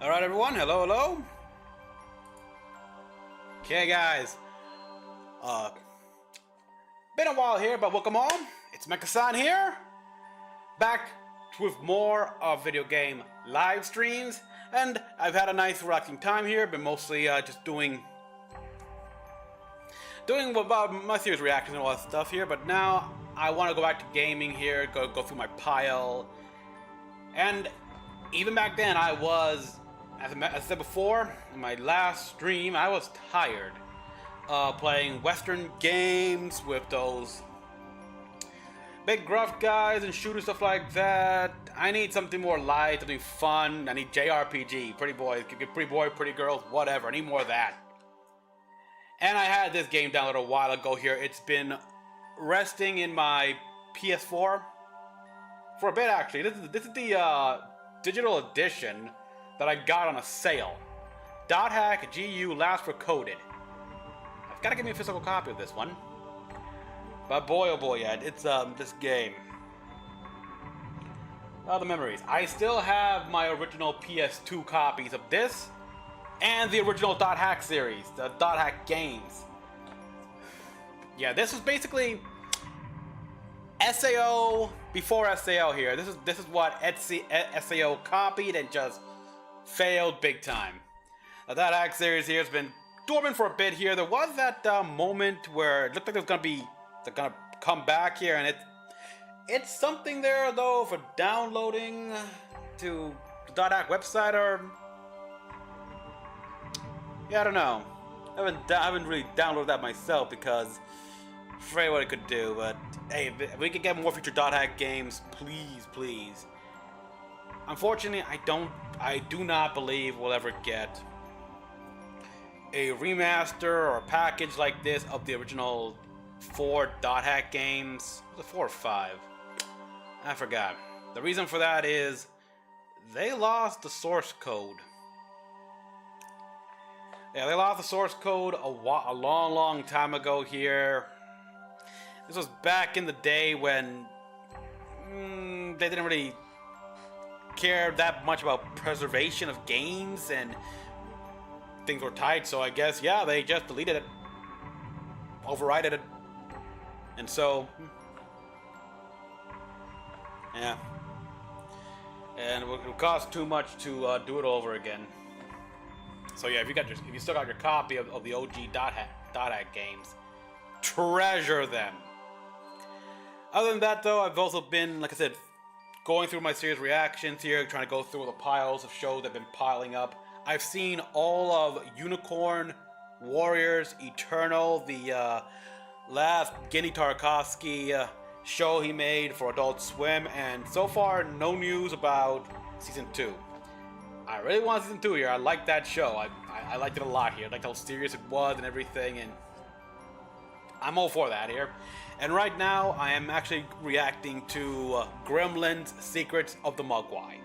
Alright everyone, hello. Okay guys, been a while here, but welcome on. It's Mecha-san here, back with more of video game live streams, and I've had a nice relaxing time here, been mostly just doing about my series reactions and all that stuff here, but now I want to go back to gaming here, go through my pile, and even back then I was, as I said before, in my last stream, I was tired playing Western games with those big gruff guys and shooter stuff like that. I need something more light, something fun. I need JRPG, pretty boys, pretty boy, pretty girls, whatever. I need more of that. And I had this game downloaded a while ago here. It's been resting in my PS4 for a bit actually. This is the digital edition that I got on a sale. Dot Hack GU Last Recoded. I've got to get me a physical copy of this one. But boy oh boy, yeah, it's this game. Oh, the memories. I still have my original PS2 copies of this and the original Dot Hack series, the Dot Hack games. Yeah, this is basically SAO before SAO here. This is what SAO copied and just failed big time. Now, that Hack series here has been dormant for a bit here. There was that moment where it looked like they're gonna come back here, and it's something there though for downloading to the Dot Hack website, or yeah, I don't know. I haven't really downloaded that myself because I'm afraid what it could do. But hey, if we could get more future Dot Hack games, please. Unfortunately, I do not believe we'll ever get a remaster or a package like this of the original 4 Dot Hack games. Was it 4 or 5? I forgot. The reason for that is they lost the source code. Yeah, they lost the source code a long time ago here. This was back in the day when they didn't really care that much about preservation of games and things were tight, so I guess, yeah, they just deleted it, overrided it, and so, yeah, and it would cost too much to do it over again. So yeah, if you still got your copy of the OG Dot Hack games, treasure them. Other than that, though, I've also been, like I said, going through my series reactions here, trying to go through the piles of shows that have been piling up. I've seen all of Unicorn Warriors Eternal, the last Genny Tarkovsky show he made for Adult Swim, and so far, no news about Season 2. I really want Season 2 here. I like that show. I liked it a lot here. I liked how serious it was and everything, and I'm all for that here. And right now, I am actually reacting to Gremlins Secrets of the Mogwai.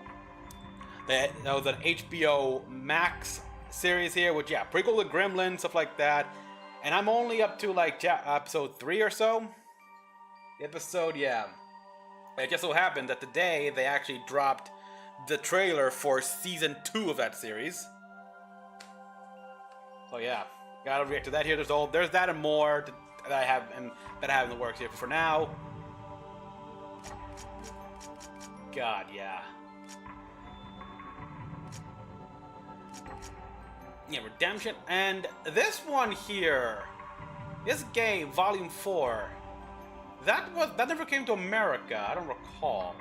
That was an HBO Max series here, which, yeah, prequel to Gremlins, stuff like that. And I'm only up to, like, episode 3 or so. Yeah. It just so happened that today they actually dropped the trailer for Season 2 of that series. So, yeah, gotta react to that here. There's that and more that I have in the works here. But for now, God, yeah. Yeah, Redemption, and this one here, this game, Volume 4, that never came to America. I don't recall.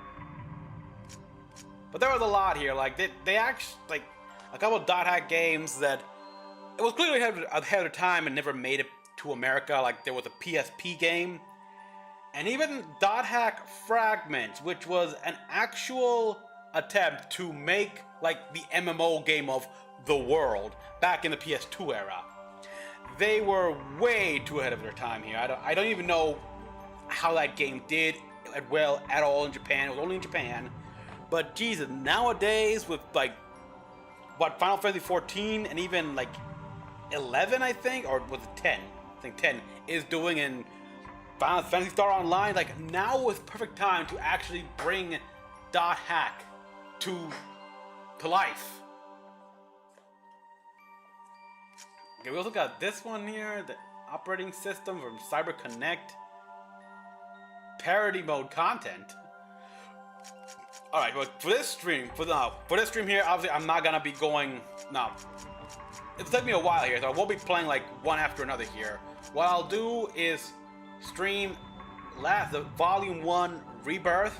But there was a lot here. Like they actually, like, a couple of Dot Hack games that it was clearly ahead of their time and never made it to America. Like there was a PSP game, and even Dot Hack Fragments, which was an actual attempt to make like the MMO game of the world back in the PS2 era. They were way too ahead of their time here. I don't even know how that game did well at all in Japan. It was only in Japan. But Jesus, nowadays with like what Final Fantasy 14 and even like 11, I think, or was it 10? I think 10 is doing in Final Fantasy Star Online. Like now was perfect time to actually bring Dot Hack to life. Okay, we also got this one here, the operating system from CyberConnect. Parody mode content. All right, but for this stream, for this stream here, obviously I'm not gonna be going. No, it'll take me a while here, so I won't be playing like one after another here. What I'll do is stream the Volume 1 Rebirth,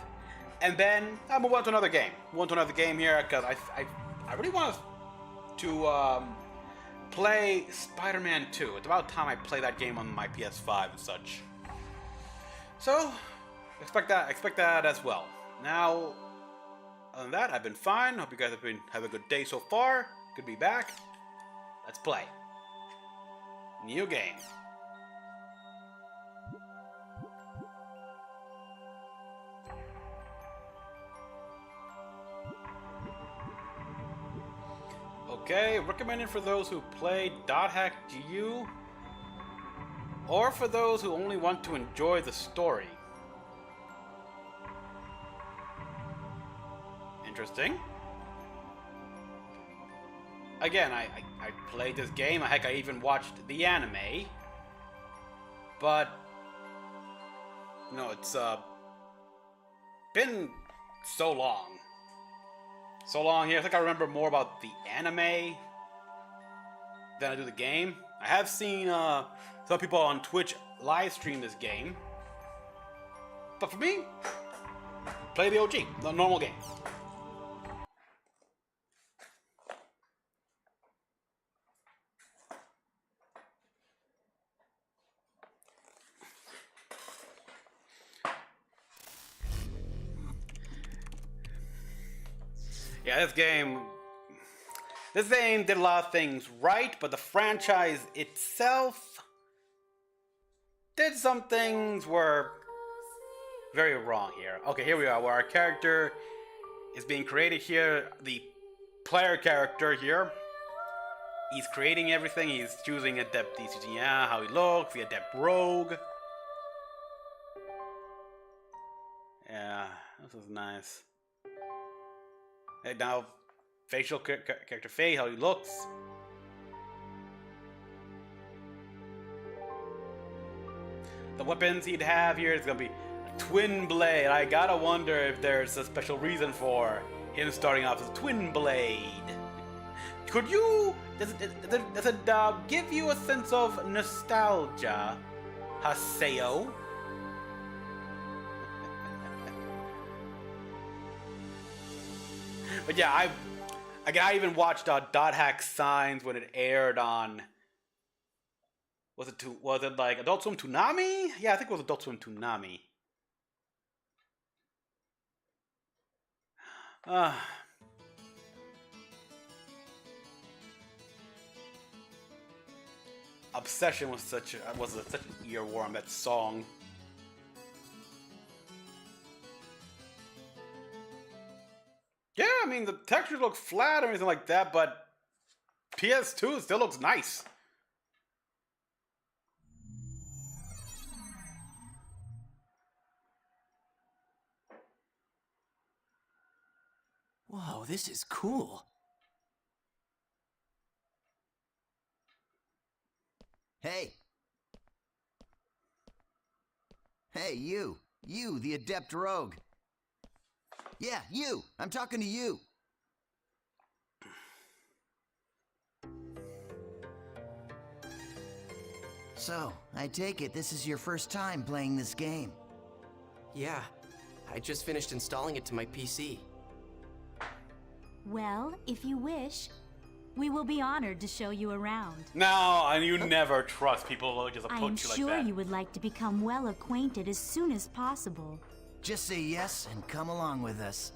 and then I'll move on to another game. Move on to another game here because I really want to play Spider-Man 2. It's about time I play that game on my PS5 and such. So expect that as well. Now, other than that, I've been fine. Hope you guys have have a good day so far. Good to be back. Let's play. New game. Okay, recommended for those who play .hack GU, or for those who only want to enjoy the story. Interesting. Again, I played this game. Heck, I even watched the anime. But you know, it's been so long. So long here. I think I remember more about the anime than I do the game. I have seen some people on Twitch live stream this game. But for me, play the OG, the normal game. Yeah, this game did a lot of things right, but the franchise itself did some things were very wrong here. Okay, here we are, where our character is being created here. The player character here, he's creating everything. He's choosing Adept, he's choosing how he looks, the Adept Rogue. Yeah, this is nice. And now, facial character face, how he looks. The weapons he'd have here is gonna be a twin blade. I gotta wonder if there's a special reason for him starting off as a twin blade. Could you? Does it give you a sense of nostalgia, Haseo? But yeah, I even watched .hack Signs when it aired on. Was it like Adult Swim Toonami? Yeah, I think it was Adult Swim Toonami. Obsession was such an earworm, that song. Yeah, I mean, the textures look flat or anything like that, but PS2 still looks nice. Whoa, this is cool. Hey! Hey, you! You, the Adept Rogue! Yeah, you! I'm talking to you! So, I take it this is your first time playing this game. Yeah, I just finished installing it to my PC. Well, if you wish, we will be honored to show you around. No, and you never trust people who just approach I am you like sure that. you would like to become well acquainted as soon as possible. Just say yes and come along with us.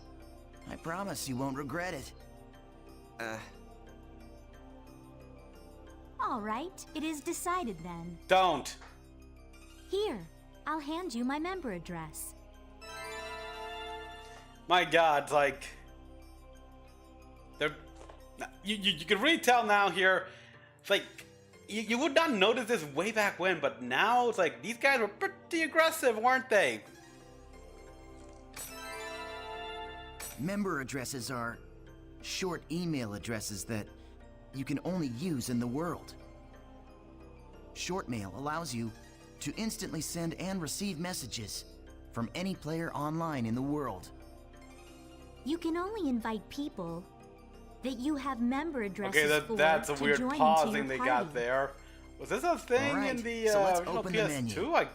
I promise you won't regret it. All right, it is decided then. Don't. Here, I'll hand you my member address. My God, like, you can really tell now here. It's like you would not notice this way back when, but now it's like these guys were pretty aggressive, weren't they? Member addresses are short email addresses that you can only use in the world. Short mail allows you to instantly send and receive messages from any player online in the world. You can only invite people that you have member addresses Okay, for that's a to weird join into pausing your they party. got there. Was this a thing All right, in the so let's original open the menu. PS2?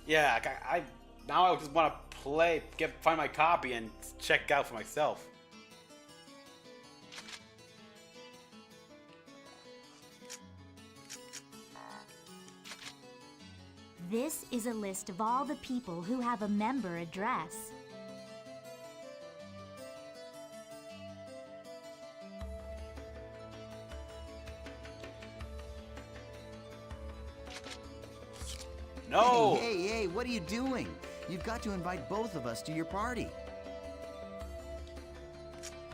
Yeah, I now I just want to find my copy and check out for myself. This is a list of all the people who have a member address. No! Hey, what are you doing? You've got to invite both of us to your party.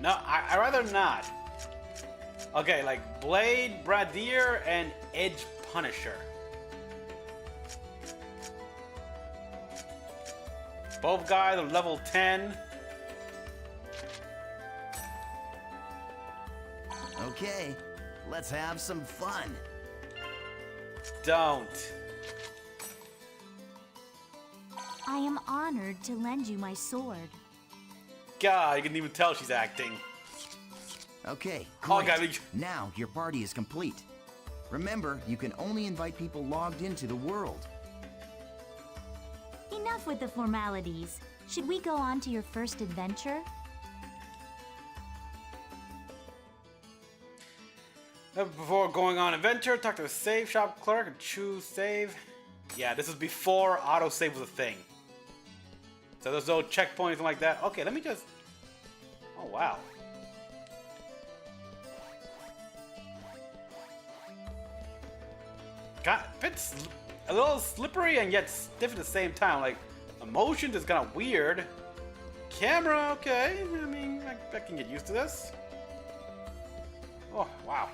No, I rather not. Okay, like Blade, Bradier, and Edge Punisher. Both guys are level 10. Okay, let's have some fun. Don't. I am honored to lend you my sword. God, you can even tell she's acting. Okay, Oh, great. God, Now your party is complete. Remember, you can only invite people logged into the world. Enough with the formalities. Should we go on to your first adventure? Before going on adventure, talk to the save shop clerk and choose save. Yeah, this is before autosave was a thing. So there's no checkpoint or anything like that. Okay, let me just... Oh, wow. God, it's a little slippery and yet stiff at the same time. Like, the motion is kind of weird. Camera, okay. I mean, I can get used to this. Oh, wow.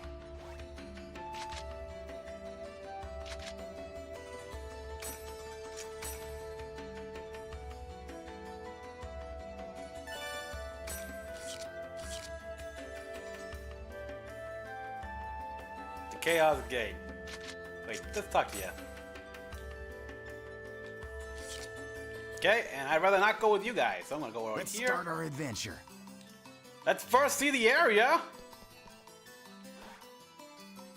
The Chaos Gate. Wait, let's talk to you. Okay, and I'd rather not go with you guys, so I'm gonna go over Let's here. start our adventure. Let's first see the area.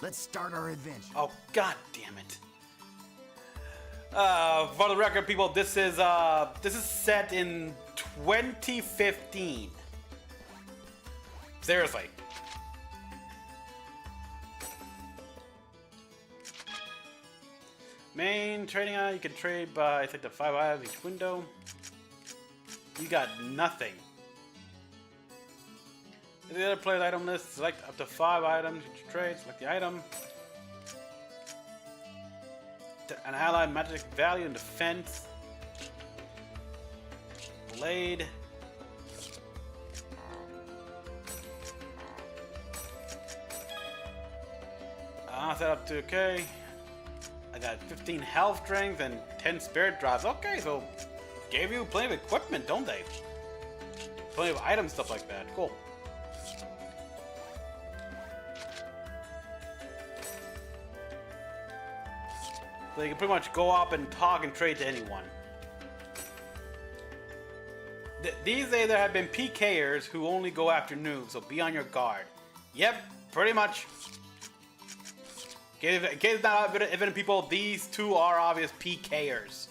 Let's start our adventure. Oh, god damn it. For the record, people, this is set in 2015. Seriously. Main trading eye, you can trade by, I think, the 5 items each window. You got nothing. In the other player's item list, select up to 5 items each trade, select the item. An allied magic value and defense. Blade. Set up to okay. I got 15 health strength and 10 spirit drops. Okay, so gave you plenty of equipment, don't they? Plenty of items, stuff like that. Cool. So you can pretty much go up and talk and trade to anyone. These days there have been PKers who only go after noobs, so be on your guard. Yep, pretty much. In case not evident people, these two are obvious PKers.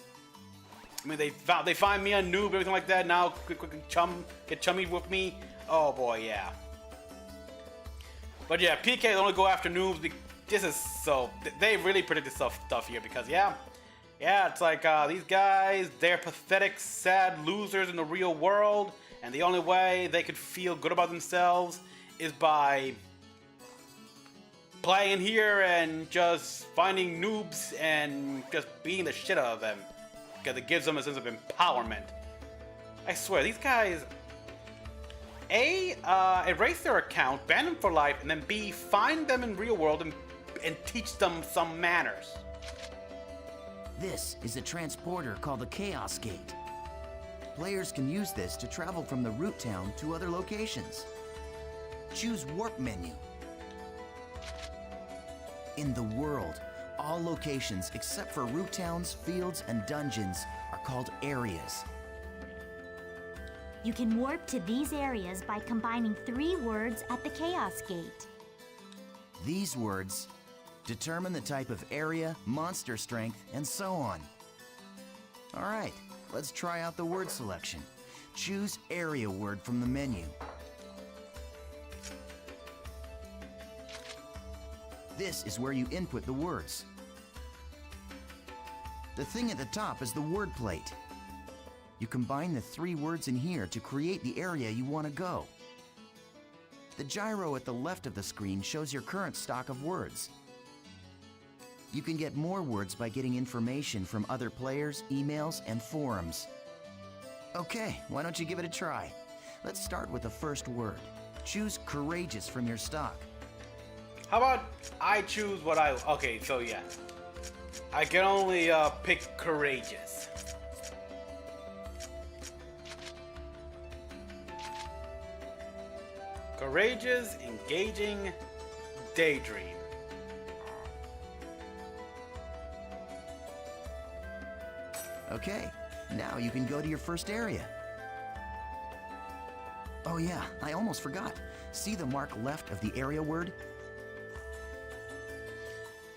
I mean, they find me a noob, everything like that. Now, quick get chummy with me. Oh boy, yeah. But yeah, PKs only go after noobs. This is so they really predicted stuff here because yeah, it's like these guys, they're pathetic, sad losers in the real world, and the only way they could feel good about themselves is by playing here and just finding noobs and just beating the shit out of them because it gives them a sense of empowerment. I swear, these guys, A, erase their account, ban them for life, and then B, find them in real world and teach them some manners. This is a transporter called the Chaos Gate. Players can use this to travel from the root town to other locations. Choose Warp menu. In the world, all locations except for root towns, fields, and dungeons are called areas. You can warp to these areas by combining 3 words at the Chaos Gate. These words determine the type of area, monster strength, and so on. All right, let's try out the word selection. Choose area word from the menu. This is where you input the words. The thing at the top is the word plate. You combine the 3 words in here to create the area you want to go. The gyro at the left of the screen shows your current stock of words. You can get more words by getting information from other players, emails, and forums. Okay, why don't you give it a try? Let's start with the first word. Choose courageous from your stock. How about I choose what I... Okay, so yeah. I can only pick courageous. Courageous, engaging, daydream. Okay, now you can go to your first area. Oh yeah, I almost forgot. See the mark left of the area word?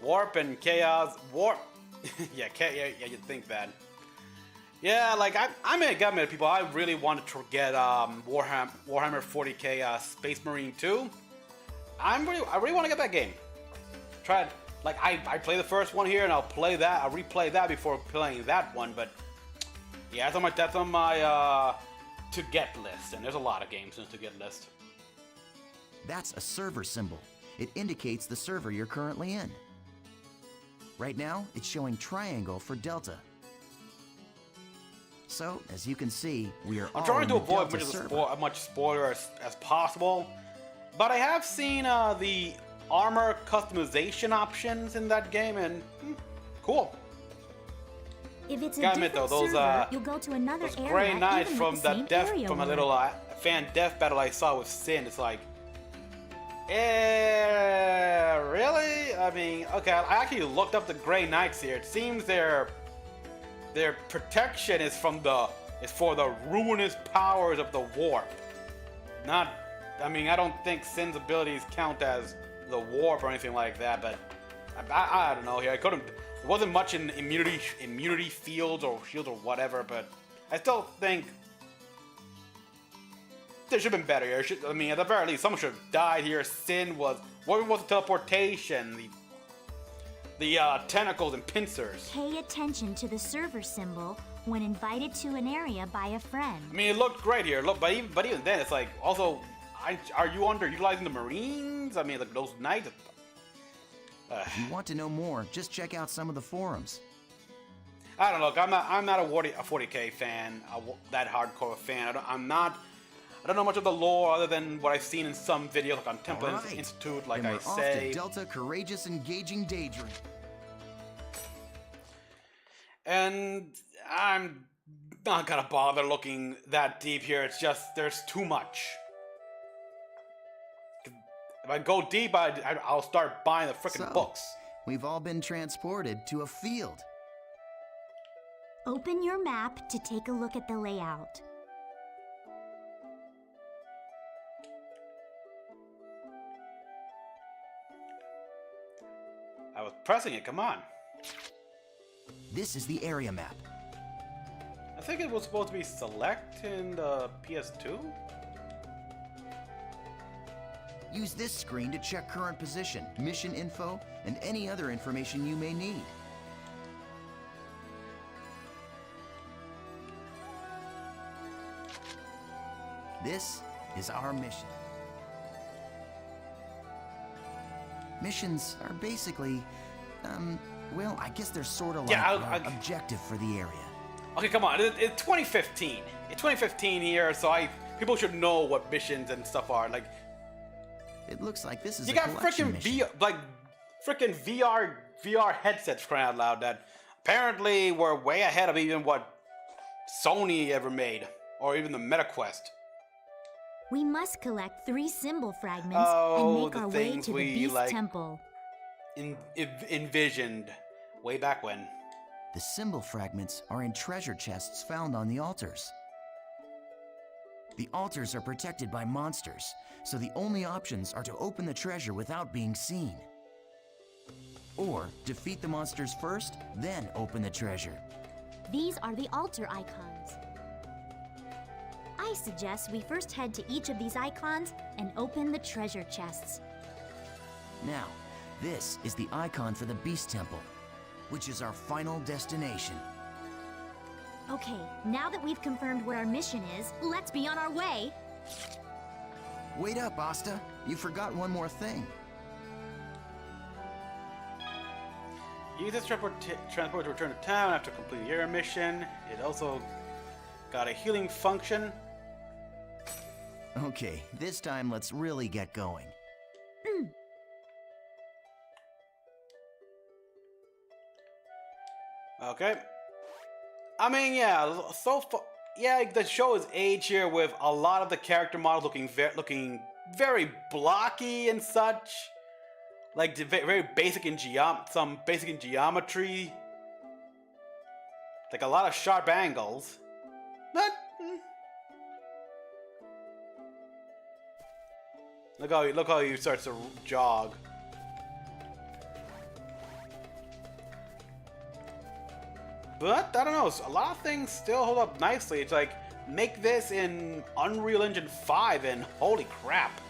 Warp and chaos. Warp. Yeah, you'd think that. Yeah, like I may admit, people, I really wanted to get Warhammer 40K Space Marine 2. I really want to get that game. Tried, like I play the first one here, and I'll replay that before playing that one. But yeah, that's on my to get list, and there's a lot of games in the to get list. That's a server symbol. It indicates the server you're currently in. Right now, it's showing triangle for Delta. So, as you can see, we are all I'm trying to in the avoid Delta much spoiler as possible, but I have seen the armor customization options in that game, and cool. If it's a Gotta different admit, though, those server, you'll go to another those area Grey Knights even from with the that same death area from a word. little fan death battle I saw with Sin. It's like, really? I mean, okay. I actually looked up the Grey Knights here. It seems their protection is for the ruinous powers of the warp. Not, I mean, I don't think Sin's abilities count as the warp or anything like that. But I don't know here. It wasn't much in immunity fields or shields or whatever. But I still think there should have been better here. I mean, at the very least, someone should have died here. Sin was... What was the teleportation? The tentacles and pincers. Pay attention to the server symbol when invited to an area by a friend. I mean, it looked great here. Look, but even then, it's like, also, are you underutilizing the Marines? I mean, like, those knights... If you want to know more, just check out some of the forums. I don't know. Look, I'm not a 40K fan, that hardcore fan. I don't know much of the lore other than what I've seen in some videos, like on Temple Institute, like then I we're off say. to Delta Courageous Engaging Daydream. And I'm not gonna bother looking that deep here. It's just there's too much. If I go deep, I'll start buying the frickin' books. We've all been transported to a field. Open your map to take a look at the layout. I was pressing it, come on. This is the area map. I think it was supposed to be select in the PS2? Use this screen to check current position, mission info, and any other information you may need. This is our mission. Missions are basically, well, I guess they're sort of like objective for the area. Okay, come on, it's 2015. It's 2015 here, so people should know what missions and stuff are. Like, it looks like this is you a got collection mission. freaking VR headsets, crying out loud, that apparently were way ahead of even what Sony ever made, or even the MetaQuest. We must collect 3 symbol fragments and make our way to the Beast Temple. envisioned way back when. The symbol fragments are in treasure chests found on the altars. The altars are protected by monsters, so the only options are to open the treasure without being seen. Or defeat the monsters first, then open the treasure. These are the altar icons. I suggest we first head to each of these icons and open the treasure chests. Now, this is the icon for the Beast Temple, which is our final destination. Okay, now that we've confirmed what our mission is, let's be on our way. Wait up, Asta. You forgot one more thing. Use this transport to return to town after completing your mission. It also got a healing function. Okay, this time let's really get going. Okay. I mean, yeah, so far, yeah, the show is aged here with a lot of the character models looking very blocky and such. Like very basic in some basic in geometry. Like a lot of sharp angles. But look how he starts to jog. But I don't know, a lot of things still hold up nicely. It's like, make this in Unreal Engine 5 and holy crap.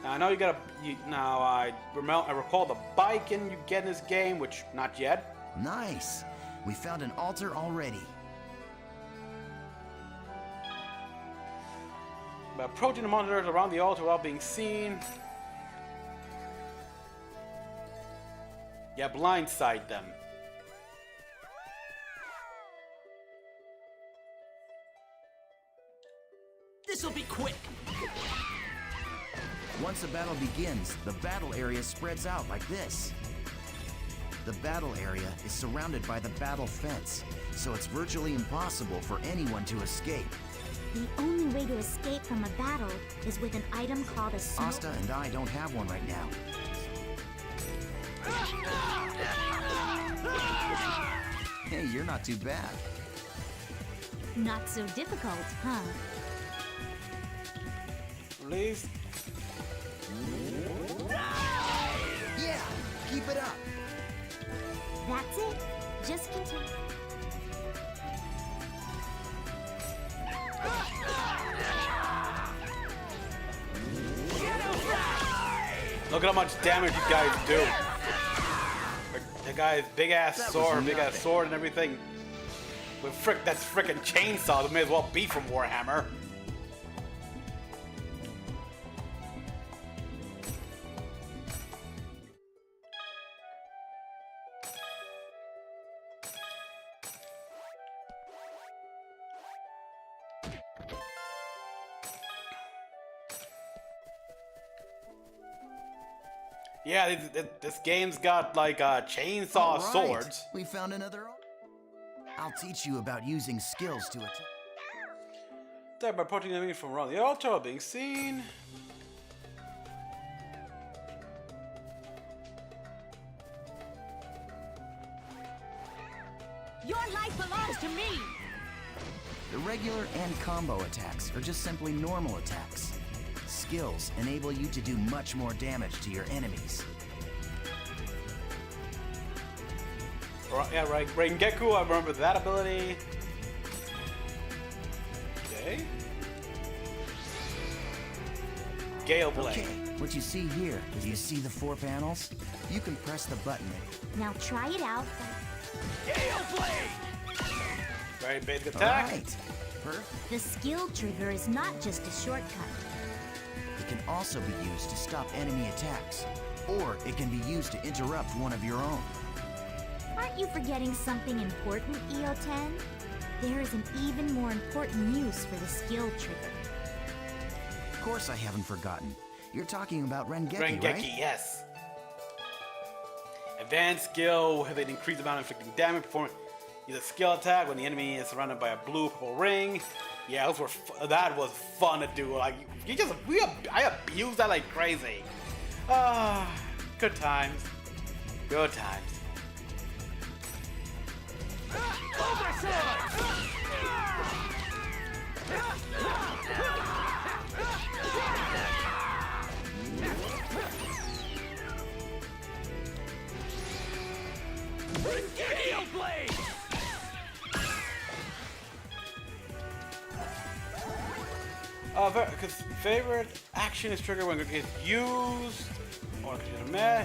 Now I know you gotta. I recall the bike you get in this game, which not yet. Nice. We found an altar already. By approaching the monitors around the altar without being seen. Yeah, blindside them. This'll be quick. Once a battle begins, the battle area spreads out like this. The battle area is surrounded by the battle fence, so it's virtually impossible for anyone to escape. The only way to escape from a battle is with an item called a smoke. Asta and I don't have one right now. Hey, you're not too bad. Not so difficult, huh? Release. Yeah, keep it up. That's it. Just continue. Look at how much damage you guys do. The guy's big ass sword and everything. With that's frickin' chainsaws. It may as well be from Warhammer. Yeah, this game's got like chainsaw swords. We found another. I'll teach you about using skills to attack. By approaching the enemy from around the altar or being seen. Your life belongs to me! The regular and combo attacks are just simply normal attacks. Skills enable you to do much more damage to your enemies. Yeah, right. Rengeku, I remember that ability. Okay. Gale Blade. Okay, what you see here, do you see the 4 panels? You can press the button. Now try it out. Gale Blade! Very basic attack. Alright, perfect. The skill trigger is not just a shortcut. It can also be used to stop enemy attacks, or it can be used to interrupt one of your own. Aren't you forgetting something important, EO10? There is an even more important use for the skill trigger. Of course I haven't forgotten. You're talking about Rengeki, Rengeki, right? yes. Advanced skill with an increased amount of inflicting damage. Use a skill attack when the enemy is surrounded by a blue purple ring. Yeah, that was fun to do. Like I abused that like crazy. Ah, good times. Good times. Because favorite action is triggered when it gets used, or it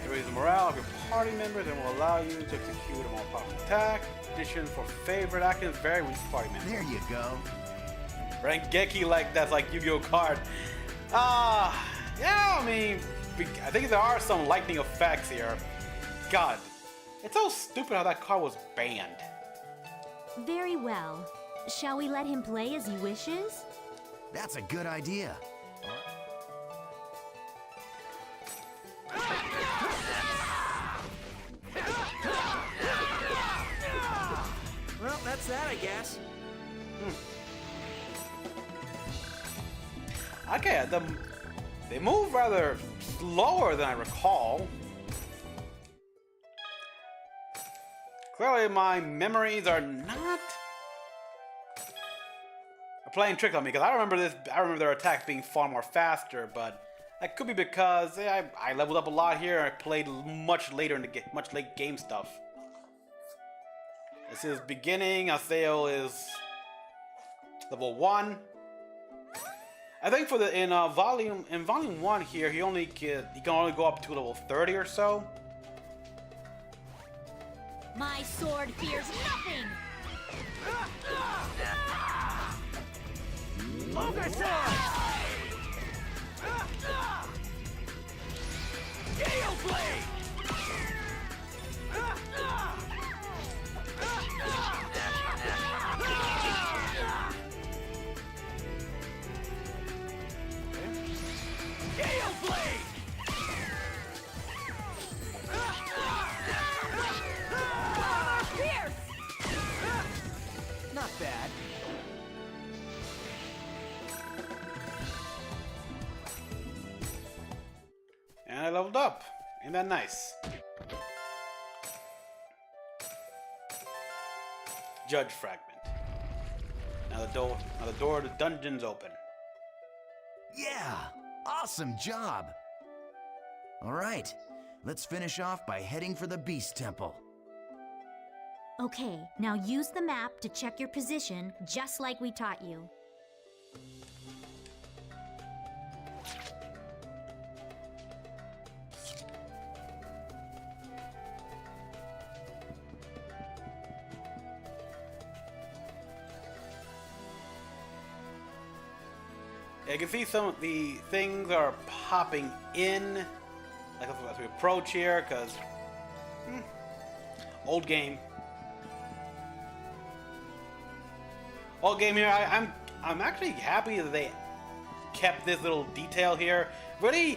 raises the morale of your party members and will allow you to execute a more powerful attack. Addition for favorite action is very weak party members. There you go. Rengeki that's like Yu-Gi-Oh card. Yeah, I mean, I think there are some lightning effects here. God, it's so stupid how that card was banned. Very well. Shall we let him play as he wishes? That's a good idea. Well, that's that, I guess. Okay, they move rather slower than I recall. Clearly, my memories are not playing trick on me, because I remember their attacks being far more faster, but that could be because I leveled up a lot here. I played much later in the game, much late game stuff. This is beginning. Aseo is level 1. I think for in volume 1 here, he can only go up to level 30 or so. My sword fears nothing! Gale Blade! Gale Blade! Pierce! Not bad. And I leveled up. Ain't that nice? Judge fragment. Now the door to the dungeon's open. Yeah! Awesome job! Alright, let's finish off by heading for the Beast Temple. Okay, now use the map to check your position, just like we taught you. Yeah, you can see some of the things are popping in, like as we approach here, because old game. Old game here. I'm actually happy that they kept this little detail here. Really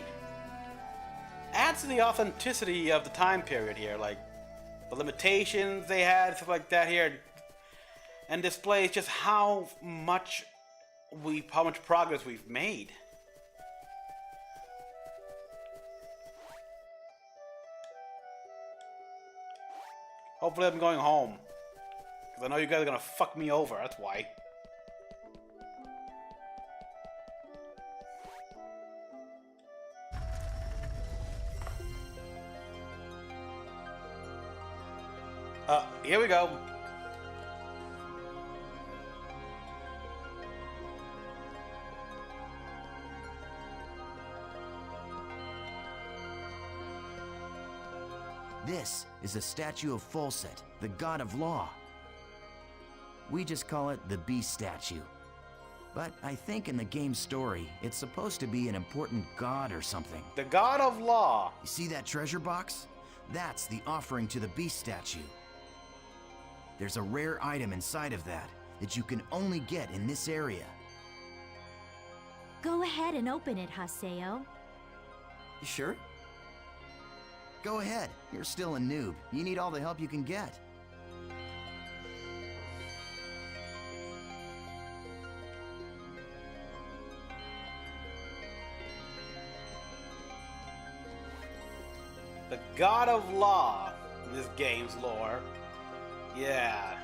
adds to the authenticity of the time period here, like the limitations they had, stuff like that here, and displays just how much progress we've made. Hopefully I'm going home, because I know you guys are gonna fuck me over, that's why. Here we go. This is a statue of Folset, the god of law. We just call it the Beast statue. But I think in the game's story, it's supposed to be an important god or something. The god of law. You see that treasure box? That's the offering to the Beast statue. There's a rare item inside of that you can only get in this area. Go ahead and open it, Haseo. You sure? Go ahead, you're still a noob. You need all the help you can get. The god of law in this game's lore. Yeah.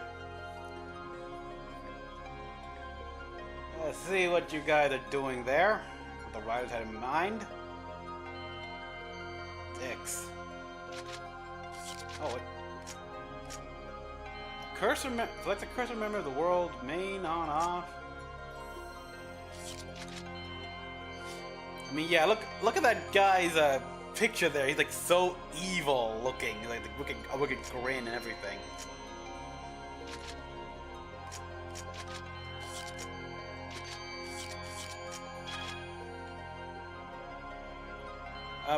Let's see what you guys are doing there. What the writers had in mind. X. Oh, cursor. Select the cursor member of the world. Main on off. I mean, yeah. Look at that guy's picture there. He's like so evil looking. Like a wicked grin and everything.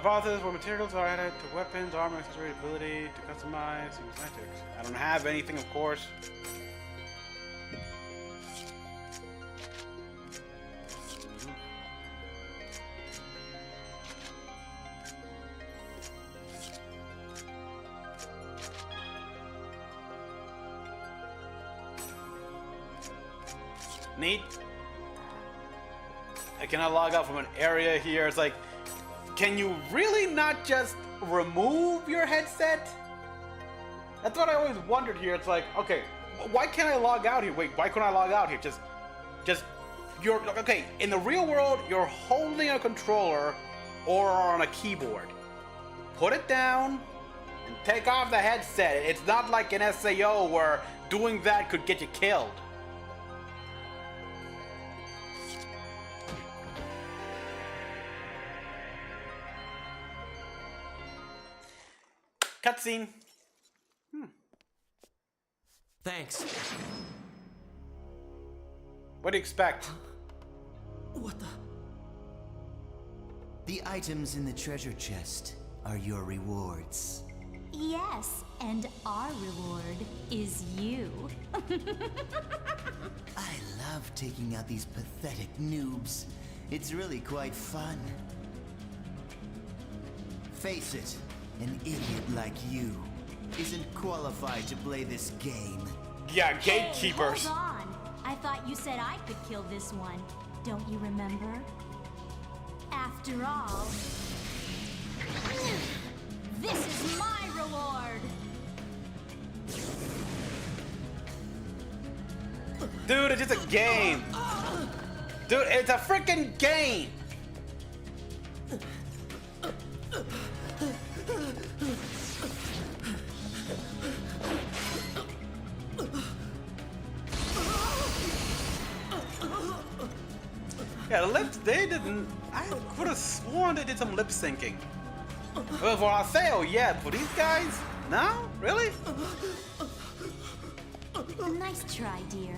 Process where materials are added to weapons, armor, accessory, ability to customize, use magic. I don't have anything, of course. Neat. I cannot log out from an area here. It's like, can you really not just remove your headset? That's what I always wondered here. It's like, okay, why can't I log out here? Wait, why couldn't I log out here? Just, you're, okay, in the real world, you're holding a controller or on a keyboard. Put it down and take off the headset. It's not like an SAO where doing that could get you killed. Cutscene. Thanks. What do you expect? What the? The items in the treasure chest are your rewards. Yes, and our reward is you. I love taking out these pathetic noobs. It's really quite fun. Face it, an idiot like you isn't qualified to play this game. Yeah, gatekeepers. Hey, hold on. I thought you said I could kill this one. Don't you remember? After all, this is my reward. Dude, it's just a game. Dude, it's a freaking game. Yeah, the lips, they didn't. I would have sworn they did some lip syncing. Well, for Arceo, yeah, for these guys, no? Really? Nice try, dear.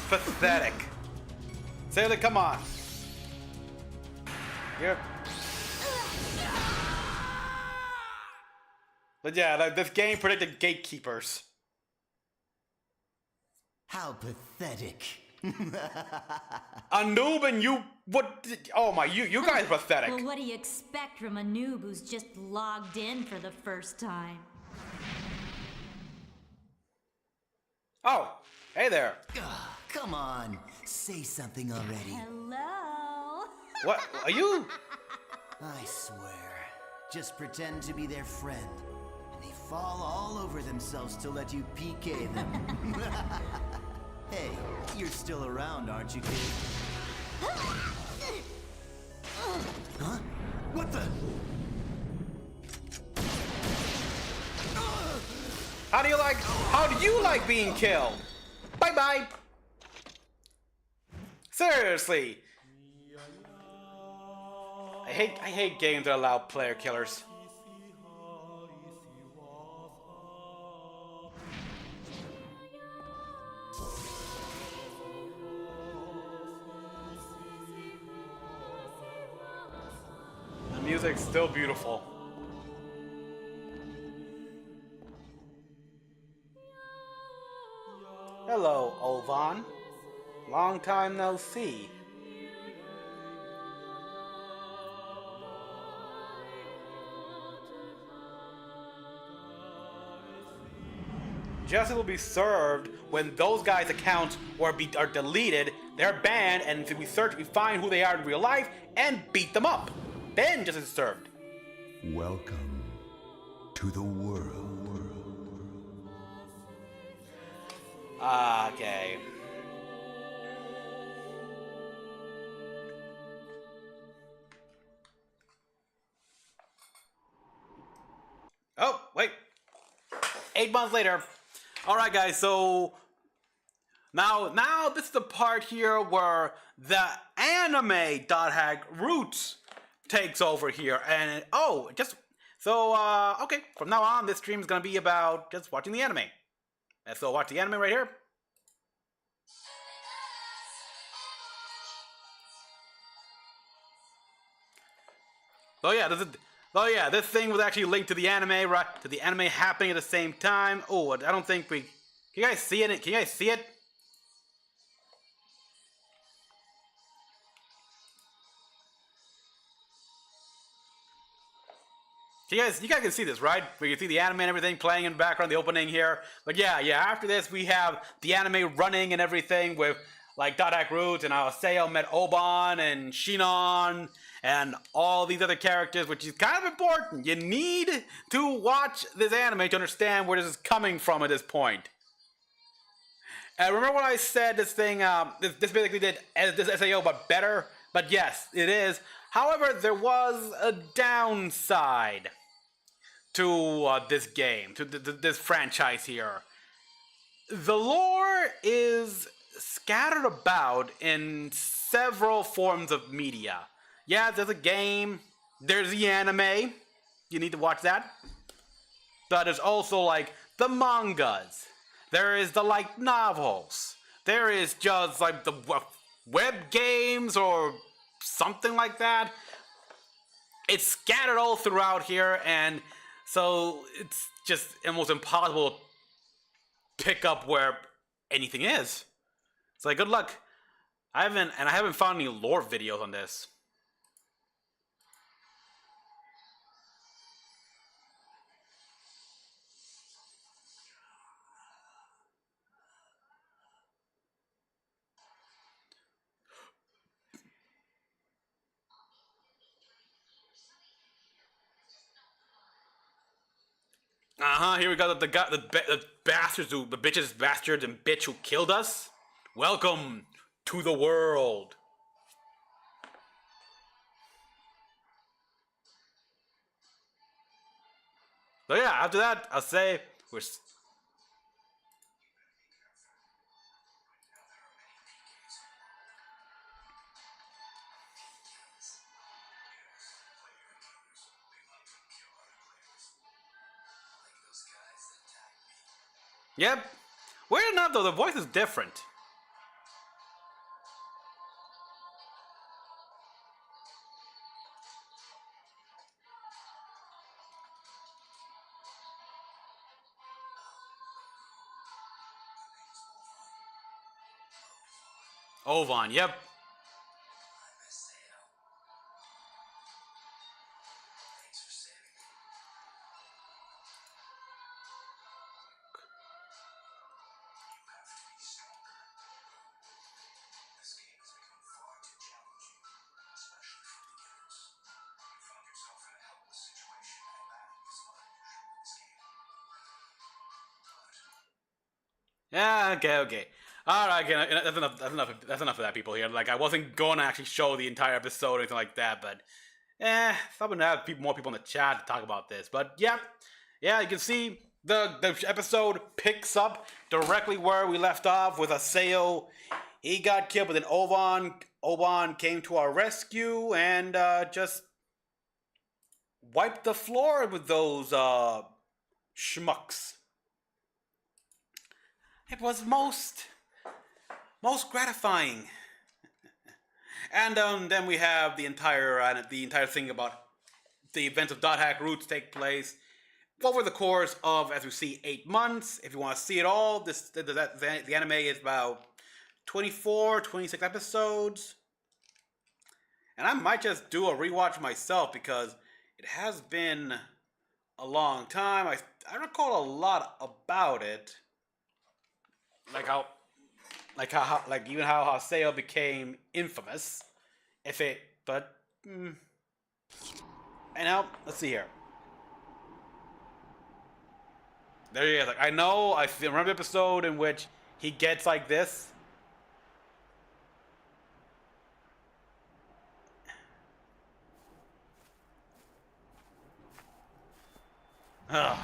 Pathetic. Sailor, come on. You're. But yeah, like, this game predicted gatekeepers. How pathetic. A noob and you, what, oh my, you guys are pathetic. Well, what do you expect from a noob who's just logged in for the first time? Oh, hey there. Ugh, come on, say something already. Hello? What, are you? I swear, just pretend to be their friend, and they fall all over themselves to let you PK them. Hey, you're still around, aren't you, kid? Huh? What the? How do you like being killed? Bye-bye. Seriously. I hate games that allow player killers. The music's still beautiful. Hello, Ovan. Long time no see. Justice will be served when those guys' accounts are deleted, they're banned, and if we search, we find who they are in real life and beat them up. Then justice is served. Welcome to the world. Okay. Oh, wait. 8 months later. All right, guys. So now this is the part here where the anime dot hack roots takes over here, and okay. From now on, this stream is gonna be about just watching the anime. And so watch the anime right here. This thing was actually linked to the anime, right? To the anime happening at the same time. Oh, I don't think we. Can you guys see it? Can you guys see it? You guys can see this, right? We can see the anime and everything playing in the background, the opening here. But yeah, after this we have the anime running and everything with like Dot Hack Roots and how Seo met Oban and Shinon and all these other characters, which is kind of important. You need to watch this anime to understand where this is coming from at this point. And remember when I said this thing, this basically did this SAO but better? But yes, it is. However, there was a downside to this game, to this franchise here. The lore is scattered about in several forms of media. Yeah, there's a game, there's the anime, you need to watch that. But there's also like the mangas, there is the like novels, there is just like the web games or something like that. It's scattered all throughout here, and so it's just almost impossible to pick up where anything is. It's like, good luck. I haven't found any lore videos on this. Here we got the bastards the bastards and bitch who killed us. Welcome to the world. So yeah, after that, I'll say we're. Yep. Weird enough though, the voice is different. Ovan, yep. Yeah, okay. Alright, that's enough of that, people here. Like, I wasn't going to actually show the entire episode or anything like that, but I'm gonna have more people in the chat to talk about this. But yeah, you can see the episode picks up directly where we left off with Aseo. He got killed, but then Oban came to our rescue and just wiped the floor with those schmucks. It was most gratifying. And then we have the entire thing about the events of Dot Hack Roots take place over the course of, as we see, 8 months. If you want to see it all, the anime is about 24, 26 episodes. And I might just do a rewatch myself because it has been a long time. I recall a lot about it. Like how Haseo became infamous. And now, let's see here. There he is. Like, I know. Remember the episode in which he gets like this. Ugh.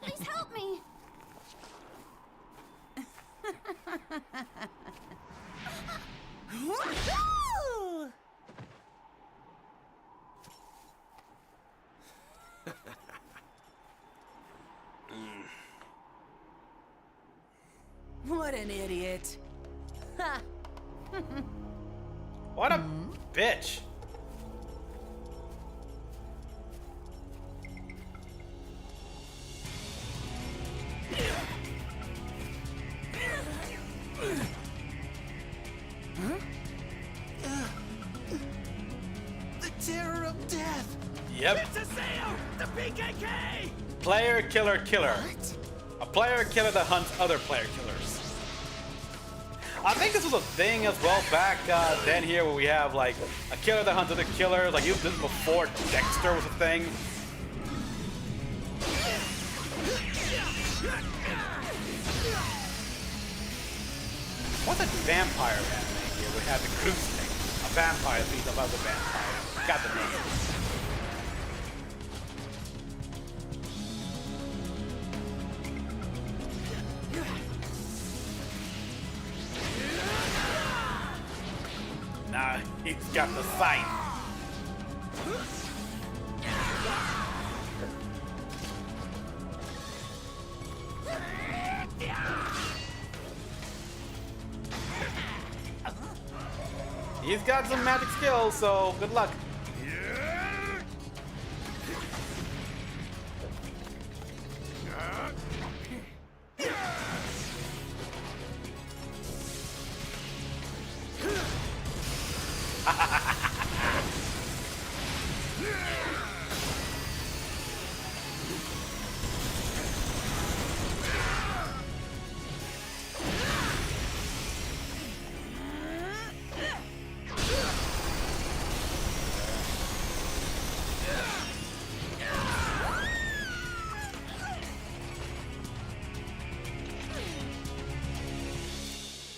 Please help me. What an idiot. Ha. What a bitch. The terror of death! Yep. It's a sale! The PKK! Player, killer, killer. What? A player killer that hunts other player killers. I think this was a thing as well back then here where we have like a killer that hunts other killers. Like this is before Dexter was a thing. What's a vampire anime here? We have the Cruise thing. A vampire that beats up other vampires. Got the name. Nah, he's got the sight. He's got some magic skills, so good luck.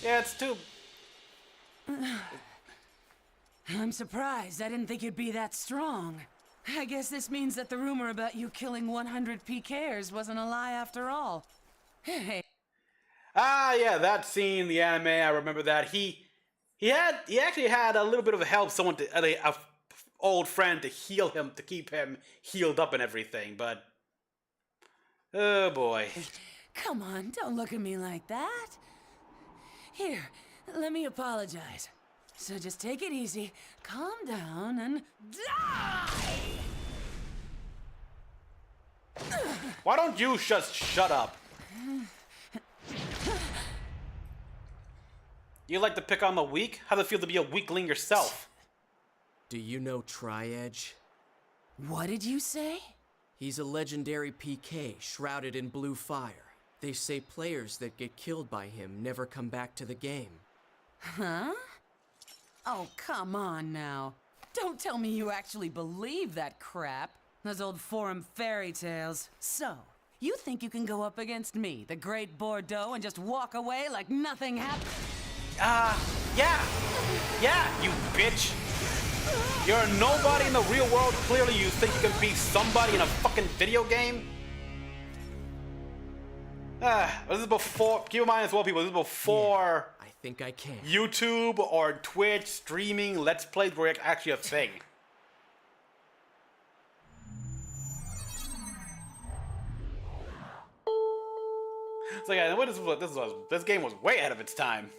Yeah, it's too. I'm surprised. I didn't think you'd be that strong. I guess this means that the rumor about you killing 100 PKers wasn't a lie after all. Hey. Ah, yeah, that scene, the anime. I remember that. He actually had a little bit of help, someone to a old friend to heal him, to keep him healed up and everything. But oh boy. Come on, don't look at me like that. Here, let me apologize. So just take it easy, calm down, and die! Why don't you just shut up? You like to pick on the weak? How's it feel to be a weakling yourself? Do you know Tri-Edge? What did you say? He's a legendary PK shrouded in blue fire. They say players that get killed by him never come back to the game. Huh? Oh, come on now. Don't tell me you actually believe that crap. Those old forum fairy tales. So, you think you can go up against me, the Great Bordeaux, and just walk away like nothing happened? Yeah. Yeah, you bitch. You're a nobody in the real world. Clearly you think you can be somebody in a fucking video game? This is before, keep in mind as well, people, this is before I think I can. YouTube or Twitch, streaming, Let's Plays were actually a thing. So yeah, this game was way ahead of its time.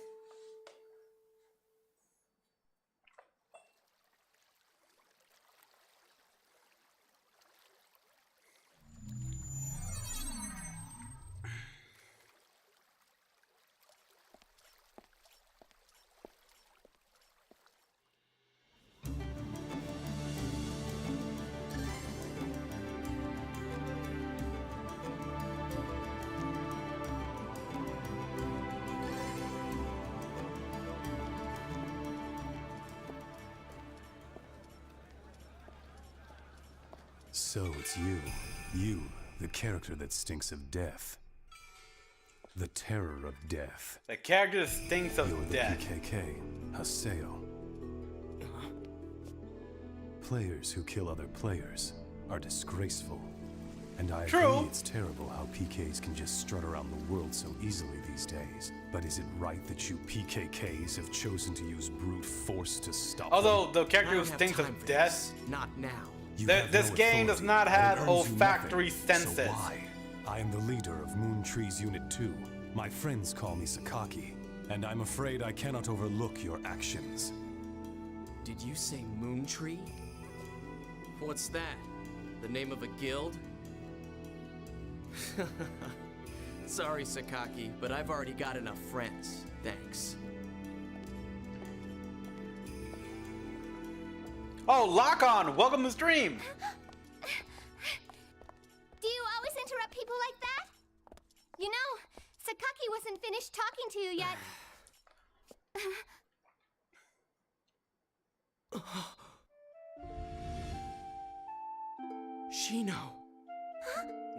So it's you. You, the character that stinks of death. The terror of death. The character stinks of You're the death. PKK, Haseo. Players who kill other players are disgraceful. And I True. agree it's terrible how PKs can just strut around the world so easily these days. But is it right that you PKKs have chosen to use brute force to stop Although them? the I character who don't have stinks time of for death, this. Not now. You Th- have this no game does authority, not and it have earns you olfactory nothing. senses. So why? I am the leader of Moon Tree's Unit 2. My friends call me Sakaki, and I'm afraid I cannot overlook your actions. Did you say Moon Tree? What's that? The name of a guild? Sorry, Sakaki, but I've already got enough friends. Thanks. Oh, Lock On, welcome to the stream. Do you always interrupt people like that? You know, Sakaki wasn't finished talking to you yet. Shino.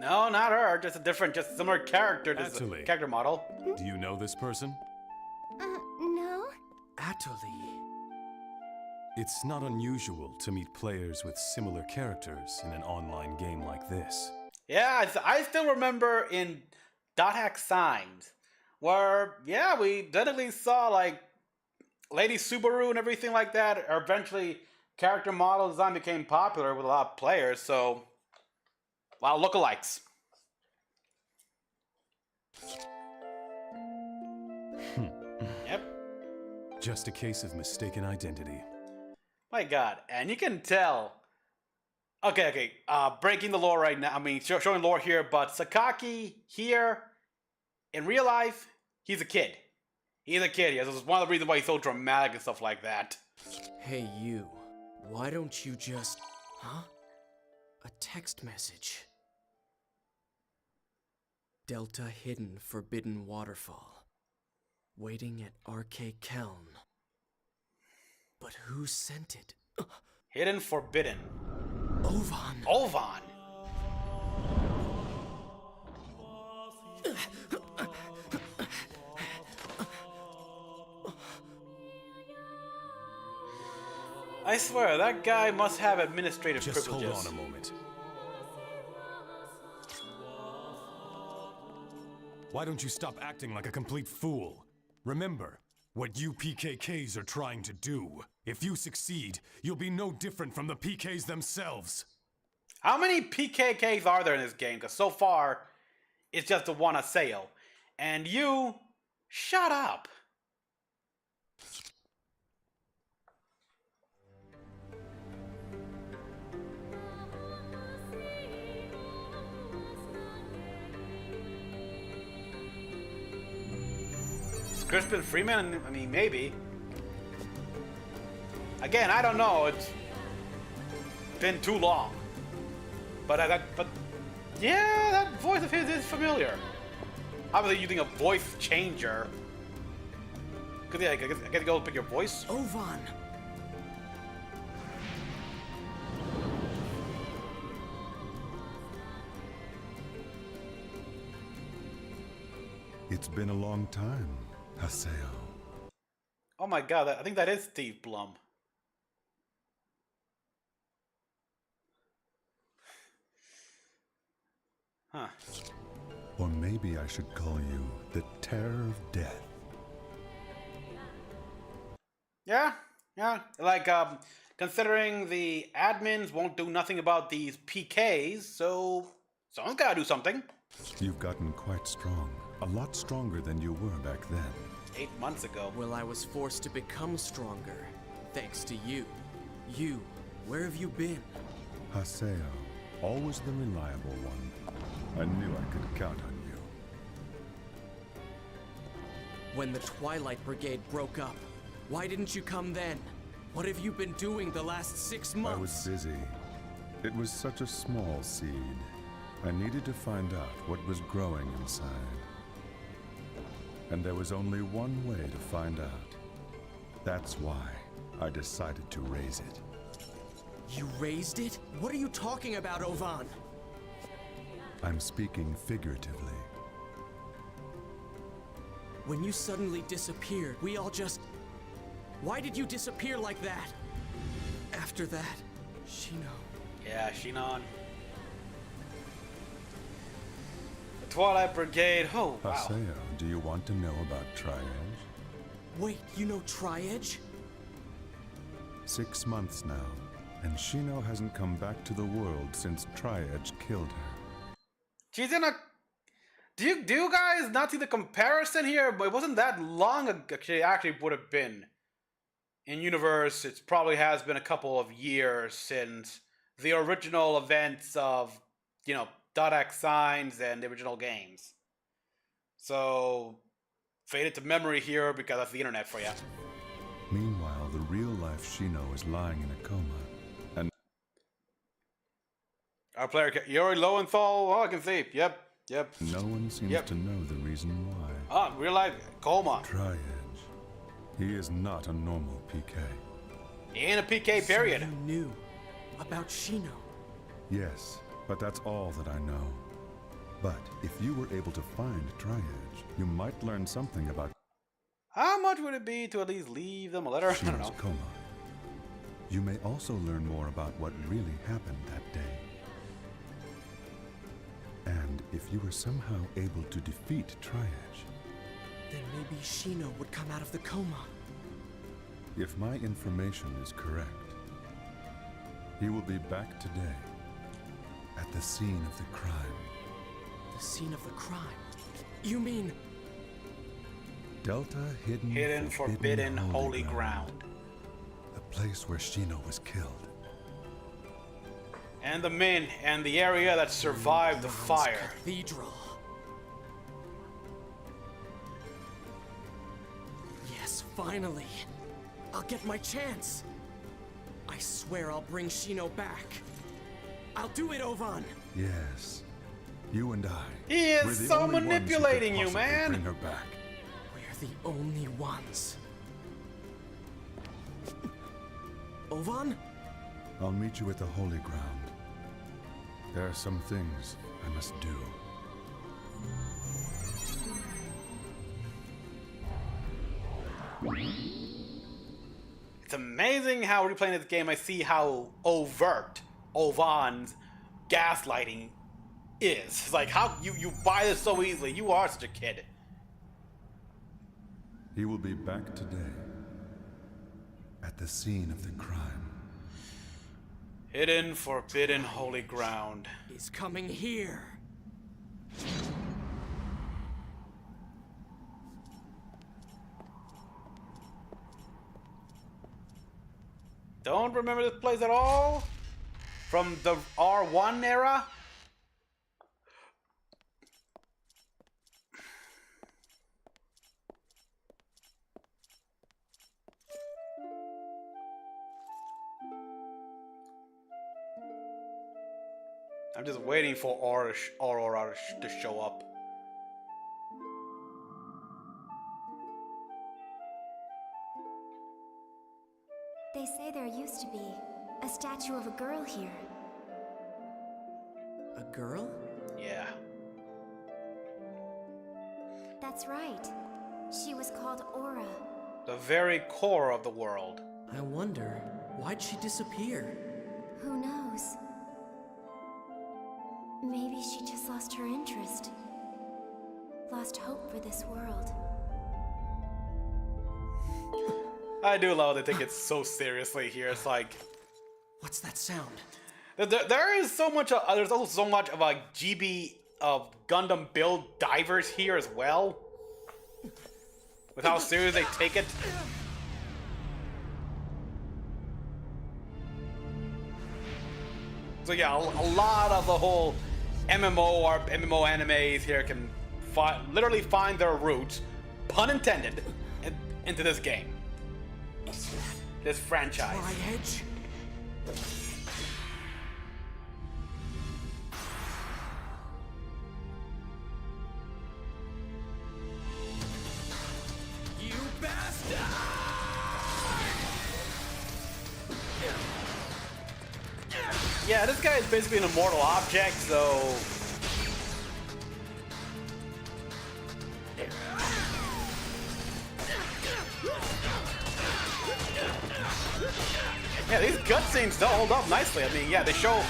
No, not her. Just a different, just similar character. Just a Actually. character model. Do you know this person? No? Atoli. It's not unusual to meet players with similar characters in an online game like this. Yeah, I still remember in Dot Hack Signs, where, yeah, we definitely saw, like, Lady Subaru and everything like that. Or eventually, character model design became popular with a lot of players, so a lot of lookalikes. Yep. Just a case of mistaken identity. My God, and you can tell. Okay. Breaking the lore right now. I mean, showing lore here, but Sakaki here, in real life, he's a kid. He's a kid. This is one of the reasons why he's so dramatic and stuff like that. Hey, you. Why don't you just... Huh? A text message. Delta Hidden Forbidden Waterfall. Waiting at RK Keln. But who sent it? Hidden Forbidden. Ovan. Ovan. I swear, that guy must have administrative Just privileges. hold on a moment. Why don't you stop acting like a complete fool? Remember what you PKKs are trying to do. If you succeed, you'll be no different from the PKs themselves. How many PKKs are there in this game? Because so far, it's just the one Haseo. And you, shut up. Is Crispin Freeman? I mean, maybe. Again, I don't know. It's been too long. But yeah, that voice of his is familiar. Obviously, using a voice changer. Cause yeah, I guess you go pick your voice. Ovan. It's been a long time, Haseo. Oh my God, I think that is Steve Blum. Huh. Or maybe I should call you the Terror of Death. Yeah. Like, considering the admins won't do nothing about these PKs, so someone's gotta do something. You've gotten quite strong. A lot stronger than you were back then. 8 months ago. Well, I was forced to become stronger. Thanks to you. You, where have you been? Haseo, always the reliable one. I knew I could count on you. When the Twilight Brigade broke up, why didn't you come then? What have you been doing the last 6 months? I was busy. It was such a small seed. I needed to find out what was growing inside. And there was only one way to find out. That's why I decided to raise it. You raised it? What are you talking about, Ovan? I'm speaking figuratively. When you suddenly disappeared, we all just... Why did you disappear like that? After that, Shino... Yeah, Shinon. The Twilight Brigade. Oh, wow. Haseo, do you want to know about Tri-Edge? Wait, you know Tri-Edge? 6 months now, and Shino hasn't come back to the world since Tri-Edge killed her. She's in a... Do you guys not see the comparison here? But it wasn't that long ago. Actually would have been. In universe, it probably has been a couple of years since the original events of, you know, Dot Signs and the original games. So, faded to memory here because that's the internet for you. Meanwhile, the real-life Shino is lying in a coma, and Our player, Yuri Lowenthal. Oh, I can see. Yep. no one seems to know the reason why. Oh, real life coma. Tri-Edge. He is not a normal PK. In a PK period. So you knew about Shino. Yes, but that's all that I know. But if you were able to find Tri-Edge, you might learn something about How much would it be to at least leave them a letter? I don't Shino's know. coma. You may also learn more about what really happened that day. And if you were somehow able to defeat Tri-Edge, Then maybe Shino would come out of the coma. if my information is correct, he will be back today at the scene of the crime. The scene of the crime. You mean... Delta Hidden, forbidden, holy ground. The place where Shino was killed. And the men and the area that survived the fire. Cathedral. Yes, finally. I'll get my chance. I swear I'll bring Shino back. I'll do it, Ovan. Yes, you and I. He is we're the so only ones who could manipulating you, possibly man. Bring her back. We're the only ones. Ovan? I'll meet you at the holy ground. There are some things I must do. It's amazing how replaying this game I see how overt Ovan's gaslighting is. It's like how you buy this so easily. You are such a kid. He will be back today at the scene of the crime. Hidden, forbidden, holy ground. He's coming here. Don't remember this place at all? From the R1 era? I'm just waiting for Aurora to show up. They say there used to be a statue of a girl here. A girl? Yeah. That's right. She was called Aura. The very core of the world. I wonder, why'd she disappear? Who knows? Maybe she just lost her interest. Lost hope for this world. I do love they take it so seriously here. It's like What's that sound? there is so much. There's also so much of a GB of Gundam build divers here as well. With how serious they take it. So yeah, a lot of the whole MMO or MMO animes here can literally find their roots, pun intended, into this game. This franchise. Tri-Edge? You bastard! Yeah, this guy is basically an immortal object, so... Yeah, these cutscenes still hold up nicely. I mean, yeah, they show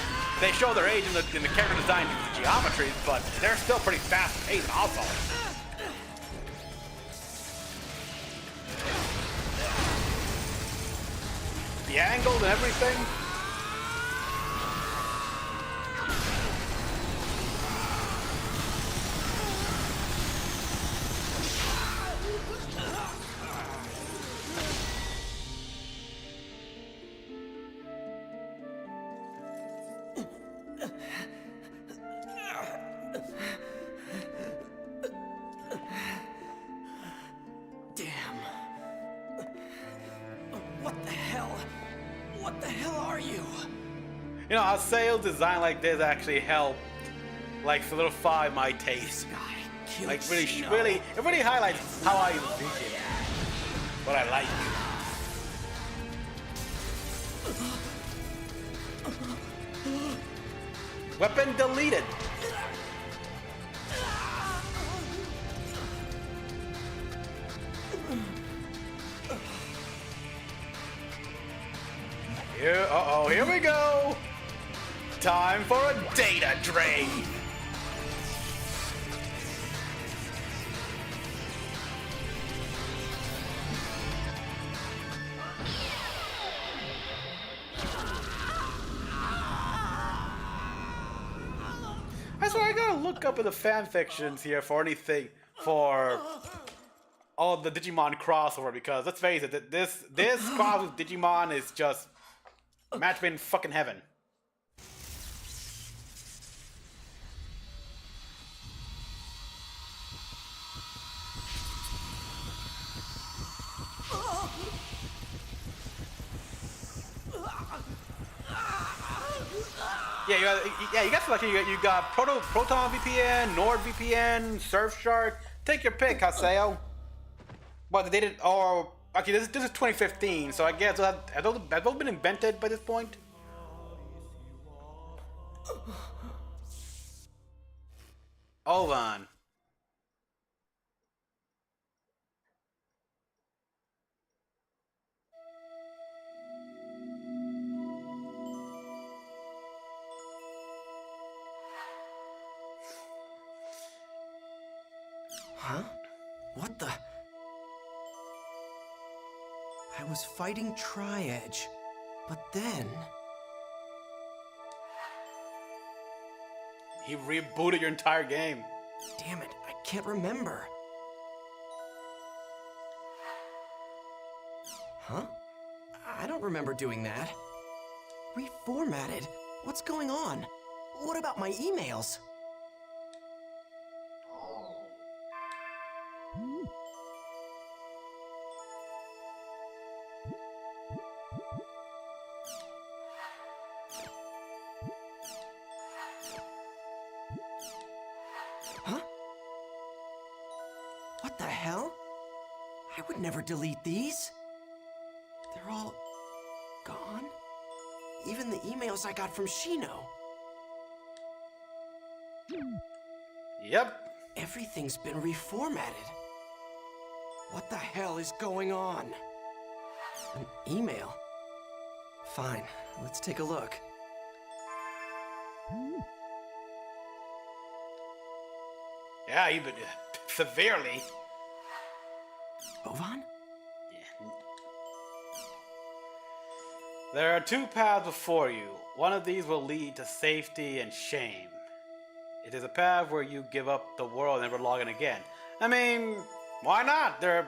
their age in the character design geometries, but they're still pretty fast paced also. The angles and everything. Damn. What the hell? What the hell are you? You know, a sales design like this actually helped, like, solidify my taste. Guy killed Like, Shino. it really highlights how I envision what I like. Weapon deleted. Here, uh-oh, here we go. Time for a data drain. I swear I gotta look up in the fan fictions here for anything for all the Digimon crossover, because let's face it, this cross with Digimon is just match made in fucking heaven. Yeah, you got like you got Proton VPN, NordVPN, Surfshark. Take your pick, Haseo. But they did, or okay, this is 2015, so I guess have those been invented by this point? Hold on. Huh? What the? I was fighting Tri-Edge, but then... He rebooted your entire game. Damn it, I can't remember. Huh? I don't remember doing that. Reformatted? What's going on? What about my emails? Huh? What the hell? I would never delete these. They're all gone? Even the emails I got from Shino. Yep. Everything's been reformatted. What the hell is going on? An email? Fine, let's take a look. Yeah, even severely. Ovan? Yeah. There are two paths before you. One of these will lead to safety and shame. It is a path where you give up the world and never log in again. I mean, why not? There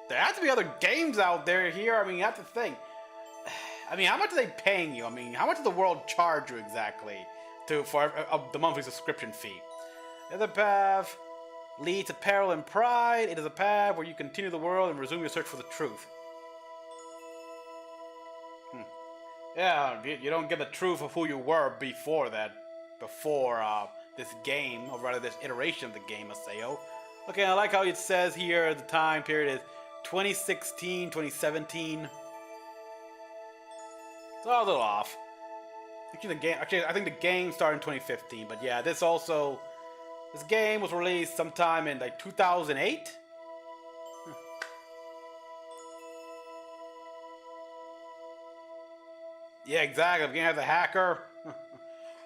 have to be other games out there here. I mean, you have to think. I mean, how much are they paying you? I mean, how much does the world charge you exactly for the monthly subscription fee? The other path leads to peril and pride. It is a path where you continue the world and resume your search for the truth. Yeah, you don't get the truth of who you were before that. Before this game, or rather this iteration of the game, Aseo. Okay, I like how it says here the time period is 2016, 2017. It's all a little off. Actually, I think the game started in 2015, but yeah, this game was released sometime in like 2008. Yeah, exactly. The game has a hacker.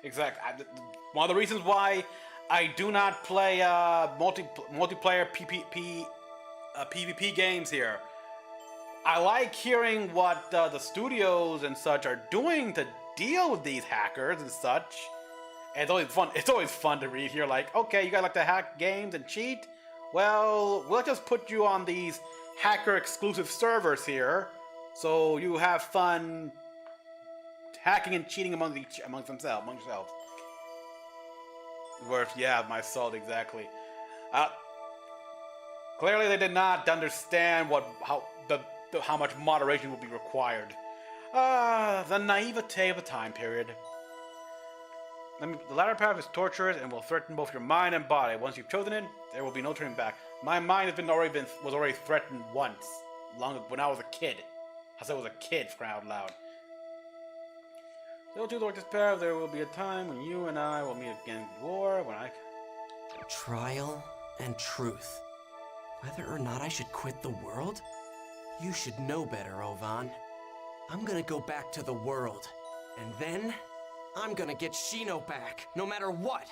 Exactly. One of the reasons why I do not play multiplayer PvP games here. I like hearing what the studios and such are doing to deal with these hackers and such. And it's always fun. It's always fun to read here. Like, okay, you guys like to hack games and cheat? Well, we'll just put you on these hacker-exclusive servers here, so you have fun hacking and cheating amongst yourselves. Where, yeah, my salt, exactly. Clearly, they did not understand how much moderation would be required. The naivete of a time period. The latter path is torturous and will threaten both your mind and body. Once you've chosen it, there will be no turning back. My mind was already threatened once, when I was a kid. I said I was a kid, for crying out loud. So to this path, there will be a time when you and I will meet again in war. Trial and truth. Whether or not I should quit the world? You should know better, Ovan. I'm gonna go back to the world, and then I'm gonna get Shino back, no matter what.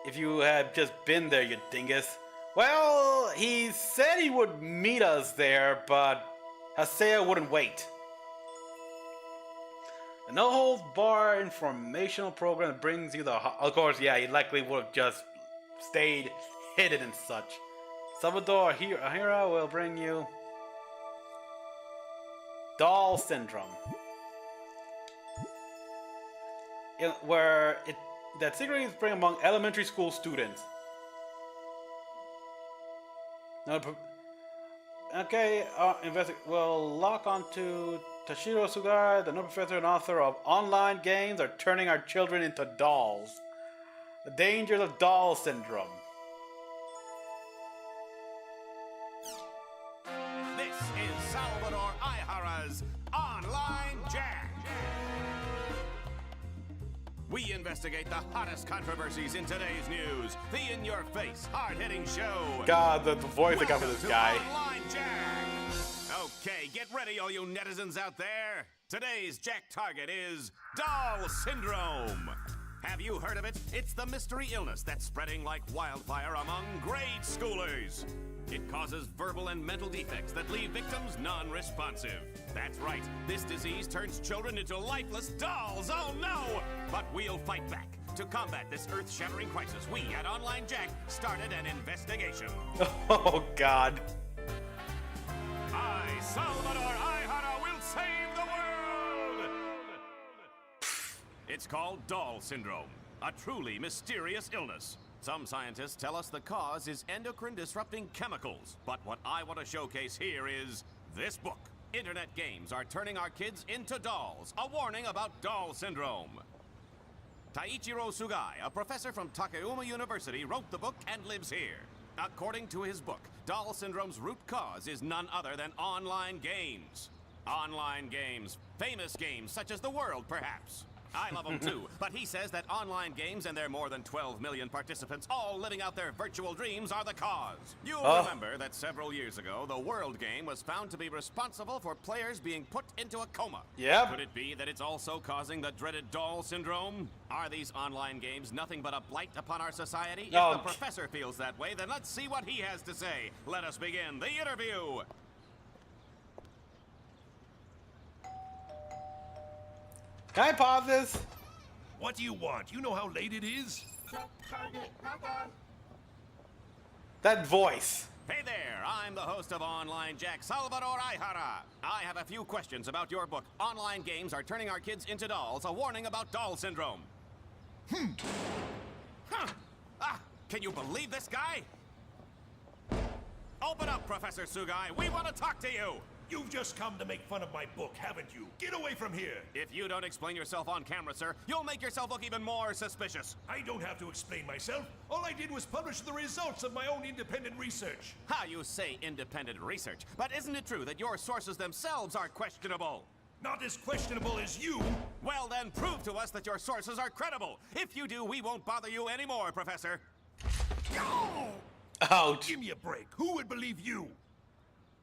If you had just been there, you dingus. Well, he said he would meet us there, but Haseo wouldn't wait. The no-holds-barred informational program brings you the... Of course, yeah, he likely would have just stayed hidden and such. Salvador Hira will bring you... Doll Syndrome. That secretly is spread among elementary school students. Okay, we'll lock onto Tashiro Sugai, the noted professor and author of online games are turning our children into dolls. The dangers of doll syndrome. This is Salvador Aihara's Online Jack. We investigate the hottest controversies in today's news. The in-your-face, hard-hitting show. God, the voice I got for this guy. Online Jack. Okay, get ready, all you netizens out there. Today's Jack target is Doll Syndrome. Have you heard of it? It's the mystery illness that's spreading like wildfire among grade schoolers. It causes verbal and mental defects that leave victims non-responsive. That's right, this disease turns children into lifeless dolls, oh no! But we'll fight back. To combat this earth-shattering crisis, we at Online Jack started an investigation. Oh, God. I, Salvador Aihara, will save the world! It's called Doll Syndrome, a truly mysterious illness. Some scientists tell us the cause is endocrine-disrupting chemicals, but what I want to showcase here is this book. Internet games are turning our kids into dolls, a warning about Doll Syndrome. Taichiro Sugai, a professor from Takayama University, wrote the book and lives here. According to his book, Doll Syndrome's root cause is none other than online games. Online games, famous games such as The World, perhaps. I love them too, but he says that online games and their more than 12 million participants all living out their virtual dreams are the cause. You'll remember that several years ago, the World game was found to be responsible for players being put into a coma. Yep. Could it be that it's also causing the dreaded Doll Syndrome? Are these online games nothing but a blight upon our society? No. If the professor feels that way, then let's see what he has to say. Let us begin the interview. Can I pause this? What do you want? You know how late it is? That voice. Hey there, I'm the host of Online Jack, Salvador Aihara. I have a few questions about your book, Online Games Are Turning Our Kids into Dolls, a warning about Doll Syndrome. Huh. Can you believe this guy? Open up, Professor Sugai. We want to talk to you. You've just come to make fun of my book, haven't you? Get away from here! If you don't explain yourself on camera, sir, you'll make yourself look even more suspicious. I don't have to explain myself. All I did was publish the results of my own independent research. How you say independent research, but isn't it true that your sources themselves are questionable? Not as questionable as you. Well, then prove to us that your sources are credible. If you do, we won't bother you anymore, Professor. Ouch. Give me a break. Who would believe you?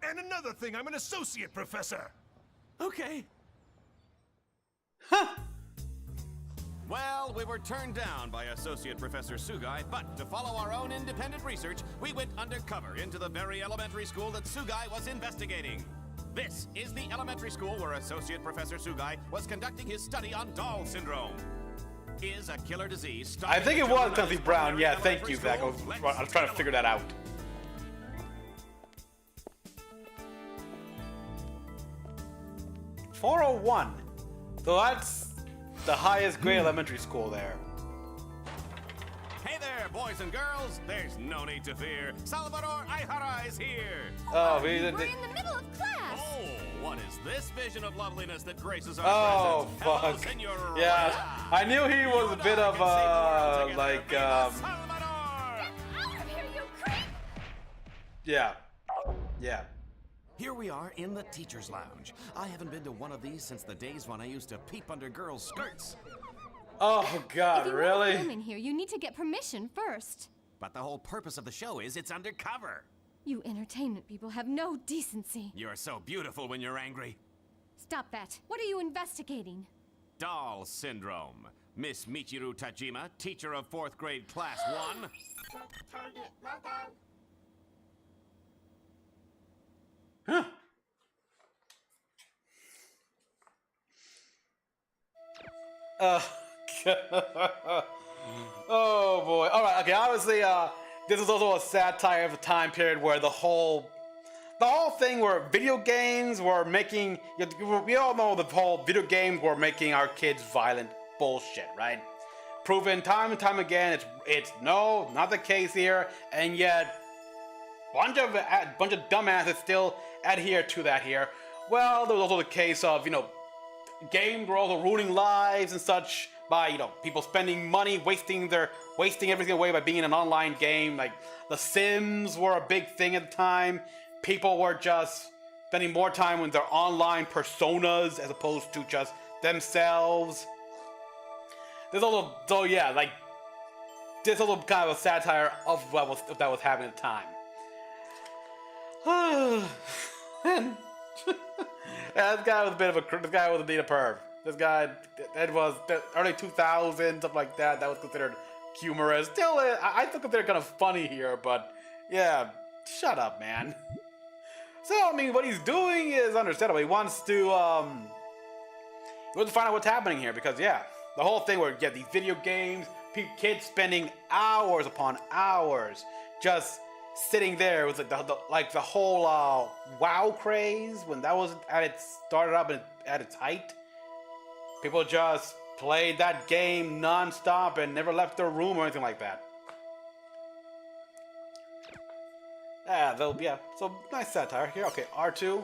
And another thing, I'm an associate professor. Okay. Well, we were turned down by Associate Professor Sugai, but to follow our own independent research, we went undercover into the very elementary school that Sugai was investigating. This is the elementary school where Associate Professor Sugai was conducting his study on Doll syndrome. Is a killer disease. I think it was Kelsey Brown. Yeah, thank you, Zach. I was trying to figure that out. .401. So that's the highest grade elementary school there. Hey there, boys and girls. There's no need to fear. Salvador Aihara is here. Oh, We're in the middle of class. Oh, what is this vision of loveliness that graces our Oh, presence? Hello, fuck. Senor Yeah, Raya. I knew he was a bit of like Salvador! Out of here, you creep! yeah. Here we are in the teacher's lounge. I haven't been to one of these since the days when I used to peep under girls' skirts. Oh If God, you want to really? film in here, you need to get permission first. But the whole purpose of the show is it's undercover. You entertainment people have no decency. You're so beautiful when you're angry. Stop that. What are you investigating? Doll syndrome. Miss Michiru Tajima, teacher of 4th grade class 1. Huh. Oh boy. All right. Okay. Obviously, this is also a satire of a time period where the whole thing where video games were making. We all know the whole video games were making our kids violent bullshit, right? Proven time and time again. It's no, not the case here, and yet bunch of dumbasses still adhere to that here. Well, there was also the case of games were also ruining lives and such by people spending money, wasting everything away by being in an online game. Like The Sims were a big thing at the time. People were just spending more time with their online personas as opposed to just themselves. There's also there's also kind of a satire of that was happening at the time. And this guy was a bit of a perv. This guy, it was the early 2000s, stuff like that. That was considered humorous. Still, I still consider it kind of funny here, but yeah, shut up, man. So I mean, what he's doing is understandable. He wants to find out what's happening here because yeah, the whole thing where you get these video games, kids spending hours upon hours just sitting there with the whole WoW craze when that was started up at its height. People just played that game non-stop and never left their room or anything like that. So nice satire here. Okay, R2.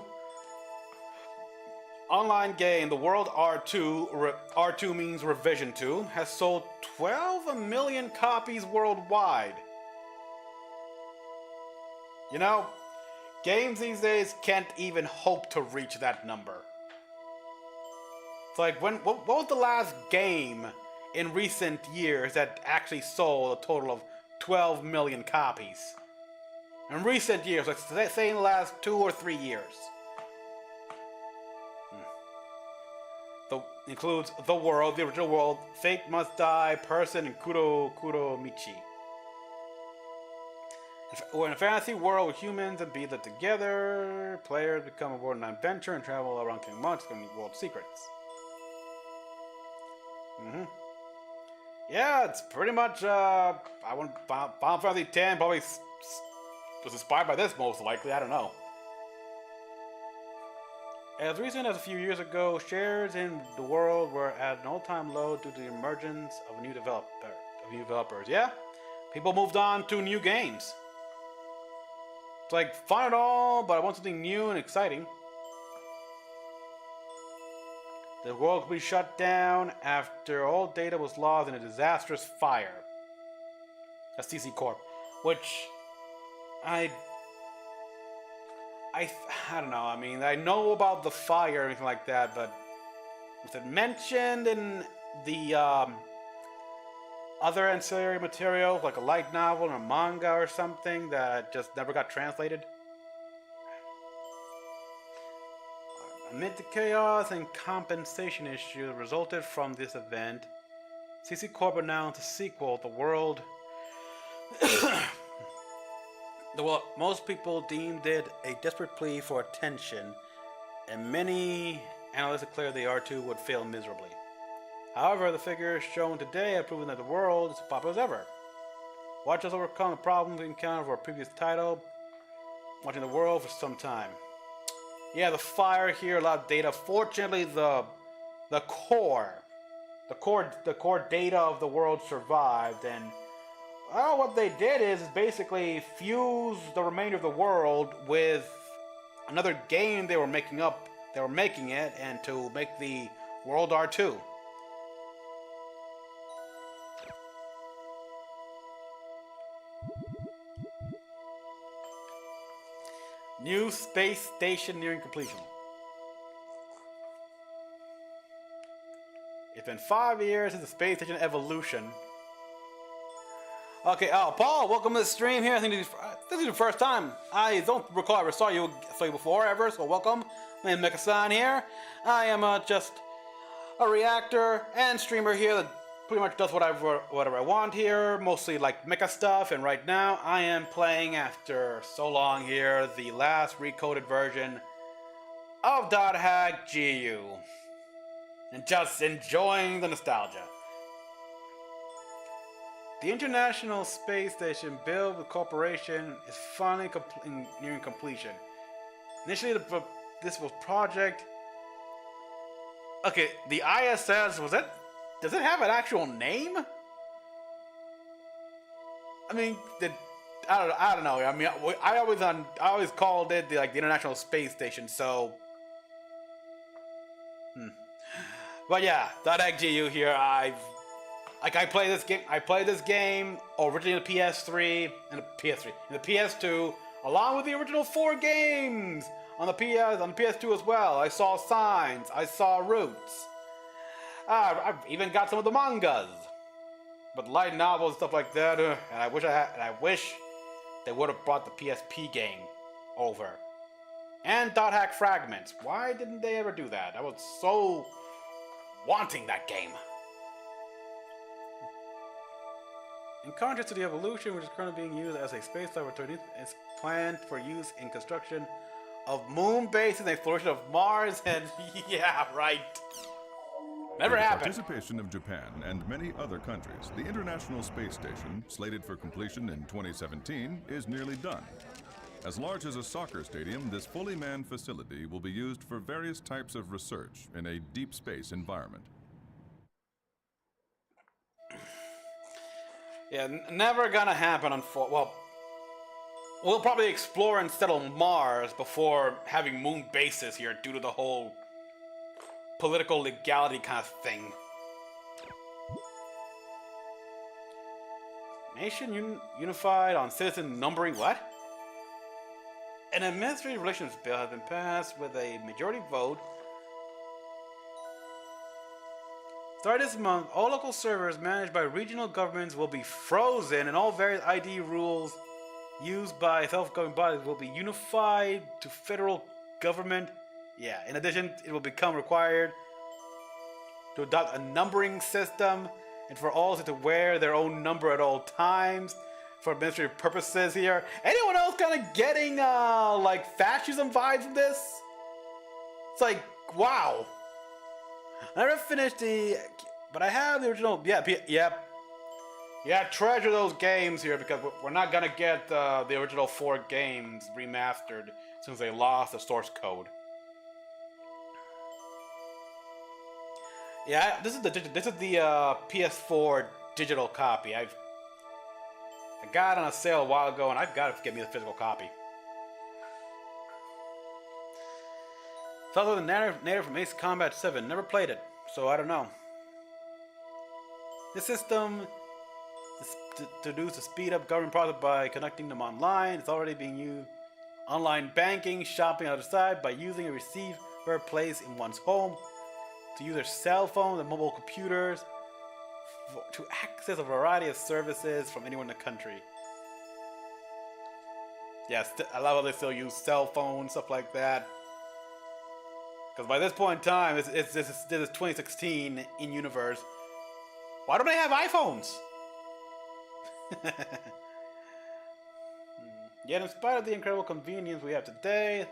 Online game, the world R2, R2 means Revision 2, has sold 12 million copies worldwide. Games these days can't even hope to reach that number. It's like, what was the last game in recent years that actually sold a total of 12 million copies? In recent years, like say in the last 2 or 3 years. Includes The World, the original world, Fate Must Die, Person, and Kuro Michi. We're in a fantasy world with humans and beings live together. Players become aboard an adventure and travel around King Monks and meet world secrets. Yeah, it's pretty much, Final Fantasy X probably was inspired by this most likely, I don't know. As recent as a few years ago, shares in the world were at an all-time low due to the emergence of new developers. Yeah, people moved on to new games. It's like fun and all, but I want something new and exciting. The world will be shut down after all data was lost in a disastrous fire. That's CC Corp, which I don't know. I mean, I know about the fire or anything like that, but was it mentioned in the other ancillary material, like a light novel or a manga or something that just never got translated? Amid the chaos and compensation issue that resulted from this event, CC Corp announced a sequel, The World. Most people deemed it a desperate plea for attention, and many analysts declared the R2 would fail miserably. However, the figures shown today have proven that The World is as popular as ever. Watch us overcome the problems we encountered for our previous title, watching The World for some time. Yeah, the fire here, a lot of data. Fortunately, the core data of The World survived, and well, what they did is basically fuse the remainder of the world with another game they were making up. They were making it, and to make the World R2. New space station nearing completion. It's been 5 years since the space station evolution. Okay, Paul, welcome to the stream here. I think this is the first time. I don't recall I ever saw you before ever, so welcome. My name is Mecha-san here. I am just a reactor and streamer here that pretty much does whatever I want here, mostly like mecha stuff, and right now I am playing, after so long here, the last recoded version of .hack GU. And just enjoying the nostalgia. The International Space Station built with corporation is finally nearing completion. Initially, this was project... Okay, the ISS, does it have an actual name? I mean, I don't know. I mean, I always called it the International Space Station. So, but yeah, .hack GU here. I play this game. I played this game originally in the PS3 and the PS2, along with the original 4 games on the PS2 as well. I saw Signs. I saw Roots. I've even got some of the mangas, but light novels and stuff like that. And I wish they would have brought the PSP game over. And .hack Fragments. Why didn't they ever do that? I was so wanting that game. In contrast to the Evolution, which is currently being used as a space laboratory, it's planned for use in construction of moon bases and exploration of Mars, and yeah, right. Never happened. With the participation of Japan and many other countries, the International Space Station, slated for completion in 2017, is nearly done. As large as a soccer stadium, this fully manned facility will be used for various types of research in a deep space environment. Yeah, never gonna happen. Well, we'll probably explore and settle Mars before having moon bases here due to the whole political legality kind of thing. Nation unified on citizen numbering what? An administrative relations bill has been passed with a majority vote. Starting this month, all local servers managed by regional governments will be frozen, and all various ID rules used by self-governing bodies will be unified to federal government. Yeah, in addition, it will become required to adopt a numbering system and for all to wear their own number at all times for administrative purposes here. Anyone else kind of getting like fascism vibes from this? It's like, wow. I never finished but I have the original. Yeah, treasure those games here because we're not gonna get the original 4 games remastered since they lost the source code. Yeah, this is the PS4 digital copy. I got it on a sale a while ago, and I've got to get me the physical copy. It's also the narrative from Ace Combat 7. Never played it, so I don't know. This system is to speed up government process by connecting them online. It's already being used. Online banking, shopping on the other side by using a receiver placed in one's home. To use their cell phones and mobile computers. To access a variety of services from anywhere in the country. Yes, I love how they still use cell phones, stuff like that. Because by this point in time, this is 2016 in universe. Why don't they have iPhones? Yet, in spite of the incredible convenience we have today,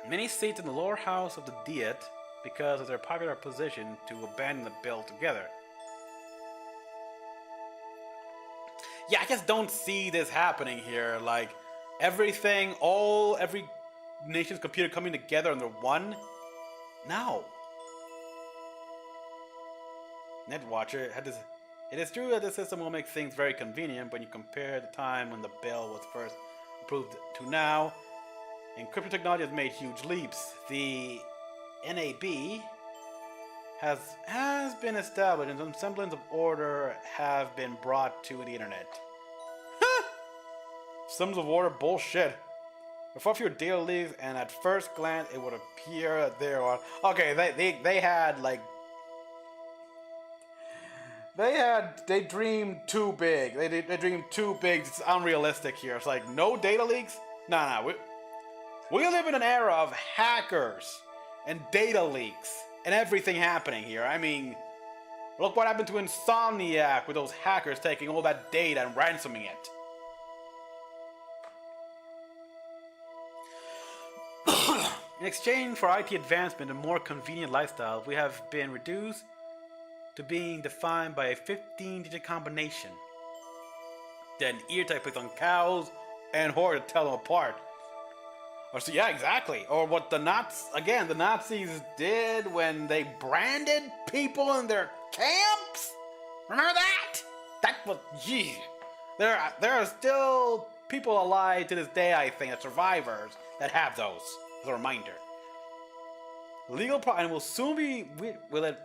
many seats in the lower house of the Diet because of their popular position to abandon the bill together. Yeah, I just don't see this happening here. Like, every nation's computer coming together under one? No. NetWatcher had this. It is true that the system will make things very convenient when you compare the time when the bill was first approved to now. Encryption technology has made huge leaps. The NAB has been established and some semblance of order have been brought to the internet. Semblance of order? Bullshit. There are far fewer data leaks, and at first glance it would appear that there are... Okay, they had like... They dreamed too big. They dreamed too big. It's unrealistic here. It's like, no data leaks? Nah. We live in an era of hackers and data leaks and everything happening here. I mean, look what happened to Insomniac with those hackers taking all that data and ransoming it. In exchange for IT advancement and more convenient lifestyle, we have been reduced to being defined by a 15-digit combination. Then ear type placed on cows and horse to tell them apart. Or so, yeah, exactly. Or what the Nazis did when they branded people in their camps. Remember that? That was, yeah. There are still people alive to this day, I think, that survivors that have those. As a reminder. And will soon be. Will it?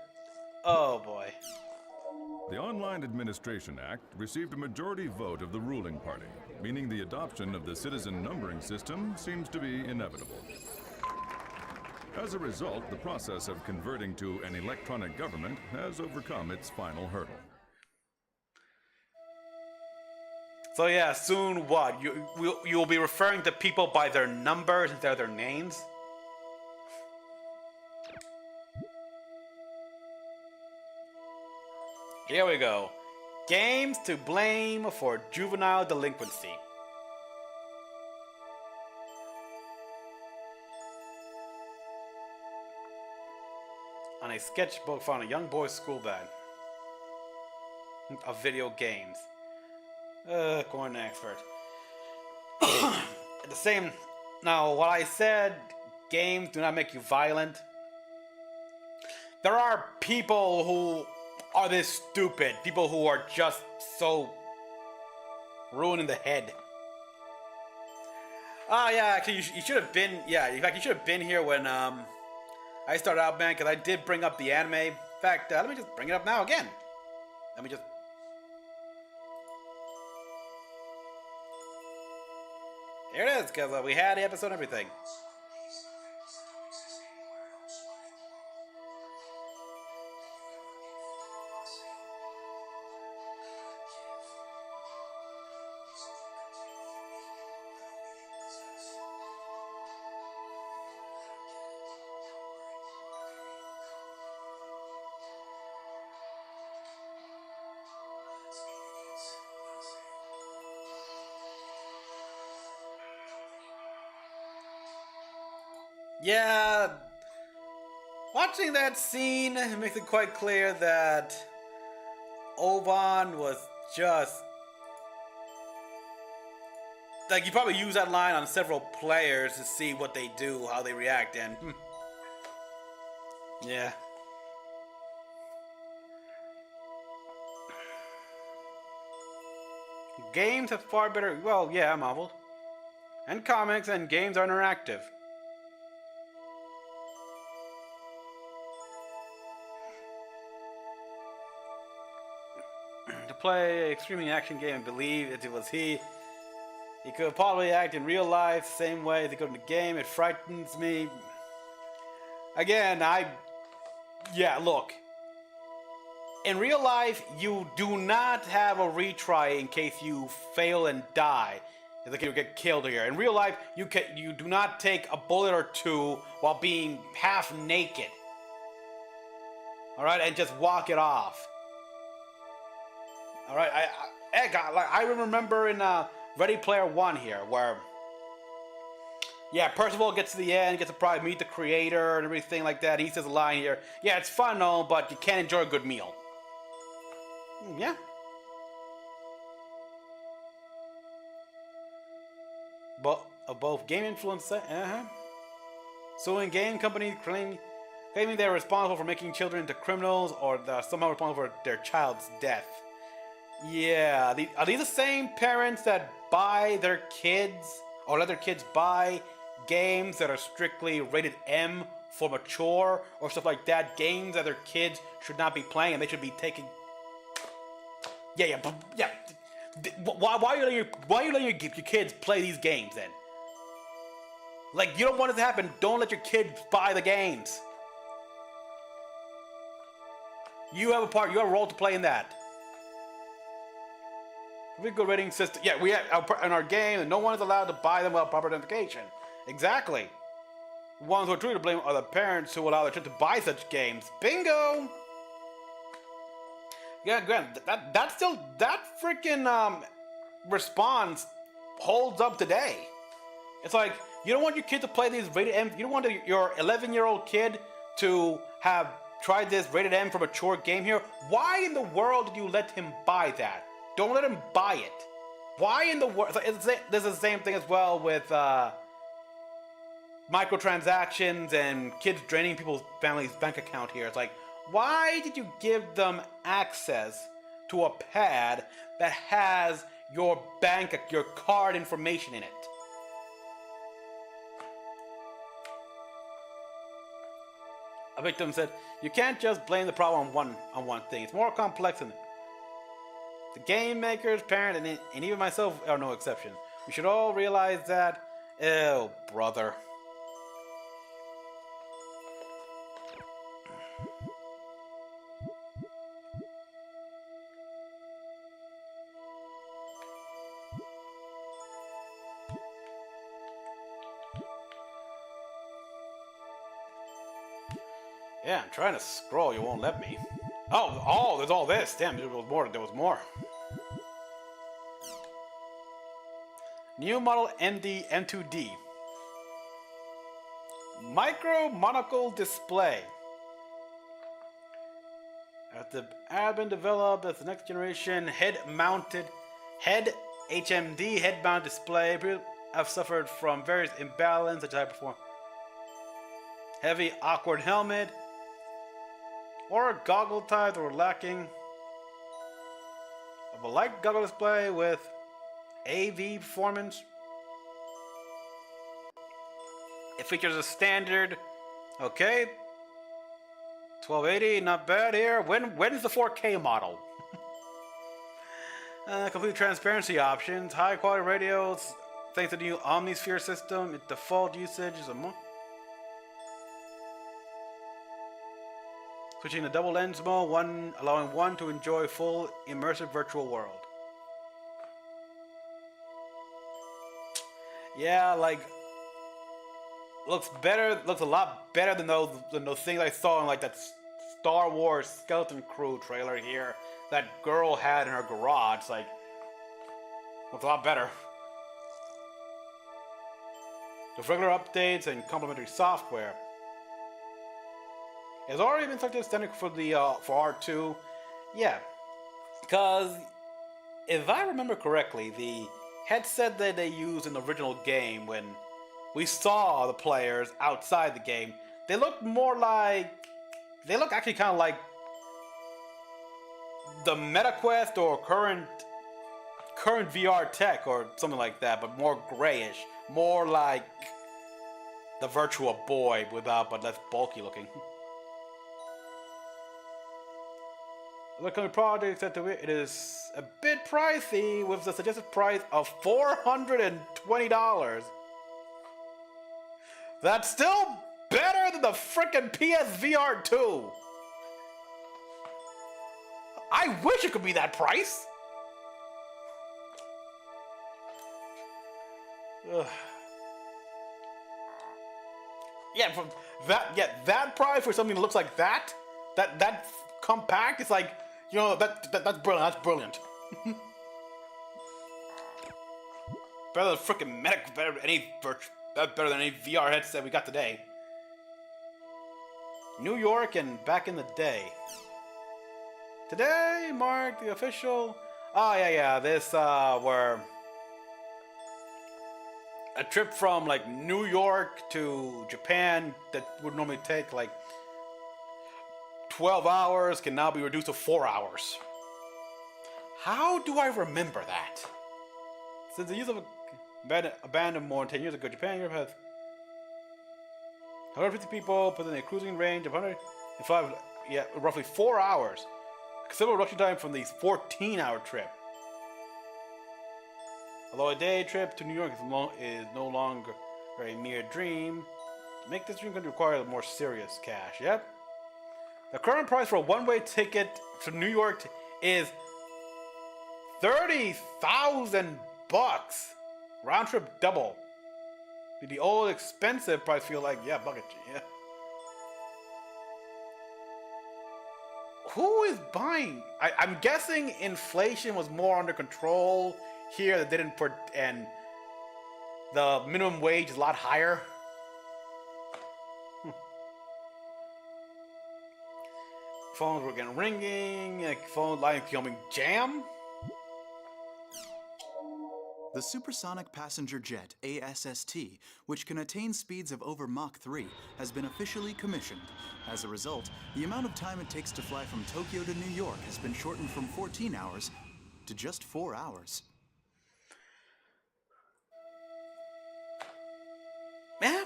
Oh boy. The Online Administration Act received a majority vote of the ruling party, meaning the adoption of the citizen numbering system seems to be inevitable. As a result, the process of converting to an electronic government has overcome its final hurdle. So yeah, soon what? You'll be referring to people by their numbers instead of their names? Here we go. Games to blame for juvenile delinquency. On a sketchbook found a young boy's school bag. Of video games. Going next first. The same. Now, what I said, games do not make you violent. There are people who are this stupid. People who are just so ruined in the head. Oh yeah, actually, you should have been. Yeah, in fact, you should have been here when I started out, man, because I did bring up the anime. In fact, let me just bring it up now again. Let me just. Here it is, because we had the episode and everything. Yeah, watching that scene makes it quite clear that Oban was just like, you probably use that line on several players to see what they do, how they react, and yeah. Games have far better. Well, yeah, Marvel. and comics and games are interactive. To play an extremely action game and believe it was he could probably act in real life the same way as he could in the game. It frightens me. Again, yeah, look. In real life, you do not have a retry in case you fail and die. It's like you get killed here. In real life, you do not take a bullet or two while being half naked. All right, and just walk it off. All right, I remember in Ready Player One here, where yeah, Percival gets to the end, gets to probably meet the creator and everything like that. He says a line here. Yeah, it's fun, though, but you can't enjoy a good meal. Yeah. Both game influence, suing game companies claiming they're responsible for making children into criminals or they're somehow responsible for their child's death. Yeah, are these the same parents that buy their kids or let their kids buy games that are strictly rated M for mature or stuff like that? Games that their kids should not be playing and they should be taking. Yeah. Why are you letting your kids play these games then? Like, you don't want it to happen. Don't let your kids buy the games. You have a role to play in that. We have a good rating system. Yeah, we have in our game, and no one is allowed to buy them without proper identification. Exactly. The ones who are truly to blame are the parents who allow their children to buy such games. Bingo! Yeah, Grant, that freaking response holds up today. It's like, you don't want your kid to play these rated M. You don't want your 11-year-old kid to have tried this rated M for mature game here. Why in the world did you let him buy that? Don't let him buy it. Why in the world? This is the same thing as well with microtransactions and kids draining people's family's bank account here. It's like, why did you give them access to a pad that has your card information in it? A victim said, "You can't just blame the problem on one thing. It's more complex than that. The game makers, parent, and even myself are no exception. We should all realize that." Ew, brother. Yeah, I'm trying to scroll, you won't let me. Oh, there's all this. Damn, there was more. New model MD M2D. Micro monocle display. Have been developed as the next generation head HMD head-mounted display. People have suffered from various imbalance such as high performance, heavy awkward helmet, or goggle type that were lacking of a light goggle display with AV performance. It features a standard, okay, 1280, not bad here. When's the 4K model? Complete transparency options, high quality radios, thanks to the new Omnisphere system. Its default usage is a month. Switching to double lens mode, allowing one to enjoy full immersive virtual world. Yeah, like, looks a lot better than those things I saw in like that Star Wars Skeleton Crew trailer here that girl had in her garage. Like, looks a lot better. With regular updates and complementary software. It's already been selected standard for R2. Yeah, because if I remember correctly, the headset that they used in the original game when we saw the players outside the game, they look actually kind of like the MetaQuest or current VR tech or something like that, but more grayish, more like the Virtual Boy but less bulky looking. Look at the product that it is a bit pricey with the suggested price of $420. That's still better than the frickin' PSVR 2. I wish it could be that price. Ugh. Yeah, from that price for something that looks like that compact, it's like, you know, that's brilliant. That's brilliant. Better than frickin' Medic, better than any VR headset we got today. New York and back in the day. Today marked the official. Oh yeah. This were a trip from like New York to Japan that would normally take like 12 hours can now be reduced to 4 hours. How do I remember that? Since the use of abandoned more than 10 years ago, Japan and Europe has 150 people within a cruising range of 105, roughly 4 hours. Considerable reduction time from the 14-hour trip. Although a day trip to New York is no longer a mere dream, to make this dream going to require more serious cash. Yep. The current price for a one-way ticket to New York is $30,000. Round trip double. The old expensive price feel like, yeah, bucket, yeah. Who is buying? I'm guessing inflation was more under control here. That didn't put, and the minimum wage is a lot higher. Phones were getting ringing. Like phone line becoming jam. The supersonic passenger jet, ASST, which can attain speeds of over Mach 3, has been officially commissioned. As a result, the amount of time it takes to fly from Tokyo to New York has been shortened from 14 hours to just 4 hours. Man,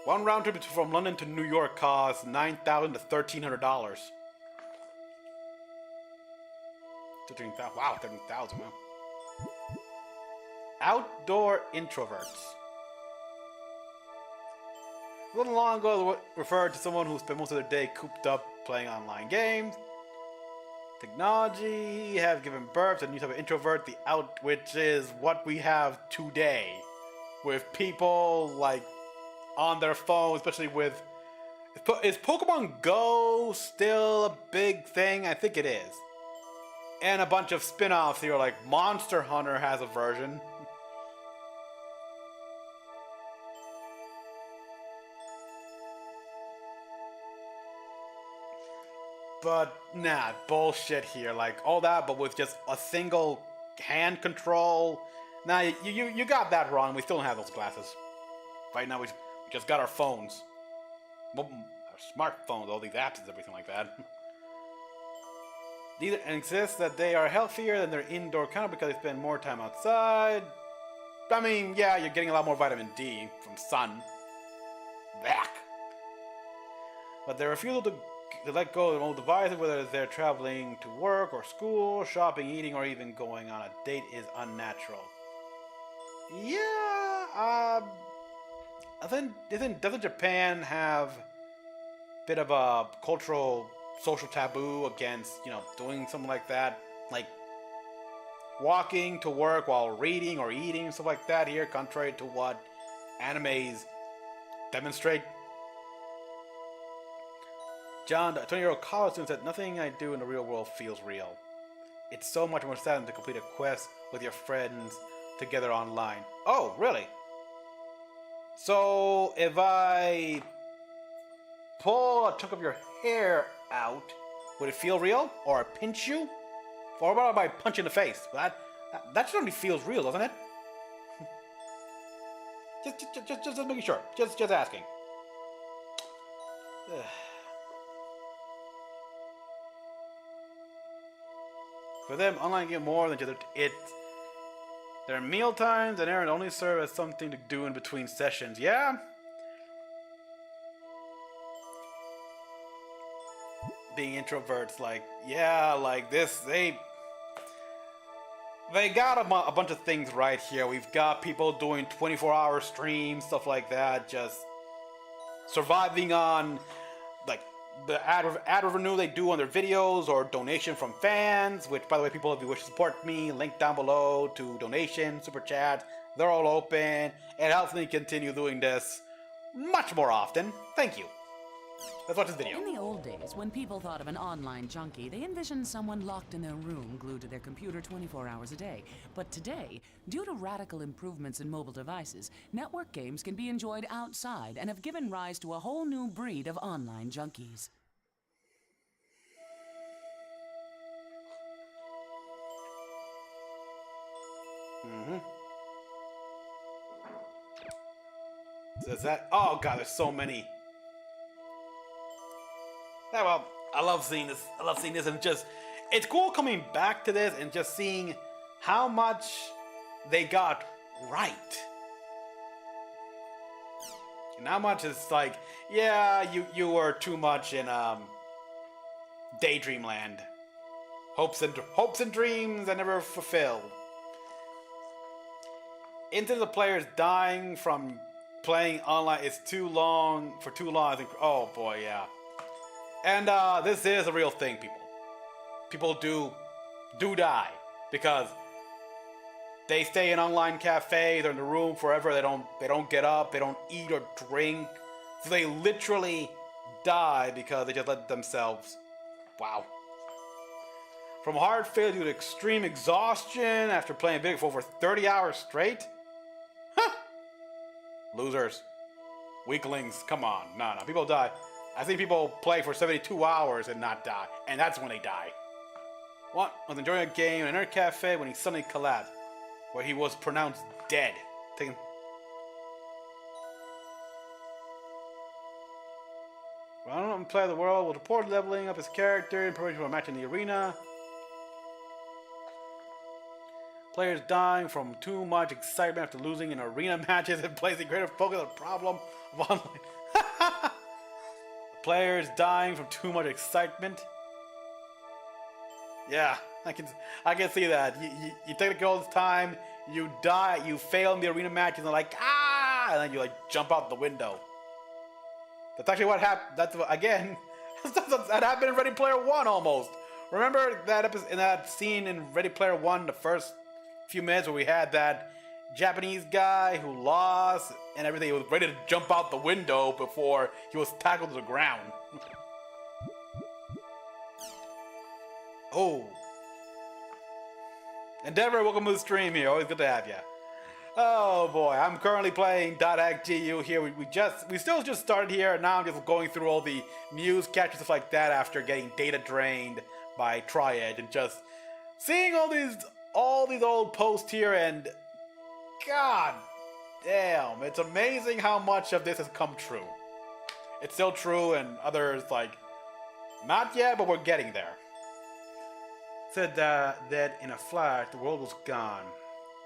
one round trip from London to New York costs $9,000 to $1,300. 13,000. Wow, 13,000. Wow. Outdoor introverts. A little long ago, referred to someone who spent most of their day cooped up playing online games. Technology have given birth to a new type of introvert, which is what we have today, with people like on their phone, especially with. Is Pokemon Go still a big thing? I think it is. And a bunch of spin-offs here, like Monster Hunter has a version. But nah, bullshit here. Like all that, but with just a single hand control. Nah, you got that wrong. We still don't have those glasses. Right now we just got our phones. Our smartphones, all these apps and everything like that. These insist that they are healthier than their indoor counterpart because they spend more time outside. I mean, yeah, you're getting a lot more vitamin D from sun. Back. But their refusal to let go of their old devices, whether they're traveling to work or school, shopping, eating, or even going on a date, is unnatural. Yeah, doesn't Japan have a bit of a cultural social taboo against, doing something like that, like walking to work while reading or eating, stuff like that here, contrary to what animes demonstrate? John, the 20-year-old college student, said, "Nothing I do in the real world feels real. It's so much more sad to complete a quest with your friends together online." Oh, really? So, if I pull a chunk of your hair out, would it feel real? Or pinch you? Or what about if I punch you in the face? That certainly feels real, doesn't it? just making sure. Just asking. For them, online game more than just There are meal times and errands only serve as something to do in between sessions. Yeah? Being introverts, like, yeah, like this, they got a bunch of things right here. We've got people doing 24-hour streams, stuff like that, just surviving on, like, the ad revenue they do on their videos or donation from fans, which, by the way, people, if you wish to support me, link down below to donation, super chat, they're all open. It helps me continue doing this much more often. Thank you. Let's watch this video. In the old days, when people thought of an online junkie, they envisioned someone locked in their room, glued to their computer 24 hours a day. But today, due to radical improvements in mobile devices, network games can be enjoyed outside and have given rise to a whole new breed of online junkies. Says that. Oh god, there's so many. Yeah, well, I love seeing this. I love seeing this, and just it's cool coming back to this and just seeing how much they got right. And how much it's like, yeah, you were too much in daydream land. Hopes and dreams that never fulfilled. Into the players dying from playing online is too long. I think. Oh boy, yeah. And this is a real thing, people. People do die because they stay in online cafe. They're in the room forever. They don't get up. They don't eat or drink. So they literally die because they just let themselves. Wow. From heart failure to extreme exhaustion after playing big for over 30 hours straight. Huh. Losers. Weaklings. Come on. No. People die. I've seen people play for 72 hours and not die, and that's when they die. What? Was enjoying a game in an internet cafe when he suddenly collapsed, where he was pronounced dead. Taking. Well, I don't know, play the world will report leveling up his character in preparation for a match in the arena. Players dying from too much excitement after losing in arena matches and placing greater focus on the problem of online. Players dying from too much excitement. Yeah, I can see that. You take all this time, you die, you fail in the arena matches, and they're like, ah, and then you like jump out the window. That's actually what happened. That's again, that happened in Ready Player One almost. Remember that episode, in that scene in Ready Player One, the first few minutes where we had that Japanese guy who lost and everything. He was ready to jump out the window before he was tackled to the ground. Oh. Endeavor, welcome to the stream here. Always good to have you. Oh boy, I'm currently playing .hack.gu here. We still just started here, and now I'm just going through all the muse catches, stuff like that after getting data drained by Triad, and just seeing all these old posts here, and god damn, it's amazing how much of this has come true. It's still true, and others like not yet, but we're getting there. Said that in a flash the world was gone.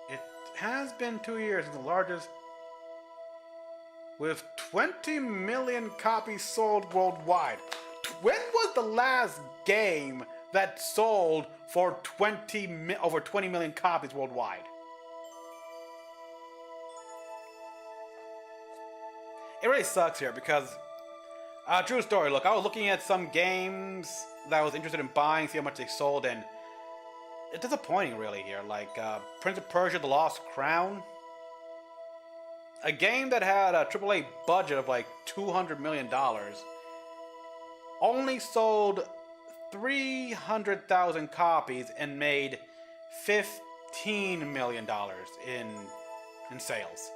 It has been 2 years since the largest, with 20 million copies sold worldwide. When was the last game that sold for over 20 million copies worldwide? It really sucks here because, true story, look, I was looking at some games that I was interested in buying, see how much they sold, and it's disappointing really here. Like, Prince of Persia: The Lost Crown. A game that had a AAA budget of like $200 million only sold 300,000 copies and made $15 million in sales.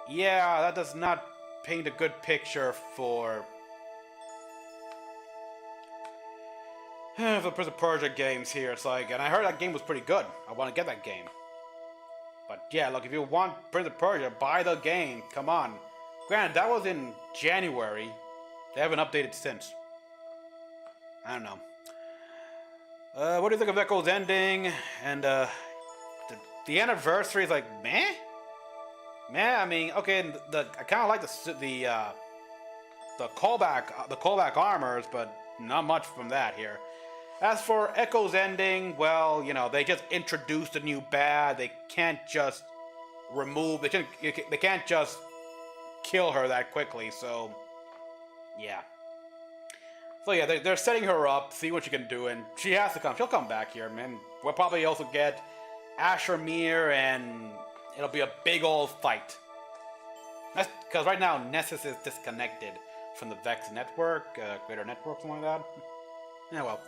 Yeah, that does not paint a good picture for the Prince of Persia games here. It's like, and I heard that game was pretty good. I want to get that game. But yeah, look, if you want Prince of Persia, buy the game. Come on. Granted, that was in January. They haven't updated since. I don't know. What do you think of Echo's ending? And the the anniversary is like meh. I mean, okay, I kind of like the callback armors, but not much from that here. As for Echo's ending, well, you know, they just introduced a new bad. They can't just remove. They can't just kill her that quickly. So, yeah. So yeah, they're setting her up, see what she can do, and she has to come. She'll come back here, man. We'll probably also get Asher Mir, and it'll be a big old fight. That's because right now Nessus is disconnected from the Vex network, Greater Network, something like that. Yeah, well.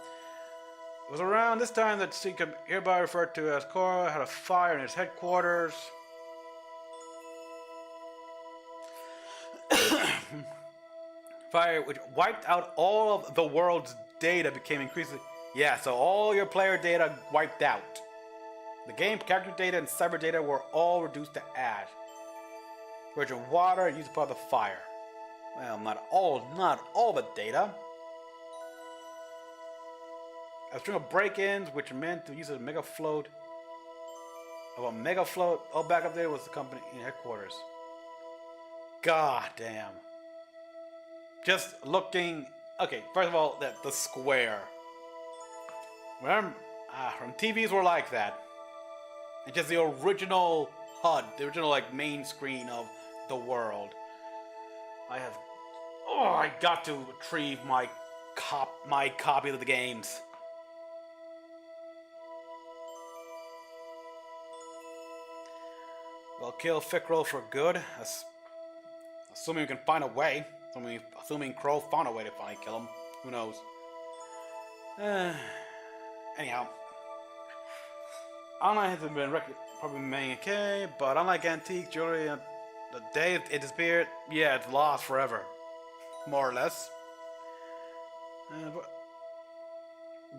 It was around this time that Seeker, hereby referred to as Korra, had a fire in his headquarters. Fire which wiped out all of the world's data, became increasingly... Yeah, so all your player data wiped out. The game, character data, and cyber data were all reduced to ash. Virgin water used to put out the fire. Well, not all the data. A string of break-ins, which meant the use of a mega float. All back up there was the company in headquarters. God damn. Just looking. Okay, first of all, the square. Remember, from TVs were like that. And just the original HUD, the original like main screen of the world. I got to retrieve my copy of the games. We'll kill Fickrell for good, assuming we can find a way. Assuming Crow found a way to finally kill him. Who knows? Anyhow. Online has been probably remaining okay, but unlike antique jewelry, the day it disappeared, yeah, it's lost forever. More or less.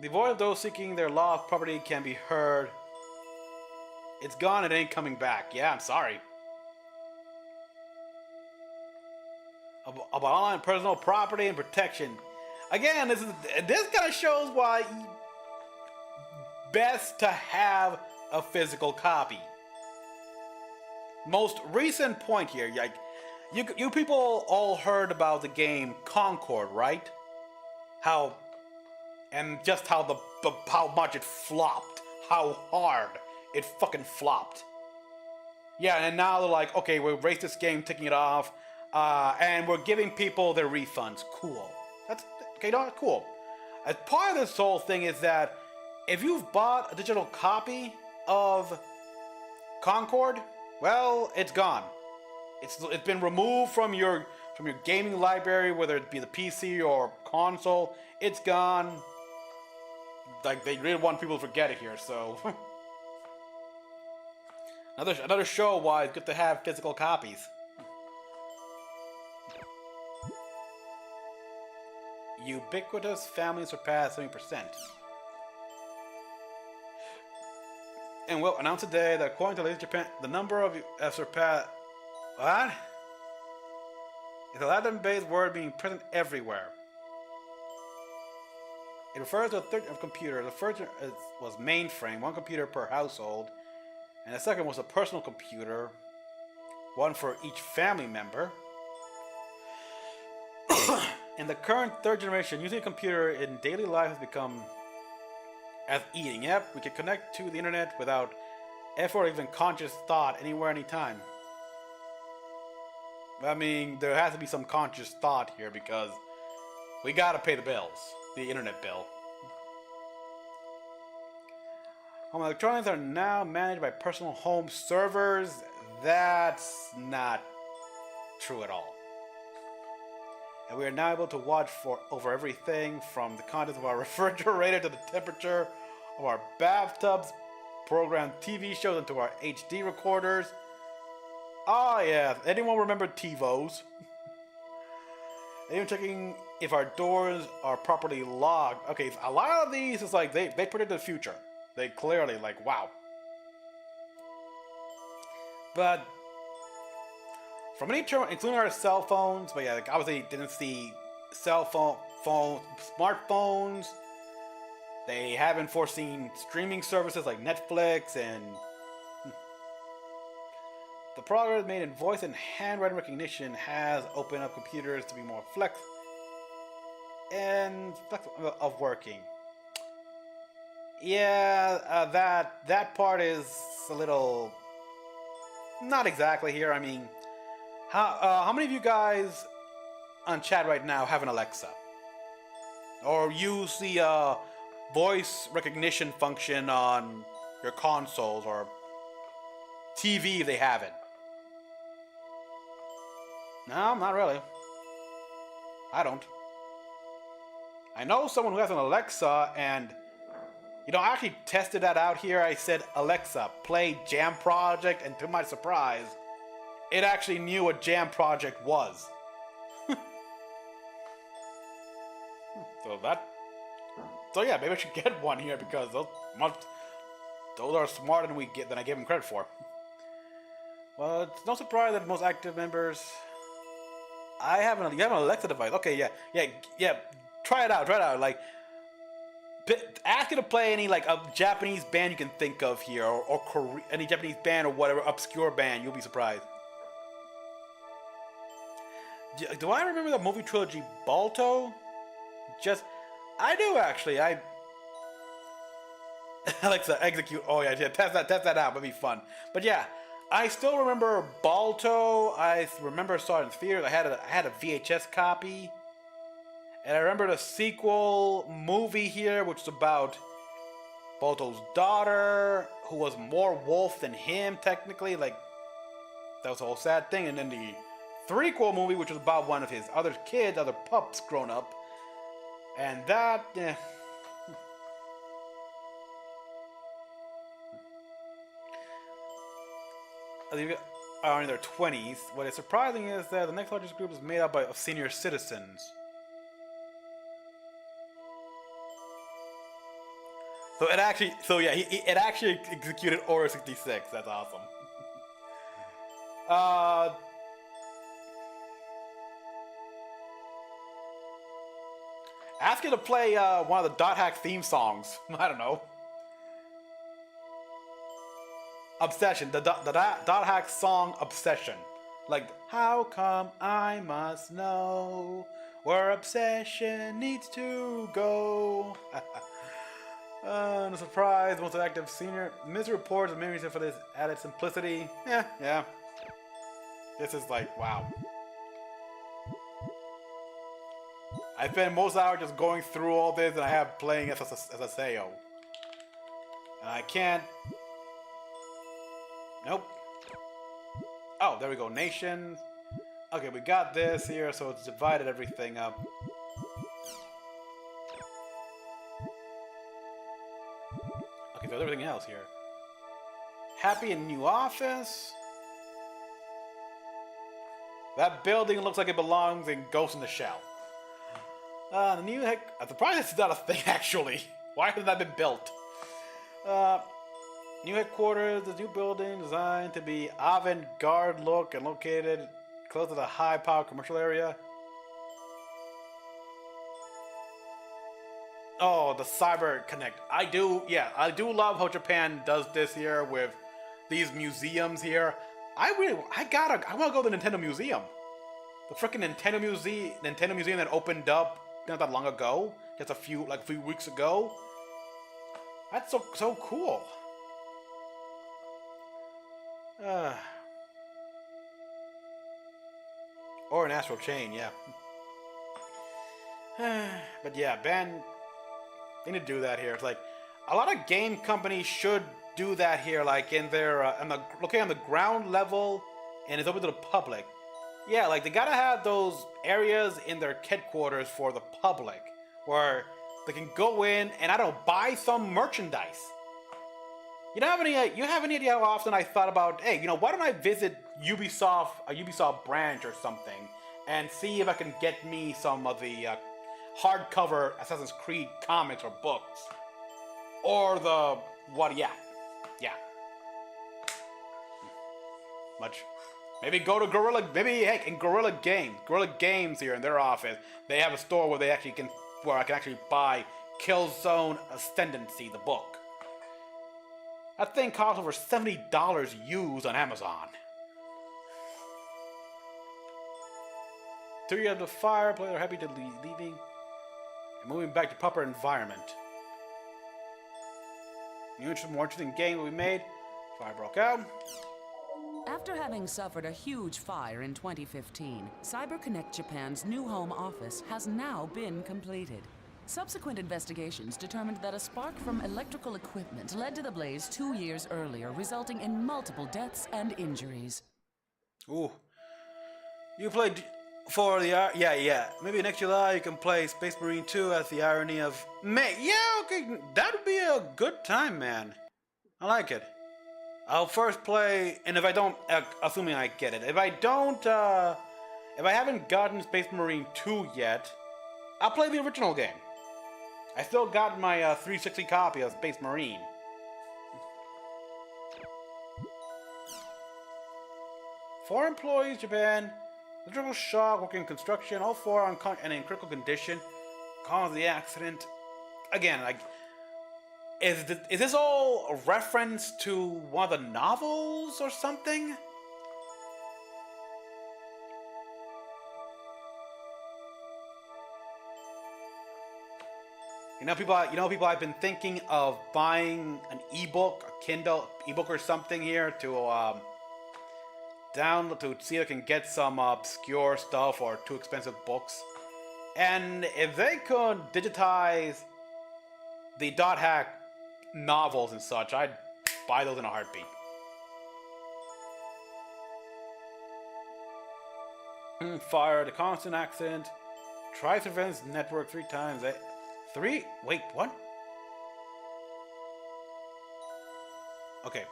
The voice of those seeking their lost property can be heard. It's gone, it ain't coming back. Yeah, I'm sorry. About online personal property and protection. Again, this kind of shows why best to have a physical copy. Most recent point here, like you people all heard about the game Concord, right? How much it flopped, how hard it fucking flopped. Yeah, and now they're like, okay, we erased this game, taking it off, and we're giving people their refunds. Cool. That's okay. No, cool. As part of this whole thing is that if you've bought a digital copy of Concord, well, it's gone. It's been removed from your gaming library, whether it be the PC or console. It's gone. Like, they really want people to forget it here, so another show why it's good to have physical copies. Ubiquitous family surpassed 70%. And we'll announce today that according to latest Japan, the number of surpassed. What? It's a Latin-based word being present everywhere. It refers to a third of computer. The first was mainframe, one computer per household, and the second was a personal computer, one for each family member. In the current third generation, using a computer in daily life has become as eating. Yep, we can connect to the internet without effort or even conscious thought anywhere, anytime. I mean, there has to be some conscious thought here because we gotta pay the bills, the internet bill. Home electronics are now managed by personal home servers. That's not true at all. And we are now able to watch over everything from the contents of our refrigerator to the temperature of our bathtubs, program TV shows into our HD recorders. Oh yeah, anyone remember TiVos? Even checking if our doors are properly locked. Okay, a lot of these is like they predict the future. They clearly like, wow. But from any term, including our cell phones, but yeah, like obviously didn't see smartphones. They haven't foreseen streaming services like Netflix and The progress made in voice and handwriting recognition has opened up computers to be more flexible of working. Yeah, that part is a little not exactly here. I mean, how many of you guys on chat right now have an Alexa or use the voice recognition function on your consoles or TV if they have it? No, not really. I don't. I know someone who has an Alexa, and I actually tested that out here. I said, Alexa, play Jam Project, and to my surprise, it actually knew what Jam Project was. So yeah, maybe I should get one here because those are smarter than I give them credit for. Well, it's no surprise that most active members. You have an Alexa device. Okay, yeah. Try it out. Like, ask it to play any like a Japanese band you can think of here, or any Japanese band or whatever obscure band. You'll be surprised. Do I remember the movie trilogy Balto? I do actually. Alexa, execute. Oh yeah, test that out. It'd be fun. But yeah, I still remember Balto. I remember saw it in theaters. I had a VHS copy, and I remember the sequel movie here, which is about Balto's daughter, who was more wolf than him technically. Like that was a whole sad thing. And then the threequel movie, which was about one of his other pups grown up, and that. Are in their 20s. What is surprising is that the next largest group is made up of senior citizens. It actually executed Order 66. That's awesome. Ask it to play one of the Dot Hack theme songs. I don't know. Obsession, the Dot Hack song Obsession. Like, how come I must know where obsession needs to go? No surprise, most active senior. Misery reports and memories for this added simplicity. Yeah. This is like, wow. I spend most hours just going through all this, and I have playing as a Sayo. And I can't. Nope. Oh, there we go. Nations. Okay, we got this here, so it's divided everything up. Okay, so everything else here. Happy in new office. That building looks like it belongs in Ghost in the Shell. The new I'm surprised it's not a thing, actually. Why hasn't that been built? New headquarters, the new building designed to be avant-garde look and located close to the high-power commercial area. Oh, the Cyber Connect. I do love how Japan does this here with these museums here. I want to go to the Nintendo Museum. The freaking Nintendo Museum that opened up not that long ago, just a few weeks ago. That's so cool. Or an Astral Chain, yeah. But yeah, Ben, they need to do that here. It's like a lot of game companies should do that here, like in their located on the ground level, and it's open to the public. Yeah, like they gotta have those areas in their headquarters for the public, where they can go in and buy some merchandise. You have any idea how often I thought about, hey, why don't I visit a Ubisoft branch or something, and see if I can get me some of the hardcover Assassin's Creed comics or books, or the yeah. Maybe go to Guerrilla. Maybe heck, in Guerrilla Games here in their office, they have a store where I can actually buy Killzone Ascendancy, the book. That thing costs over $70 used on Amazon. 2 years of fire, players are happy to be leaving and moving back to proper environment. More interesting game will be made. Fire broke out. After having suffered a huge fire in 2015, CyberConnect Japan's new home office has now been completed. Subsequent investigations determined that a spark from electrical equipment led to the blaze 2 years earlier, resulting in multiple deaths and injuries. Ooh. You played for the... Yeah. Maybe next July you can play Space Marine 2 as the irony of May. Yeah, okay. That would be a good time, man. I like it. I'll first play, and if I don't, assuming I get it, if I don't, if I haven't gotten Space Marine 2 yet, I'll play the original game. I still got my 360 copy of Space Marine. Four employees, Japan. Electrical shock, working in construction, all four and in critical condition. Cause of the accident. Again, like, is this all a reference to one of the novels or something? People I've been thinking of buying an ebook, a Kindle ebook or something here to download to see if I can get some obscure stuff or too expensive books. And if they could digitize the dot hack novels and such, I'd buy those in a heartbeat. Fire, the constant accident. Try surveillance network 3 times. Wait, what? Okay.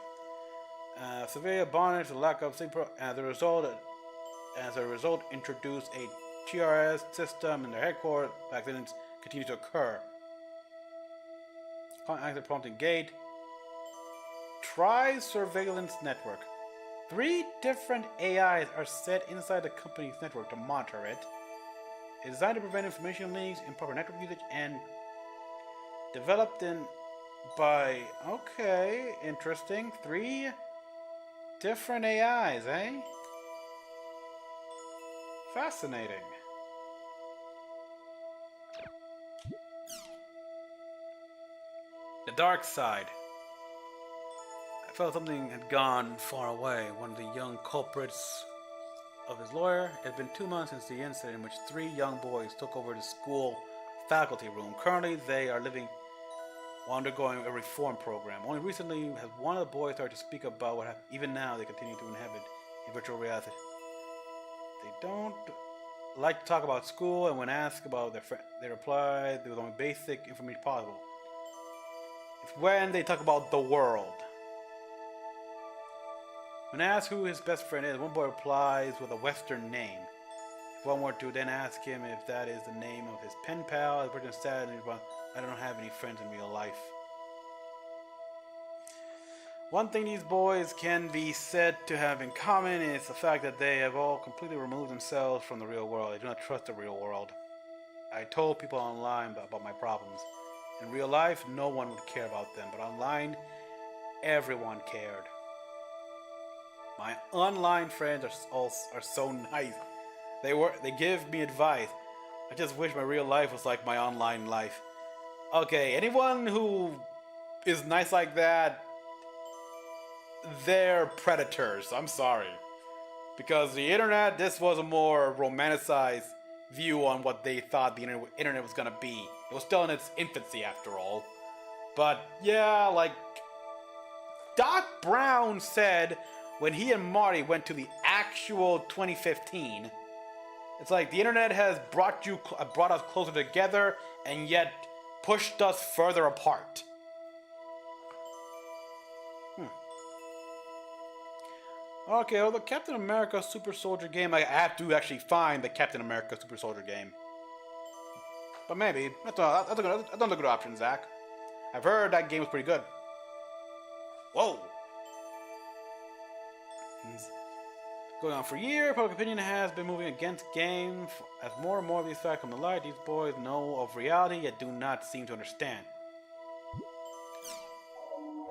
Surveyor bondage, the lack of sleep, as a result, introduce a TRS system in their headquarters. Accidents continue to occur. Accident prompting gate. Try surveillance network. 3 different AIs are set inside the company's network to monitor it. It's designed to prevent information leaks, improper network usage, and developed by... Okay, interesting. 3 different AIs, eh? Fascinating. The dark side. I felt something had gone far away. One of the young culprits of his lawyer. It had been 2 months since the incident in which 3 young boys took over the school faculty room. Currently, they are undergoing a reform program. Only recently has one of the boys started to speak about what happened. Even now, they continue to inhabit a virtual reality. They don't like to talk about school, and when asked about their friend, they reply there was only basic information possible. It's when they talk about the world. When asked who his best friend is, one boy replies with a Western name. If one were to then ask him if that is the name of his pen pal, the person said, I don't have any friends in real life. One thing these boys can be said to have in common is the fact that they have all completely removed themselves from the real world. They do not trust the real world. I told people online about my problems. In real life, no one would care about them, but online, everyone cared. My online friends are so nice. They give me advice. I just wish my real life was like my online life. Okay, anyone who is nice like that, they're predators. I'm sorry. Because the internet, this was a more romanticized view on what they thought the internet was gonna be. It was still in its infancy after all. But yeah, like Doc Brown said when he and Marty went to the actual 2015, it's like the internet has brought us closer together and yet pushed us further apart. Okay, well, the Captain America Super Soldier game, I have to actually find the Captain America Super Soldier game. But maybe. That's another good option, Zach. I've heard that game was pretty good. Whoa! Going on for years, public opinion has been moving against games. As more and more of these facts come to light, these boys know of reality, yet do not seem to understand.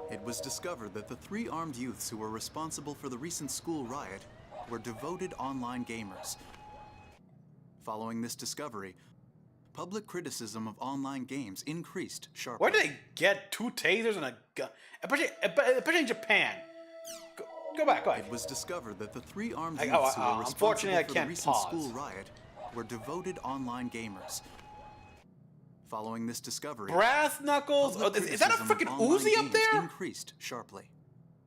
It was discovered that the 3 armed youths who were responsible for the recent school riot were devoted online gamers. Following this discovery, public criticism of online games increased sharply. Where did they get 2 tasers and a gun? Especially in Japan. Go back. It was discovered that the 3 armed youths who were unfortunately, responsible I for the can't recent pause. school riot were devoted online gamers. Following this discovery, Brass knuckles? Oh, is that a freaking Uzi up there? Increased sharply.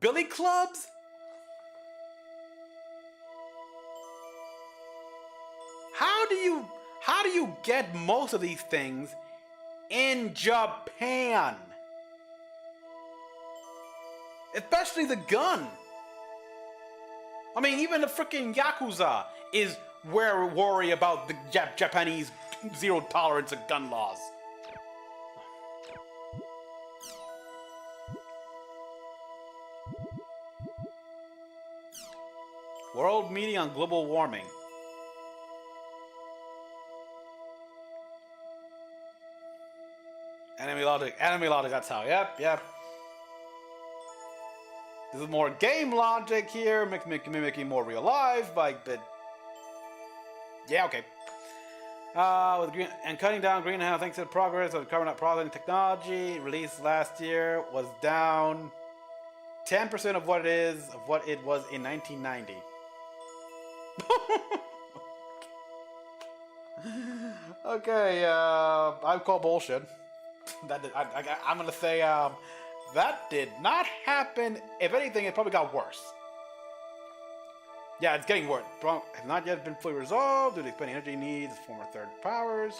Billy clubs? How do you get most of these things in Japan? Especially the gun. I mean, even the freaking Yakuza is worry about the Japanese zero tolerance of gun laws. World meeting on global warming. Enemy logic, that's how. Yep. This is more game logic here, mimicking more real life, but yeah, okay. With cutting down greenhouse thanks to the progress of carbon processing technology released last year was down 10% of what it was in 1990. Okay, I call bullshit. I'm gonna say that did not happen. If anything, it probably got worse. Yeah, it's getting worse. Has not yet been fully resolved due to expanding energy needs, former third powers.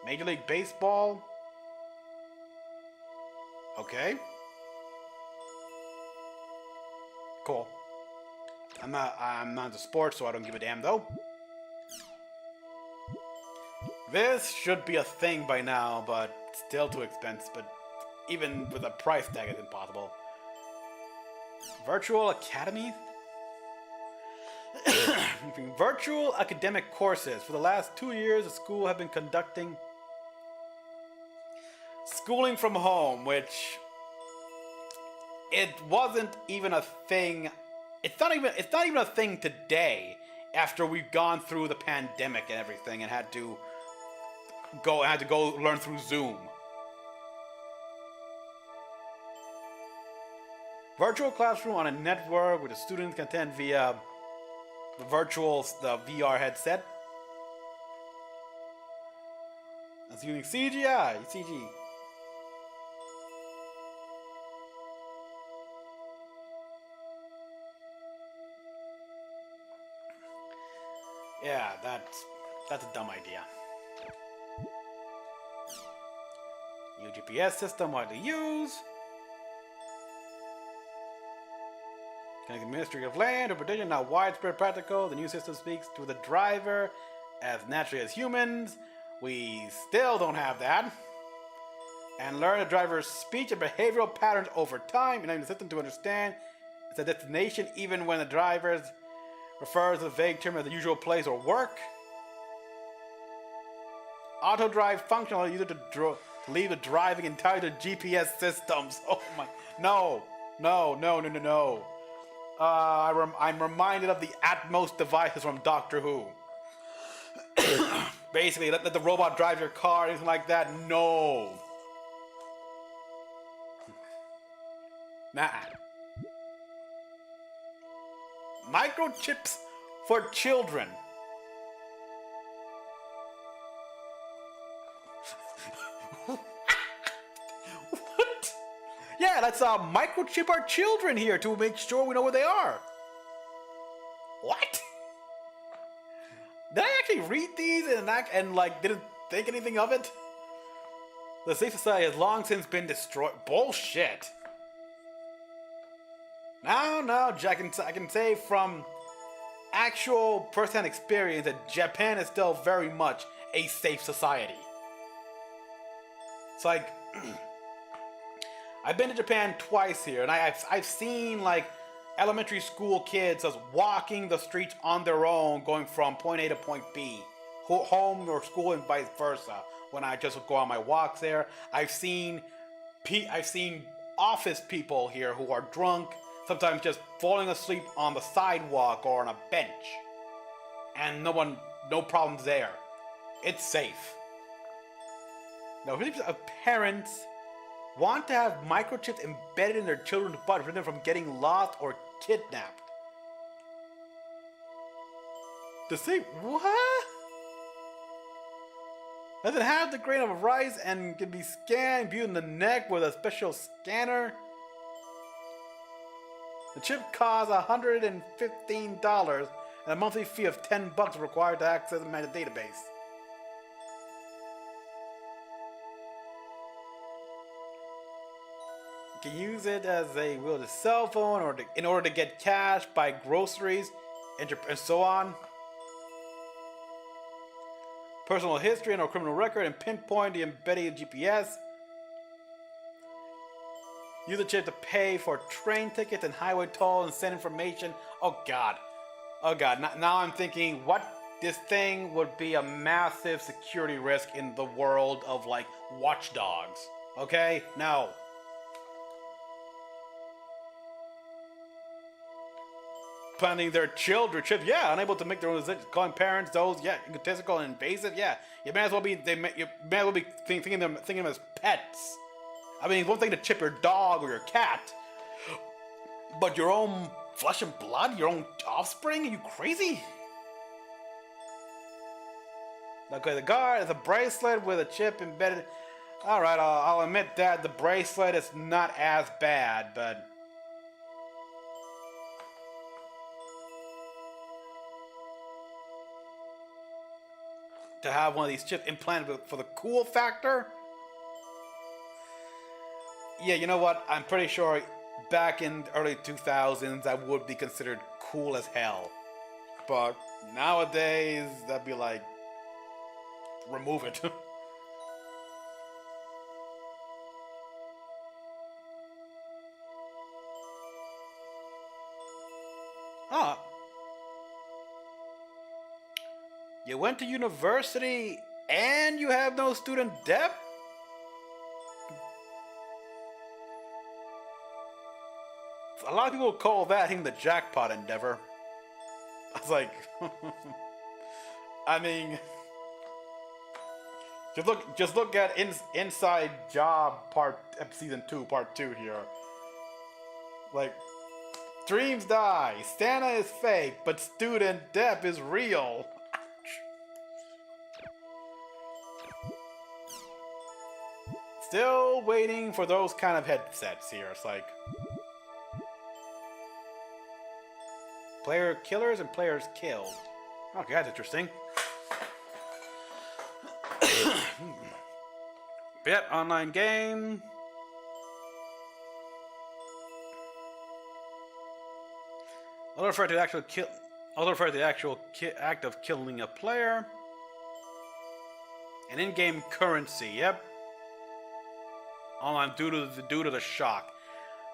Major League Baseball. Okay. Cool. I'm not into sports, so I don't give a damn though. This should be a thing by now, but still too expensive. But even with a price tag, it's impossible. Virtual Academy? Virtual academic courses. For the last 2 years, the school have been conducting schooling from home, which it wasn't even a thing. It's not even a thing today. After we've gone through the pandemic and everything, and had to go learn through Zoom. Virtual classroom on a network where the students can attend via the VR headset. That's using CG. Yeah, that's a dumb idea. New GPS system widely used. Connecting Ministry of Land or prediction now widespread practical. The new system speaks to the driver as naturally as humans. We still don't have that. And learn the driver's speech and behavioral patterns over time, enabling the system to understand its destination even when the driver refers to the vague term as the usual place or work. Auto drive function allows the user to leave the driving entirely to GPS systems. Oh my, no. I'm reminded of the Atmos devices from Doctor Who. Basically, let the robot drive your car, anything like that. No. Nah. Microchips for children. What? Yeah, let's microchip our children here to make sure we know where they are. What? Did I actually read these and didn't think anything of it? The safe society has long since been destroyed. Bullshit. No, I can say from actual first-hand experience that Japan is still very much a safe society. It's like I've been to Japan twice here, and I've seen like elementary school kids just walking the streets on their own, going from point A to point B, home or school, and vice versa. When I just go on my walks there, I've seen office people here who are drunk, sometimes just falling asleep on the sidewalk or on a bench. And no problems there. It's safe. Now, if parents want to have microchips embedded in their children's butt to prevent them from getting lost or kidnapped. To say, what? Does it have the grain of rice and can be scanned, viewed in the neck with a special scanner? The chip costs $115 and a monthly fee of $10 required to access the meta database. You can use it as a wielded cell phone or in order to get cash, buy groceries, and so on. Personal history and or criminal record and pinpoint the embedded GPS. Use the chip to pay for train tickets and highway tolls and send information. Oh god. Oh god. Now I'm thinking what this thing would be a massive security risk in the world of like watchdogs. Okay? No. Planning their children chips, yeah, unable to make their own decisions, calling parents those, yeah, egotistical and invasive, yeah. You may as well be thinking them as pets. I mean, it's one thing to chip your dog or your cat, but your own flesh and blood, your own offspring? Are you crazy? Okay, the guard is a bracelet with a chip embedded. All right, I'll admit that the bracelet is not as bad, but. To have one of these chips implanted for the cool factor? Yeah, you know what? I'm pretty sure back in the early 2000s that would be considered cool as hell. But nowadays, that'd be like, remove it. Huh. You went to university and you have no student debt? A lot of people call that hitting the jackpot endeavor. I was like, I mean, just look at Inside Job season 2, part 2 here. Like, dreams die, Santa is fake, but student debt is real. Still waiting for those kind of headsets here. It's like player killers and players killed. Okay, that's interesting. Bet online game. I'll refer to the actual act of killing a player. An in-game currency. Yep. Online due to the shock.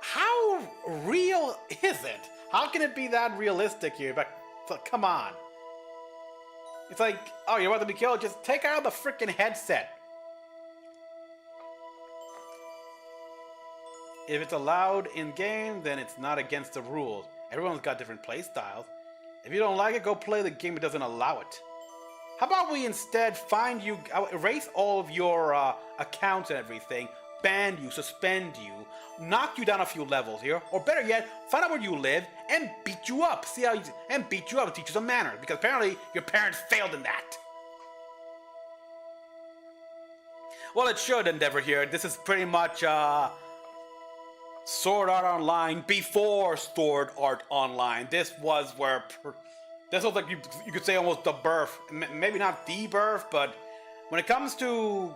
How real is it? How can it be that realistic here? But come on. It's like, oh, you're about to be killed? Just take out the freaking headset. If it's allowed in-game, then it's not against the rules. Everyone's got different play styles. If you don't like it, go play the game that doesn't allow it. How about we instead find you, erase all of your accounts and everything, ban you, suspend you, knock you down a few levels here, or better yet, find out where you live and beat you up. And teach you some manners, because apparently your parents failed in that. Well, it should, Endeavor here. This is pretty much Sword Art Online before Sword Art Online. This was like you could say almost the birth, maybe not the birth, but when it comes to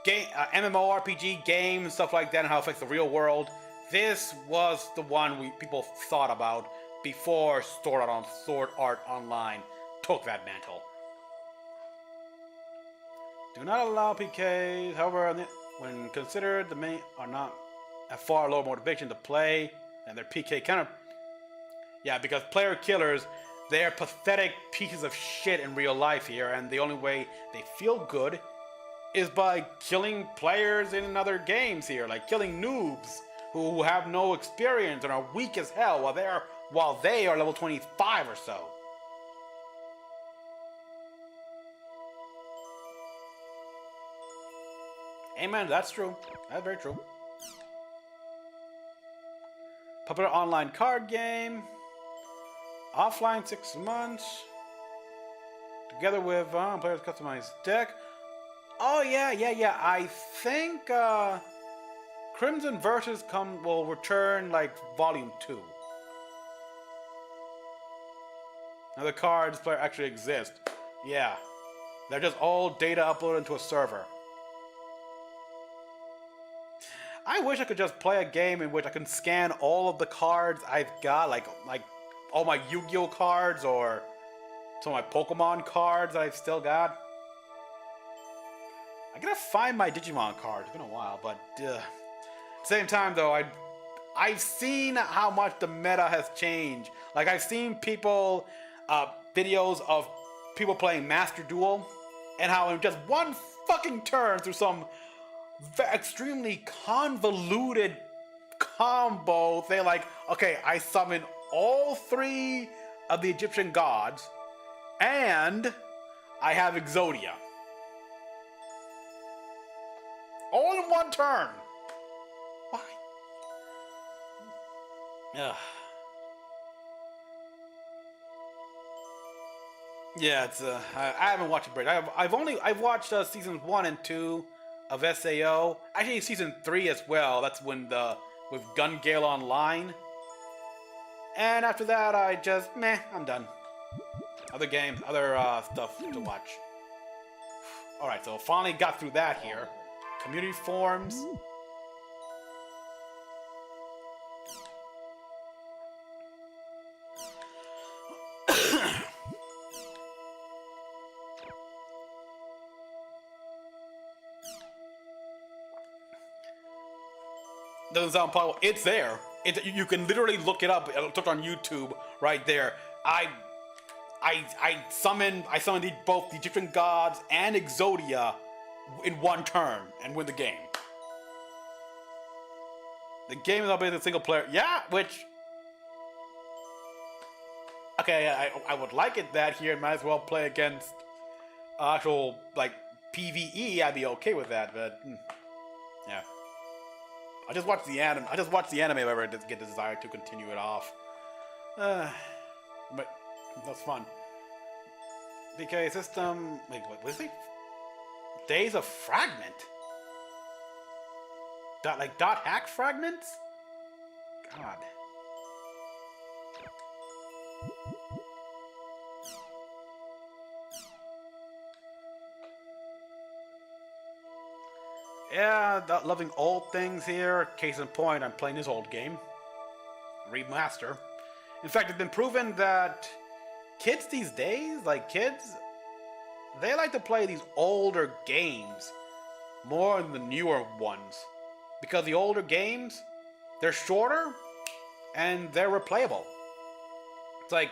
MMORPG games, stuff like that, and how it affects the real world, this was the one people thought about before Sword Art Online took that mantle. Do not allow PKs, however, when considered, the main are not a far lower motivation to play and their PK counter. Yeah, because player killers, they're pathetic pieces of shit in real life here, and the only way they feel good is by killing players in other games here, like killing noobs who have no experience and are weak as hell while they are level 25 or so. Amen, that's true. That's very true. Popular online card game. Offline 6 months. Together with players customized deck. Oh yeah. I think Crimson Versus will return like Volume 2. Now the cards actually exist. Yeah. They're just all data uploaded into a server. I wish I could just play a game in which I can scan all of the cards I've got, like all my Yu-Gi-Oh cards or some of my Pokemon cards that I've still got. I gotta find my Digimon cards. It's been a while, but at the same time though, I've seen how much the meta has changed. Like I've seen people videos of people playing Master Duel and how in just one fucking turn through some extremely convoluted combo, they like, okay, I summon all 3 of the Egyptian gods and I have Exodia. All in one turn. Why? Ugh. Yeah, it's I haven't watched a break. I've watched seasons 1 and 2 of SAO. Actually, season 3 as well. That's when with Gun Gale Online. And after that, I just I'm done. Other games, other stuff to watch. All right, so finally got through that here. Community forums. Doesn't sound possible. It's there. You can literally look it up. It'll look on YouTube right there. I summoned both the Egyptian gods and Exodia in one turn and win the game. The game is all basically single player. Yeah, which okay, I would like it that here. Might as well play against actual like PvE. I'd be okay with that, but yeah. I just watched the anime. If I ever get the desire to continue it off. But that's fun. DK system. Wait, what is it? Days of Fragment. Dot hack fragments. God. Yeah, loving old things here. Case in point, I'm playing this old game. Remaster. In fact, it's been proven that kids these days, they like to play these older games more than the newer ones. Because the older games, they're shorter and they're replayable. It's like,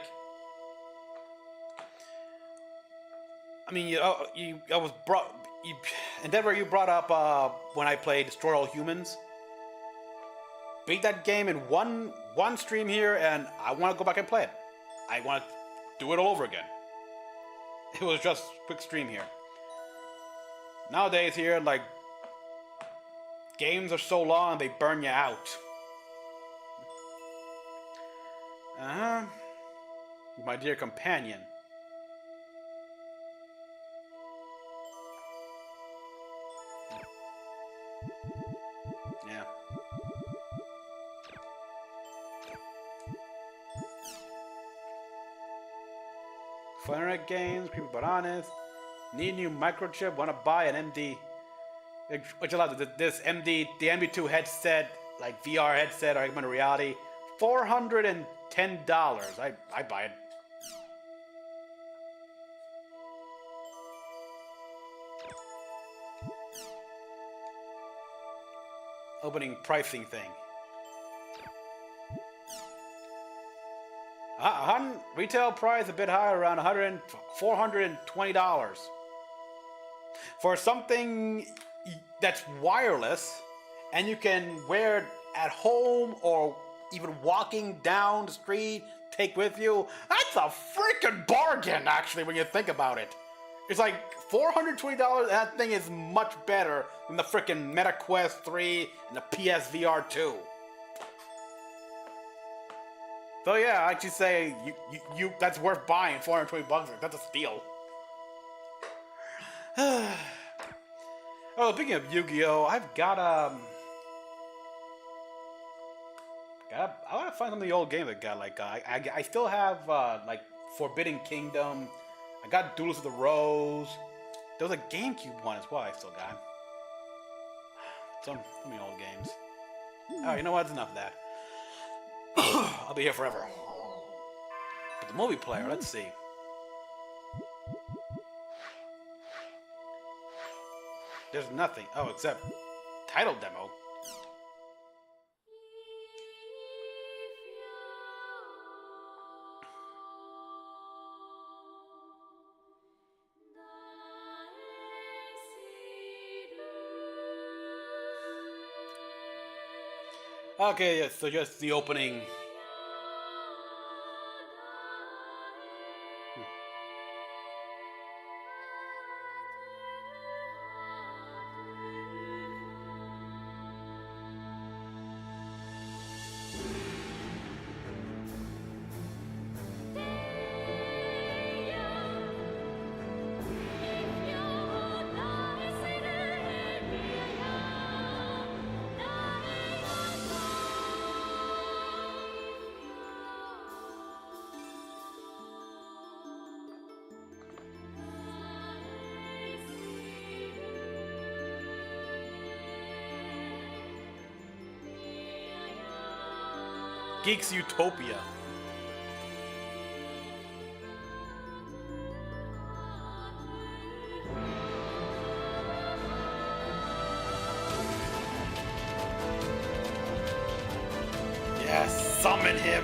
I mean, Endeavor, you brought up when I played Destroy All Humans. Beat that game in one stream here, and I want to go back and play it. I want to do it all over again. It was just a quick stream here. Nowadays here, like, games are so long they burn you out. My dear companion. Yeah. Fun internet games, creepy but honest. Need new microchip, wanna buy an MD. Which allows this MD, the MD2 headset, like VR headset or augmented reality, $410. I buy it. Opening pricing thing. Retail price a bit higher, around $420 for something that's wireless and you can wear at home or even walking down the street, take with you, that's a freaking bargain, actually, when you think about it. It's like $420, that thing is much better than the freaking MetaQuest 3 and the PSVR 2. So yeah, I actually say you that's worth buying. $420. That's a steal. Oh, speaking of Yu-Gi-Oh, I want to find some of the old games I got. Like I still have like Forbidden Kingdom. I got Duels of the Rose. There was a GameCube one as well. I still got some many old games. All right, you know what? That's enough of that. I'll be here forever. But the movie player, let's see. There's nothing. Oh, except title demo. Okay, yes, so just the opening. Geeks Utopia. Yes, summon him.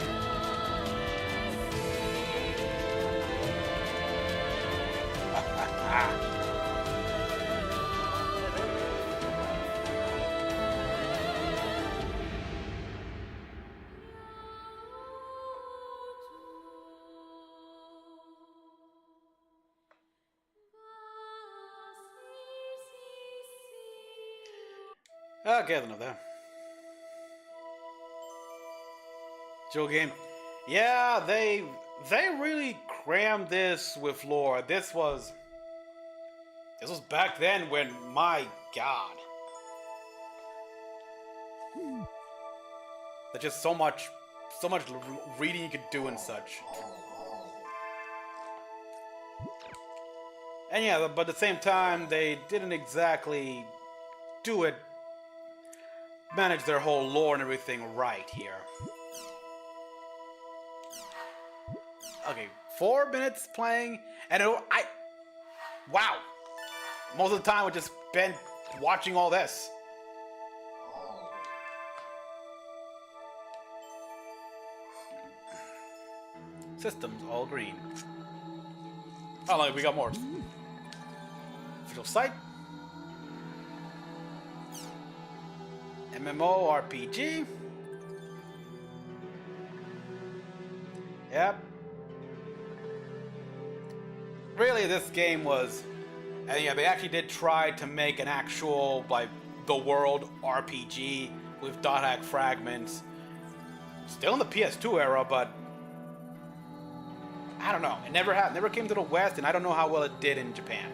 Okay, I don't know that. Joe game. Yeah, they really crammed this with lore. This was back then when, my God. There's just so much reading you could do and such. And yeah, but at the same time, they didn't exactly manage their whole lore and everything right here. Okay, 4 minutes playing, and wow. Most of the time I just spent watching all this. Systems all green. Oh, look, we got more. Official site. MMORPG. Yep. Really, this game was, and yeah, they actually did try to make an actual, like, the world RPG with dot hack fragments. Still in the PS2 era, but I don't know. It never came to the West, and I don't know how well it did in Japan.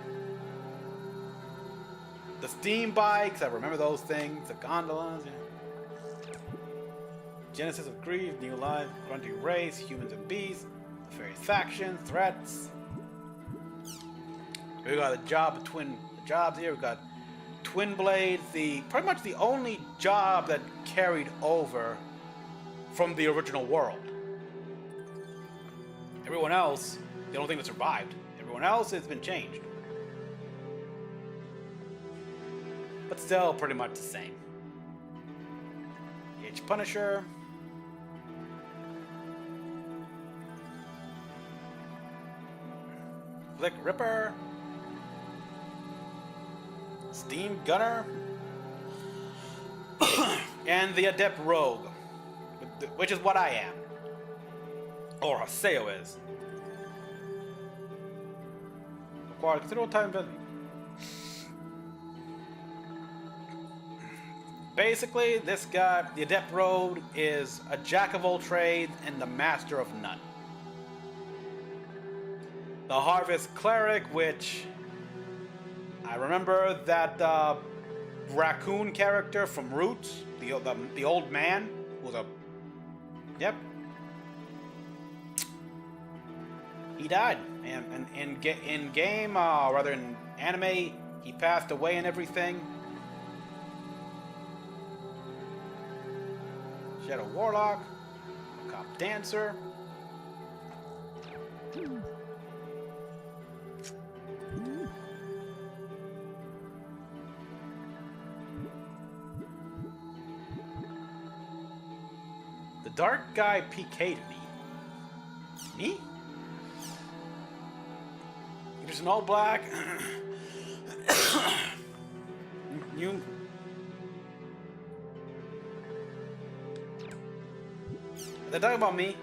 The steam bikes, I remember those things. The gondolas, yeah. Genesis of Grief, New Life, Grunty Race, Humans and Beasts, the various factions, threats. We got the jobs here. We got Twin Blades, pretty much the only job that carried over from the original world. Everyone else, the only thing that survived. Everyone else has been changed. But still pretty much the same. H Punisher. Flick Ripper. Steam Gunner. and the Adept Rogue, which is what I am. Or Haseo is. Required considerable time to... Basically, this guy, the Adept Rogue, is a jack of all trades and the master of none. The Harvest Cleric, which... I remember that raccoon character from Roots, the old man, who was a... Yep. He died. And in game, rather in anime, he passed away and everything. Shadow Warlock, Cop Dancer. The dark guy PK'd me. Me? He was an all black. You. They're talking about me.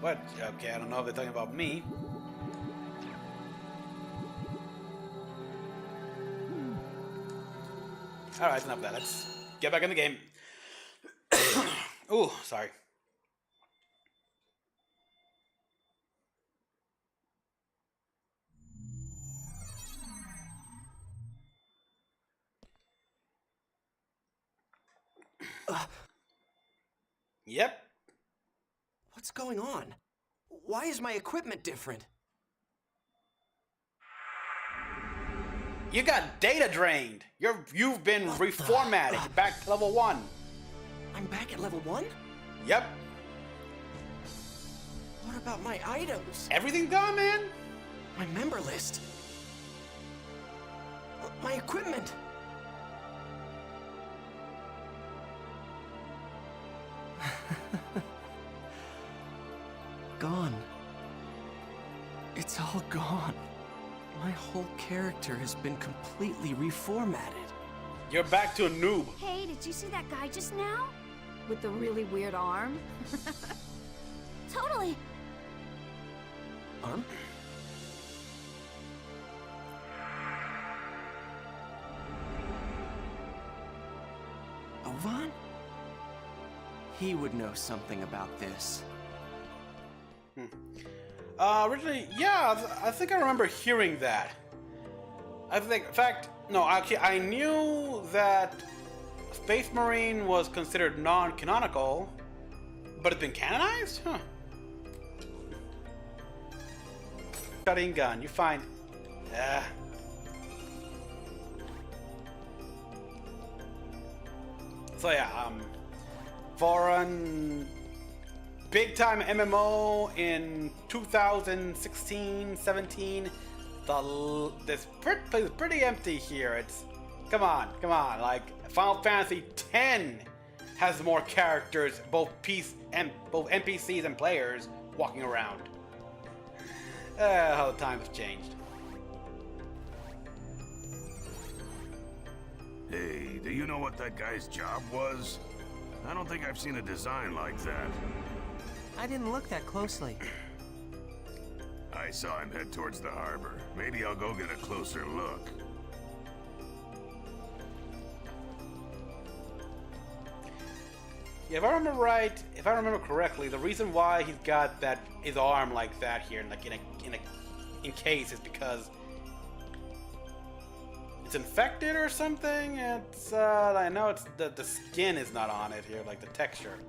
What? Okay, I don't know if they're talking about me. Alright, enough of that. Let's get back in the game. Ooh, sorry. Yep. What's going on? Why is my equipment different? You got data drained. You've been reformatted back to level 1. I'm back at level 1? Yep. What about my items? Everything gone, man? My member list. My equipment. Gone. It's all gone. My whole character has been completely reformatted. You're back to a noob. Hey, did you see that guy just now? With the really weird arm? Totally. Arm? Ovan? He would know something about this. Originally, yeah, I think I remember hearing that. I think, in fact, no, I knew that Space Marine was considered non-canonical, but it's been canonized? Huh. Shotgun gun, you find... So yeah, foreign... Big time MMO in 2016, 17. This place is pretty empty here. It's come on. Like Final Fantasy X has more characters, both NPCs and players walking around. How the times have changed. Hey, do you know what that guy's job was? I don't think I've seen a design like that. I didn't look that closely. I saw him head towards the harbor. Maybe I'll go get a closer look. Yeah, if I remember correctly, the reason why he's got his arm like that here, like in case, is because it's infected or something. It's I know it's the skin is not on it here, like the texture.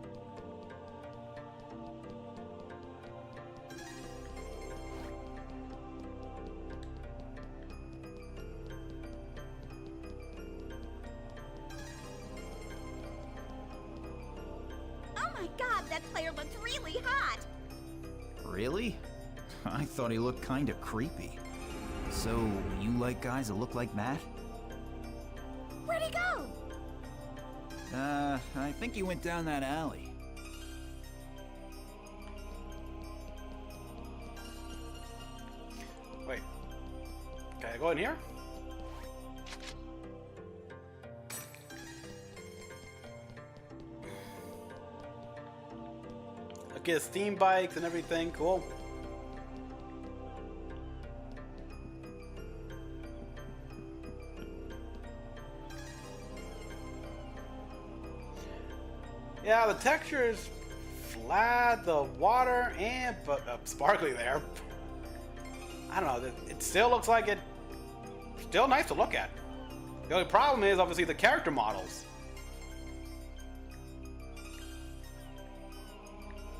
That player looked really hot. Really? I thought he looked kinda creepy. So, you like guys that look like that? Where'd he go? I think he went down that alley. I go in here? Okay, steam bikes and everything. Cool. Yeah, the texture is flat, the water, and but sparkly there. I don't know. It still looks like it's still nice to look at. The only problem is obviously the character models.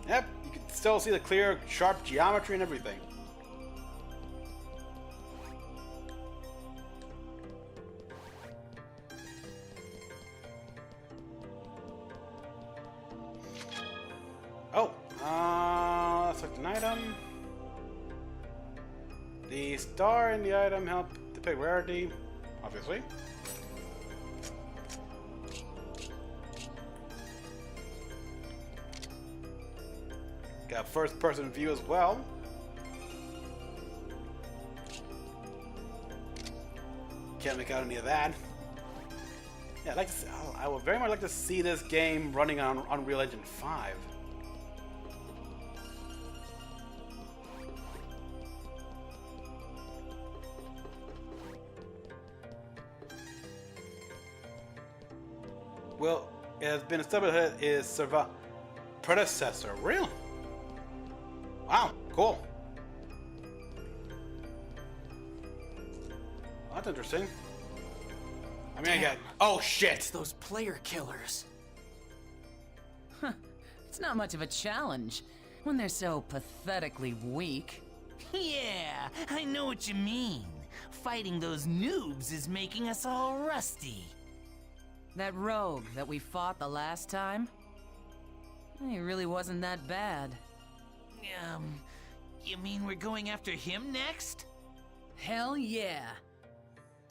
Yep, you can still see the clear, sharp geometry and everything. Oh, select an item. The star in the item help depict rarity, obviously. Got first person view as well. Can't make out any of that. Yeah, I would very much like to see this game running on Unreal Engine 5. Well, it has been established that it is Serva predecessor. Really? Wow, cool. Well, that's interesting. I mean, I got. Oh shit! It's those player killers. Huh. It's not much of a challenge when they're so pathetically weak. Yeah, I know what you mean. Fighting those noobs is making us all rusty. That rogue that we fought the last time? He really wasn't that bad. You mean we're going after him next? Hell yeah.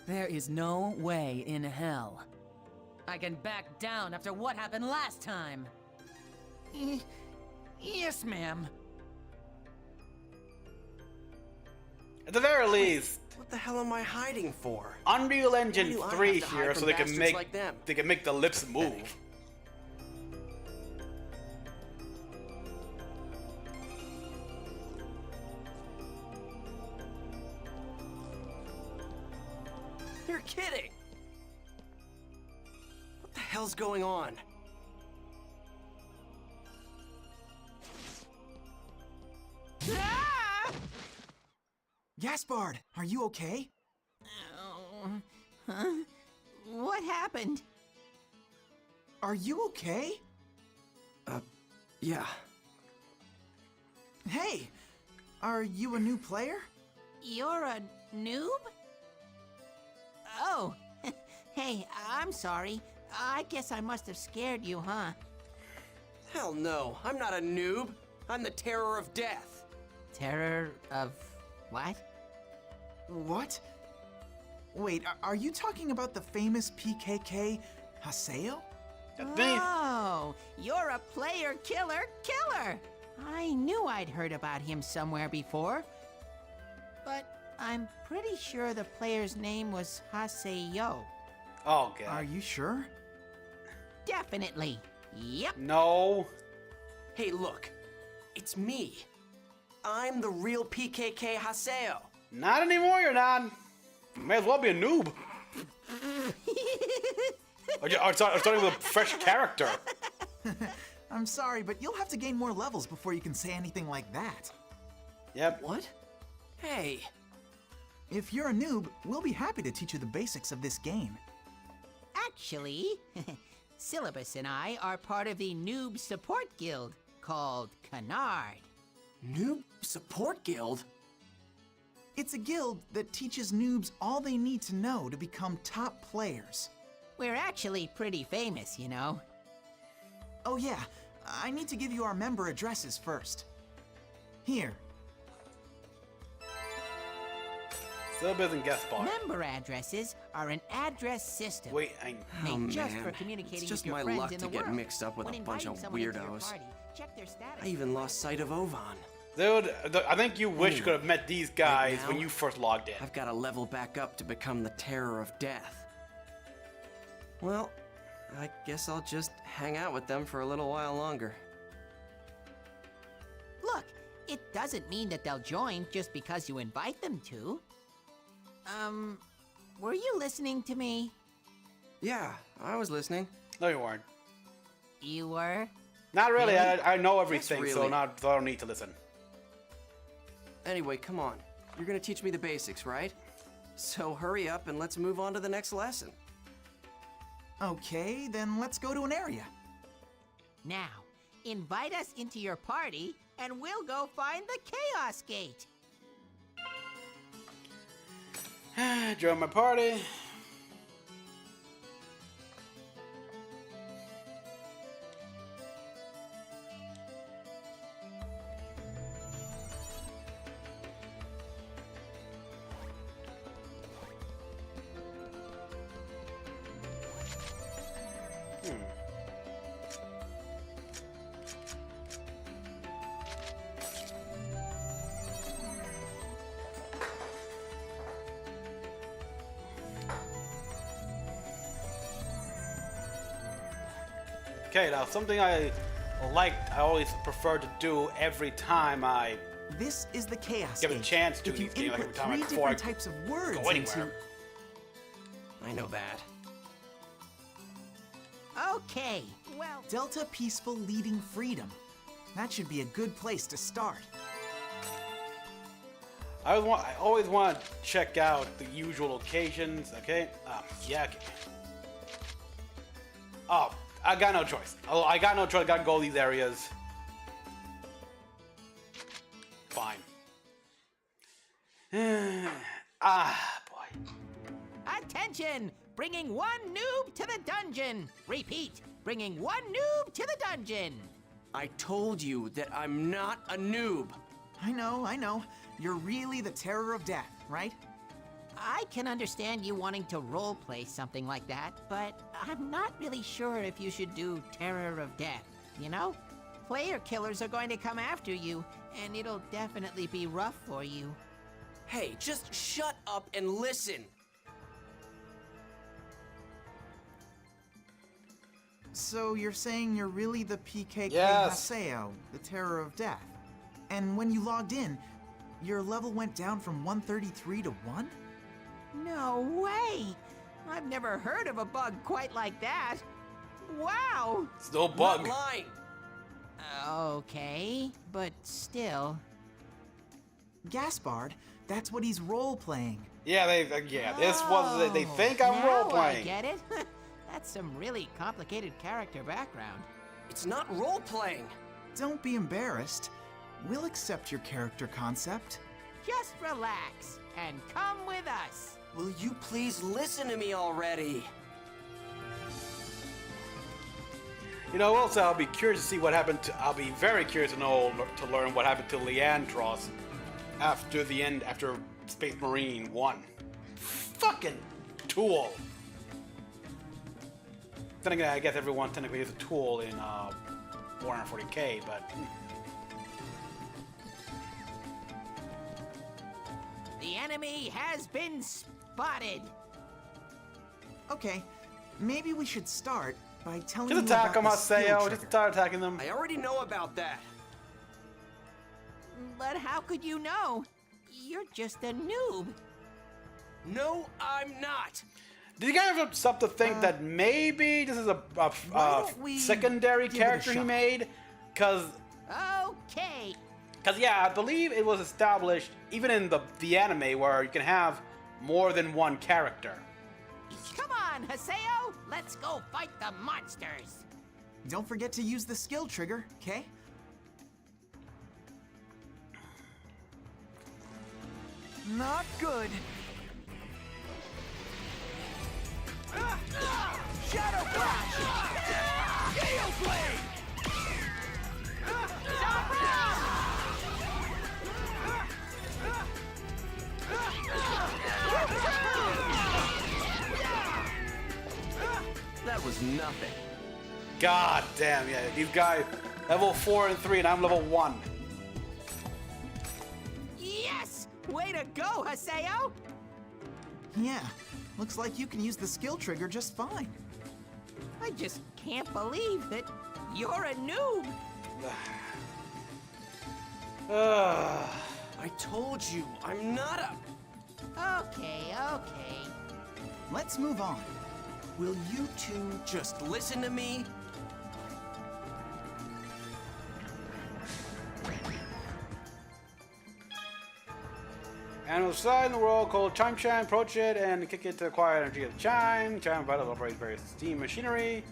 There is no way in hell I can back down after what happened last time. Yes, ma'am. At the very least, what the hell am I hiding for? Unreal Engine 3 here, so they can make like them? they can make the lips move. You're kidding! What the hell's going on? Ah! Gaspard, are you okay? Oh, huh? What happened? Are you okay? Yeah. Hey, are you a new player? You're a noob? Oh, hey, I'm sorry. I guess I must have scared you, huh? Hell no, I'm not a noob. I'm the terror of death. Terror of what? What? Wait, are you talking about the famous PKK Haseo? Oh, you're a player killer killer! I knew I'd heard about him somewhere before. But I'm pretty sure the player's name was Haseo. Oh, God. Are you sure? Definitely. Yep. No. Hey, look. It's me. I'm the real PKK Haseo. Not anymore, you're not. You may as well be a noob. or starting with a fresh character. I'm sorry, but you'll have to gain more levels before you can say anything like that. Yep. What? Hey. If you're a noob, we'll be happy to teach you the basics of this game. Actually, Syllabus and I are part of the Noob Support Guild called Canard. Noob Support Guild? It's a guild that teaches noobs all they need to know to become top players. We're actually pretty famous, you know. Oh yeah, I need to give you our member addresses first. Here. Syllabus and guest spot. Member addresses are an address system. Wait, made just man. for communicating It's just with your my friends luck in to the get world. mixed up with When a bunch of inviting someone into your weirdos. party, check their status. I even lost sight of Ovan. Dude, I think you wish you could have met these guys right when now, you first logged in. I've got to level back up to become the terror of death. Well, I guess I'll just hang out with them for a little while longer. Look, it doesn't mean that they'll join just because you invite them to. Were you listening to me? Yeah, I was listening. No, you weren't. You were? Not really. Really? I know everything, so really. I don't need to listen. Anyway, come on. You're gonna teach me the basics, right? So hurry up and let's move on to the next lesson. Okay, then let's go to an area. Now, invite us into your party, and we'll go find the Chaos Gate. Join my party. Okay, now something I always prefer to do every time I This is the Chaos give a Gate. chance to If you these games, like every input time three before I different types of words go anywhere. into... I know that. Okay, well... Delta Peaceful Leading Freedom. That should be a good place to start. I always want to check out the usual locations. Okay, yeah. Okay. Oh, I got no choice. I got no choice. I gotta go these areas. Fine. Boy. Attention! Bringing one noob to the dungeon! Repeat, bringing one noob to the dungeon! I told you that I'm not a noob. I know. You're really the terror of death, right? I can understand you wanting to roleplay something like that, but I'm not really sure if you should do Terror of Death, you know? Player killers are going to come after you, and it'll definitely be rough for you. Hey, just shut up and listen. So you're saying you're really the PKK Yes. Haseo, the terror of death. And when you logged in, your level went down from 133 to 1? No way! I've never heard of a bug quite like that. Wow! It's no bug. Not lying. Okay, but still. Gaspard, that's what he's role-playing. Yeah, this was they think I'm Now role I playing. get it. That's some really complicated character background. It's not role-playing. Don't be embarrassed. We'll accept your character concept. Just relax and come with us. Will you please listen to me already? You know, also I'll be curious to see what happened to. I'll be very curious to learn what happened to Leandros after Space Marine 1. Fucking tool. Then again, I guess everyone technically is a tool in Warhammer 40K, but. The enemy has been spotted. Okay, maybe we should start by telling Just you attack them, about the skill Haseo. trigger. Just start attacking them. I already know about that. But how could you know? You're just a noob. No, I'm not. Did you guys have something to think that maybe this is a don't we secondary give it a character he shot? made? Because Okay. yeah, I believe it was established even in the anime where you can have more than one character. Come on, Haseo. Let's go fight the monsters. Don't forget to use the skill trigger, okay? Not good. Shadow Flash! Gale Blade! That was nothing. God damn, yeah, these guys level 4 and 3, and I'm level 1. Way to go, Haseo! Yeah, looks like you can use the skill trigger just fine. I just can't believe that you're a noob. I told you, I'm not a... Okay. Let's move on. Will you two just listen to me? And outside in the world called Chime Chime, approach it and kick it to acquire energy of the chime. Chime vital operates various steam machinery.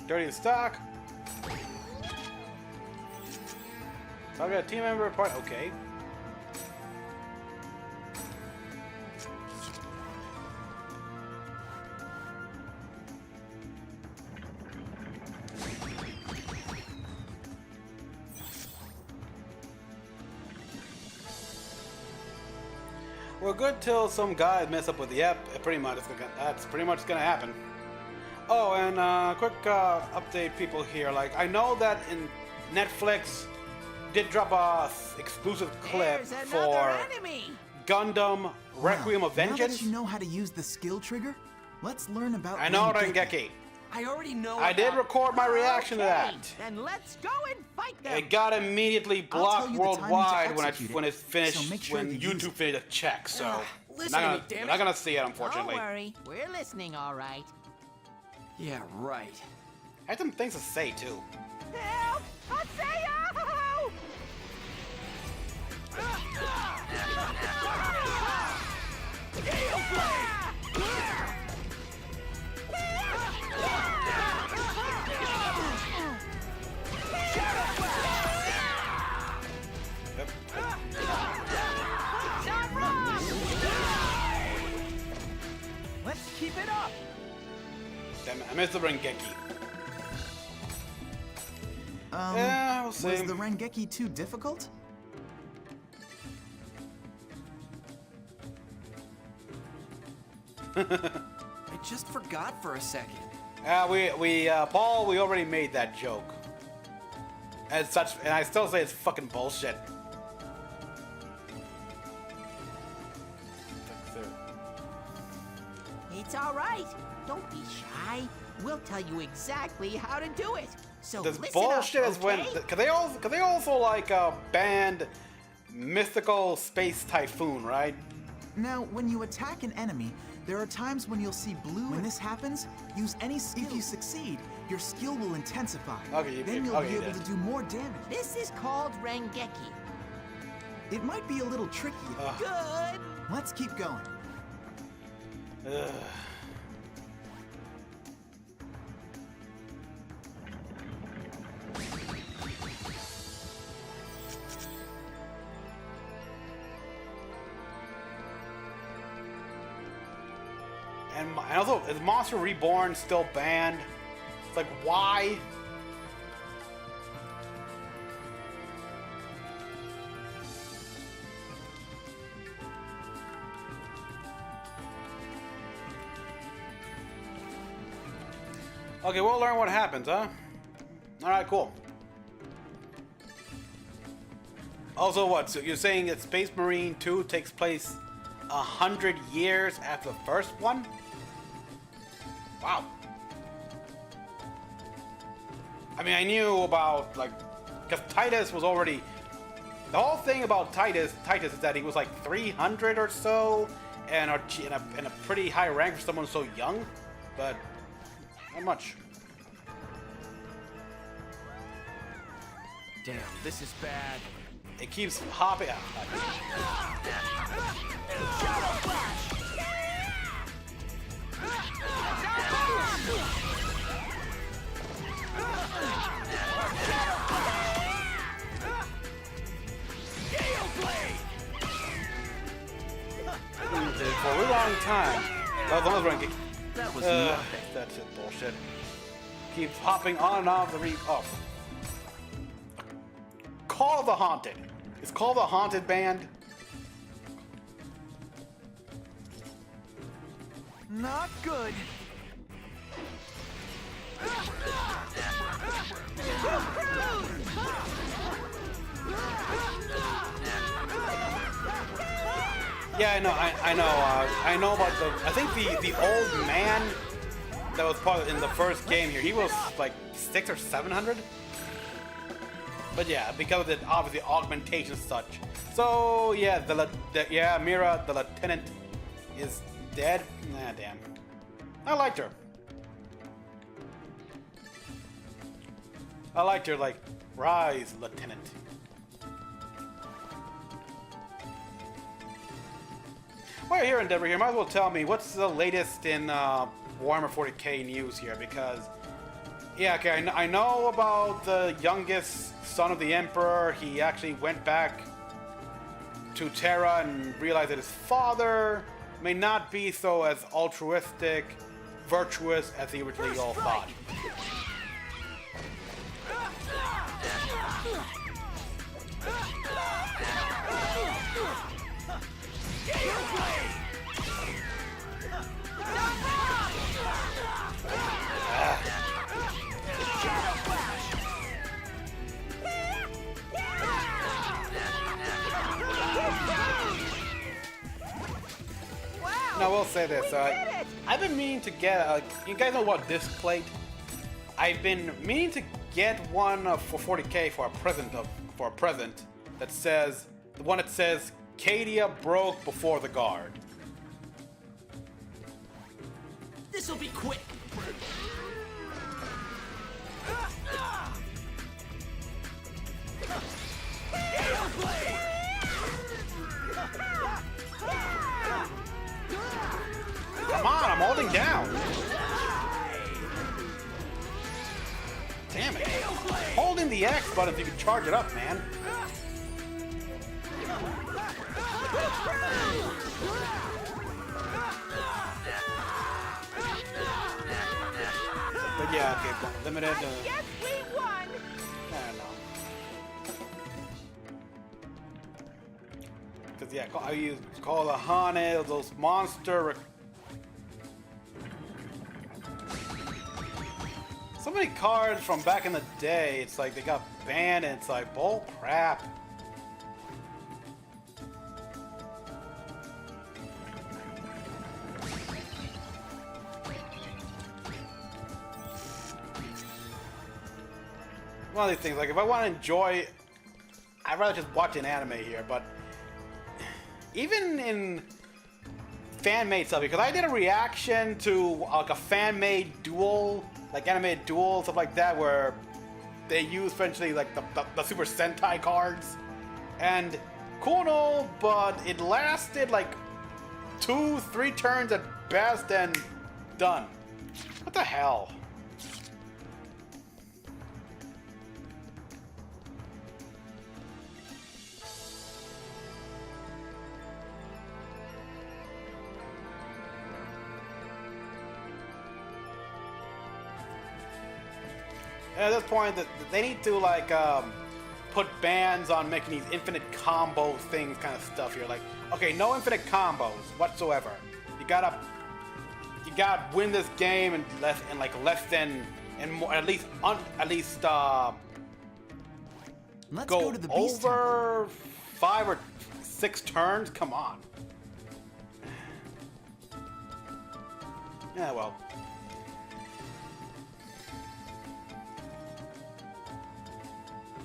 Dirty the stock. Target a team member part. Okay. We're good till some guys mess up with the app. That's pretty much gonna happen. Oh, and quick update, people here. Like, I know that in Netflix did drop a exclusive clip for Gundam Requiem of Vengeance. Now that you know how to use the skill trigger, let's learn about. I know Rengeki. I already know. I did record my reaction to that. Then let's go and fight them. It got immediately blocked worldwide when it finished, so make sure when you YouTube finished a check. So listen to me, damn it. not gonna see it, unfortunately. Don't worry, we're listening, all right. Yeah, right. I had some things to say too. Help! Haseo! Let's keep it up. Damn it, I missed the Rengeki. Yeah, we'll see. Was the Rengeki too difficult? I just forgot for a second. Paul, we already made that joke. As such, and I still say it's fucking bullshit. It's all right. Don't be shy. We'll tell you exactly how to do it. So This listen bullshit up, is when. okay? Cause they also like banned Mythical Space Typhoon, right? Now, when you attack an enemy, there are times when you'll see blue. When this happens, use any skill. If you succeed, your skill will intensify. Okay, then you'll be able to do more damage. This is called Rengeki. It might be a little tricky. Good. Let's keep going. Ugh. And also, is Monster Reborn still banned? It's like, why? Okay, we'll learn what happens, huh? Alright, cool. Also, what? So you're saying that Space Marine 2 takes place 100 years after the first one? Wow. I mean, I knew about, like, because Titus was already... The whole thing about Titus is that he was like 300 or so, and in a pretty high rank for someone so young, but not much. Damn, this is bad. It keeps hopping out. For a really long time. That was nothing. That's just bullshit. Keeps hopping on and off the off. Call of the Haunted. It's called the Haunted Band. Not good. Yeah, I know. I know about the. I think the old man that was part in the first game here. He was like 600 or 700. But yeah, because of the obviously augmentation and such. So yeah, Mira, the lieutenant, is dead. Nah, damn. I liked her. I liked her. Like, rise, lieutenant. While you're here, Endeavor, here, might as well tell me what's the latest in Warhammer 40k news here, because yeah, okay, I know about the youngest son of the Emperor. He actually went back to Terra and realized that his father may not be so as altruistic, virtuous as he originally all thought. Now, we'll say this. I've been meaning to get. You guys know what disc plate? I've been meaning to get one for 40k for a present that says the one that says Cadia broke before the guard. This'll be quick. Come on, I'm holding down. Damn it. Holding the X button so you can charge it up, man. But yeah, okay, limited. Yes, we won. I don't know. Because yeah, I use Kalahane, those monster. So many cards from back in the day, it's like they got banned and it's like, bull crap. One of these things, like if I want to enjoy, I'd rather just watch an anime here, but even in fan-made stuff, because I did a reaction to like a fan-made duel, like animated duel, stuff like that, where they use essentially like the Super Sentai cards, and cool and all, but it lasted like 2-3 turns at best and done. What the hell? At this point, they need to like put bans on making these infinite combo things, kind of stuff here. Like, okay, no infinite combos whatsoever. You gotta win this game in less than more, at least Let's go to the Beast over 5 or 6 turns. Come on. Yeah, well.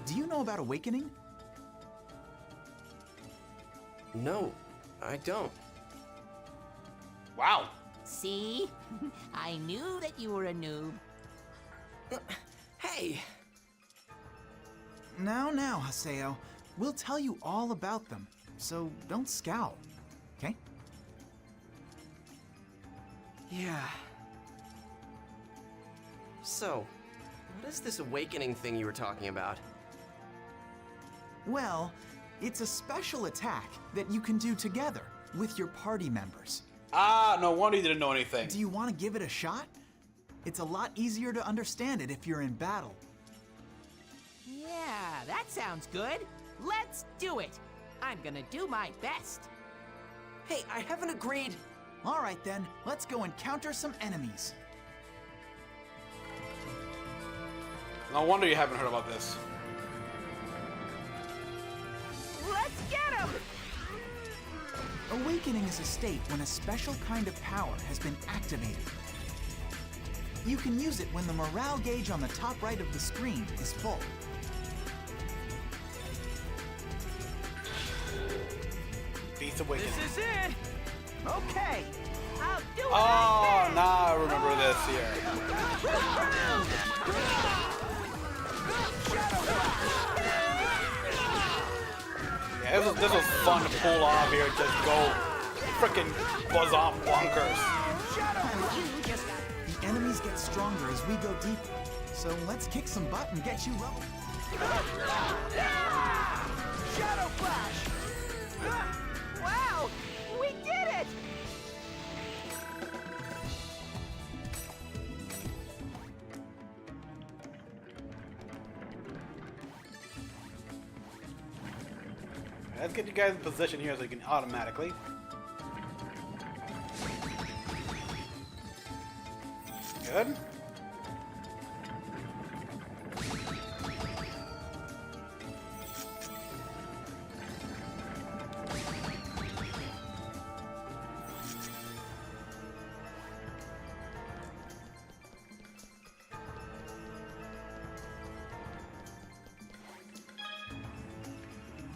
Do you know about Awakening? No, I don't. Wow. See? I knew that you were a noob. Hey! Now, Haseo. We'll tell you all about them, so don't scowl, okay? Yeah. So, what is this awakening thing you were talking about? Well, it's a special attack that you can do together with your party members. Ah, no wonder you didn't know anything. Do you want to give it a shot? It's a lot easier to understand it if you're in battle. Yeah, that sounds good. Let's do it. I'm gonna do my best. Hey, I haven't agreed. All right then, let's go encounter some enemies. No wonder you haven't heard about this. Let's get him! Awakening is a state when a special kind of power has been activated. You can use it when the morale gauge on the top right of the screen is full. Beast Awakening. This is it! Okay, I'll do it! Oh, now I remember this here. Yeah, this was fun to pull off here. Just go freaking buzz off bonkers. The enemies get stronger as we go deeper, so let's kick some butt and get you level. Shadow Flash! Wow! We did it! Let's get you guys in position here so you can automatically. Good.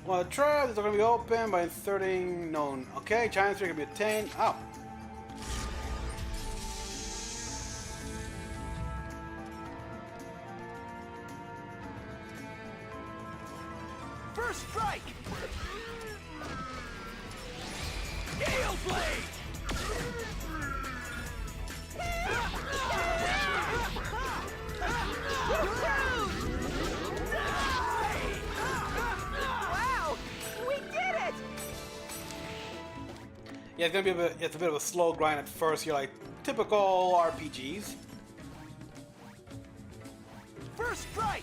Well, the traps are going to be open by inserting known. Okay, giant tree can be attained. Oh. First strike! Gale Blade! Wow! We did it! Yeah, it's gonna be it's a bit of a slow grind at first. You're like typical RPGs. First strike!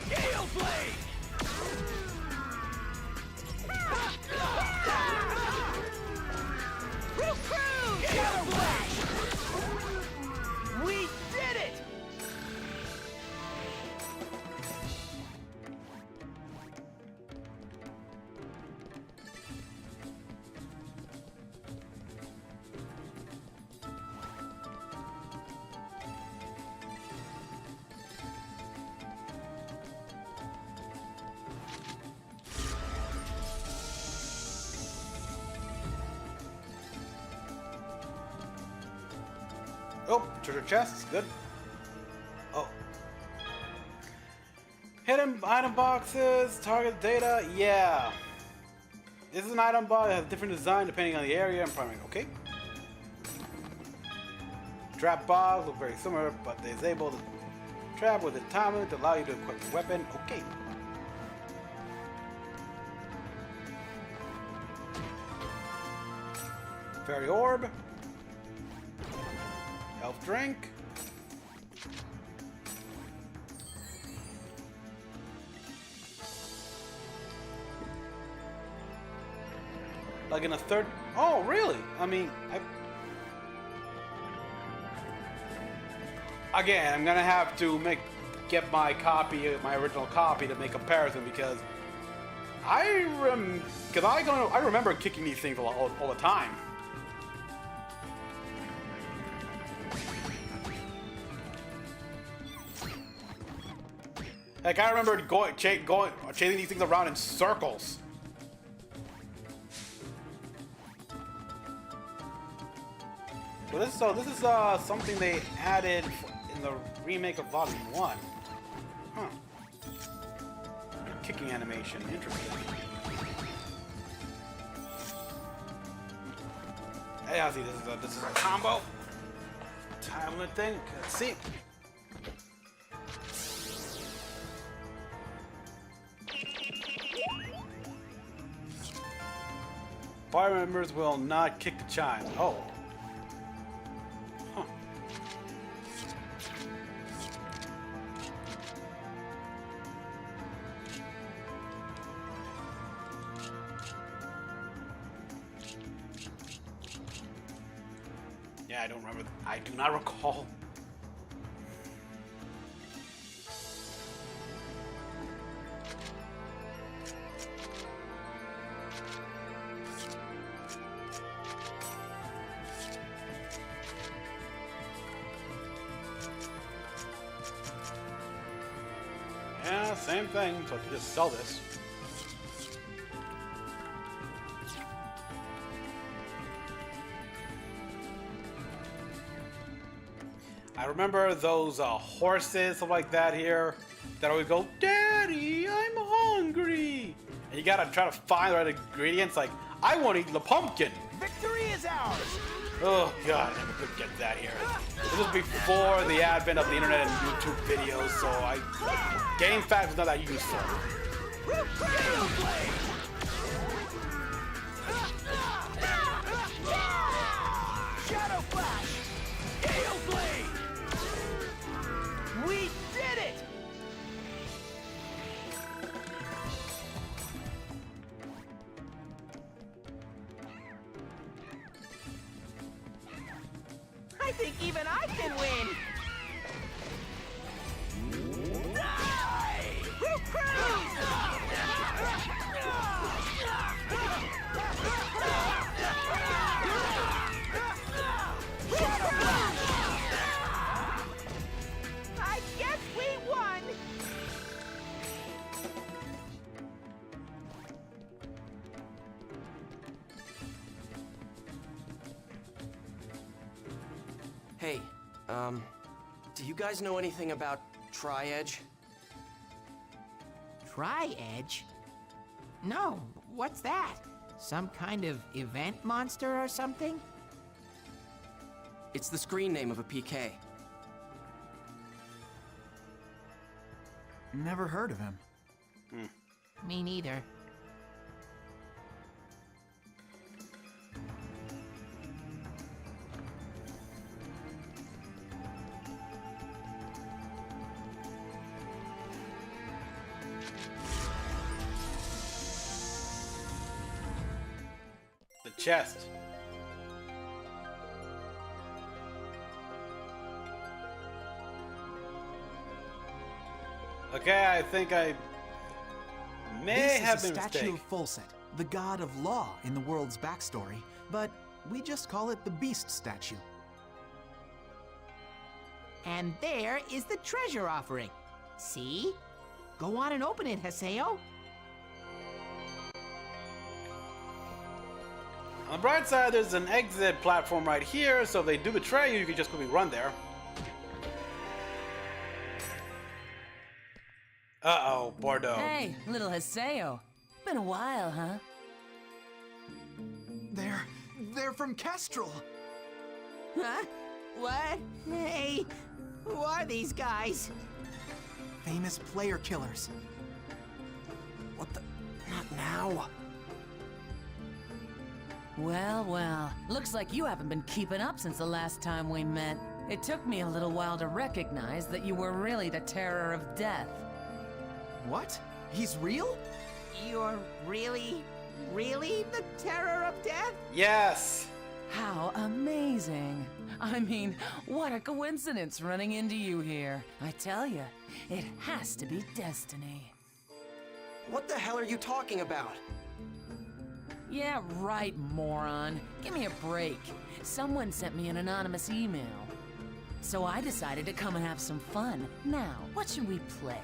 Gale Blade! Gale Flash! We did it! Oh, treasure chests, good. Oh. Hidden item boxes, target data, yeah. This is an item box that has different design depending on the area and primary. Okay. Trap box look very similar, but they disable the trap with a time limit to allow you to equip the weapon. Okay. Fairy orb. Elf drink. Like in a third. Oh, really? I mean, again, I'm gonna have to get my copy, my original copy, to make comparison because I remember kicking these things all the time. Like I remember chasing these things around in circles. But this is something they added in the remake of Volume 1. Huh. Kicking animation, interesting. Hey, I see this is a combo. Time limit thing. Let's see. Party members will not kick the chime. Oh. Huh. Yeah, I don't remember. I do not recall. same thing, so I can just sell this. I remember those horses, stuff like that here, that always go, Daddy, I'm hungry. And you gotta try to find the right ingredients, like, I want to eat the pumpkin. Victory is ours! Oh god, I never could get that here. This was before the advent of the internet and YouTube videos, so game facts is not that useful. Shadow Flash! Gale Blade! We did it! I think even I can win! I guess we won! Hey, do you guys know anything about Tri-Edge? Tri-Edge? No, what's that? Some kind of event monster or something? It's the screen name of a PK. Never heard of him. Me neither. The chest. Okay, I think I may have been This is a statue mistaken. of Folset, the god of law in the world's backstory, but we just call it the Beast statue. And there is the treasure offering. See? Go on and open it, Haseo. On the bright side, there's an exit platform right here, so if they do betray you, you can just quickly run there. Uh-oh, Bordeaux. Hey, little Haseo. Been a while, huh? They're from Kestrel. Huh? What? Hey, who are these guys? Famous player killers. What the? Not now. Well, well. Looks like you haven't been keeping up since the last time we met. It took me a little while to recognize that you were really the terror of death. What? He's real? You're really the terror of death? Yes! How amazing. I mean, what a coincidence running into you here. I tell you, it has to be destiny. What the hell are you talking about? Yeah, right, moron. Give me a break. Someone sent me an anonymous email. So I decided to come and have some fun. Now, what should we play?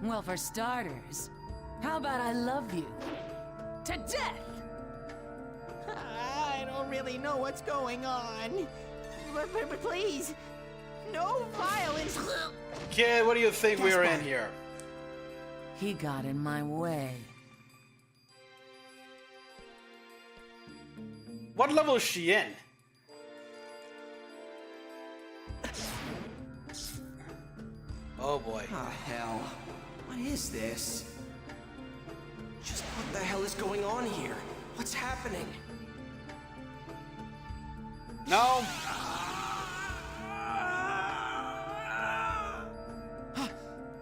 Well, for starters, how about I love you to death? I don't really know what's going on. But please, no violence. Kid, what do you think we're in here? He got in my way. What level is she in? Oh boy. Ah, hell. What is this? Just what the hell is going on here? What's happening? No.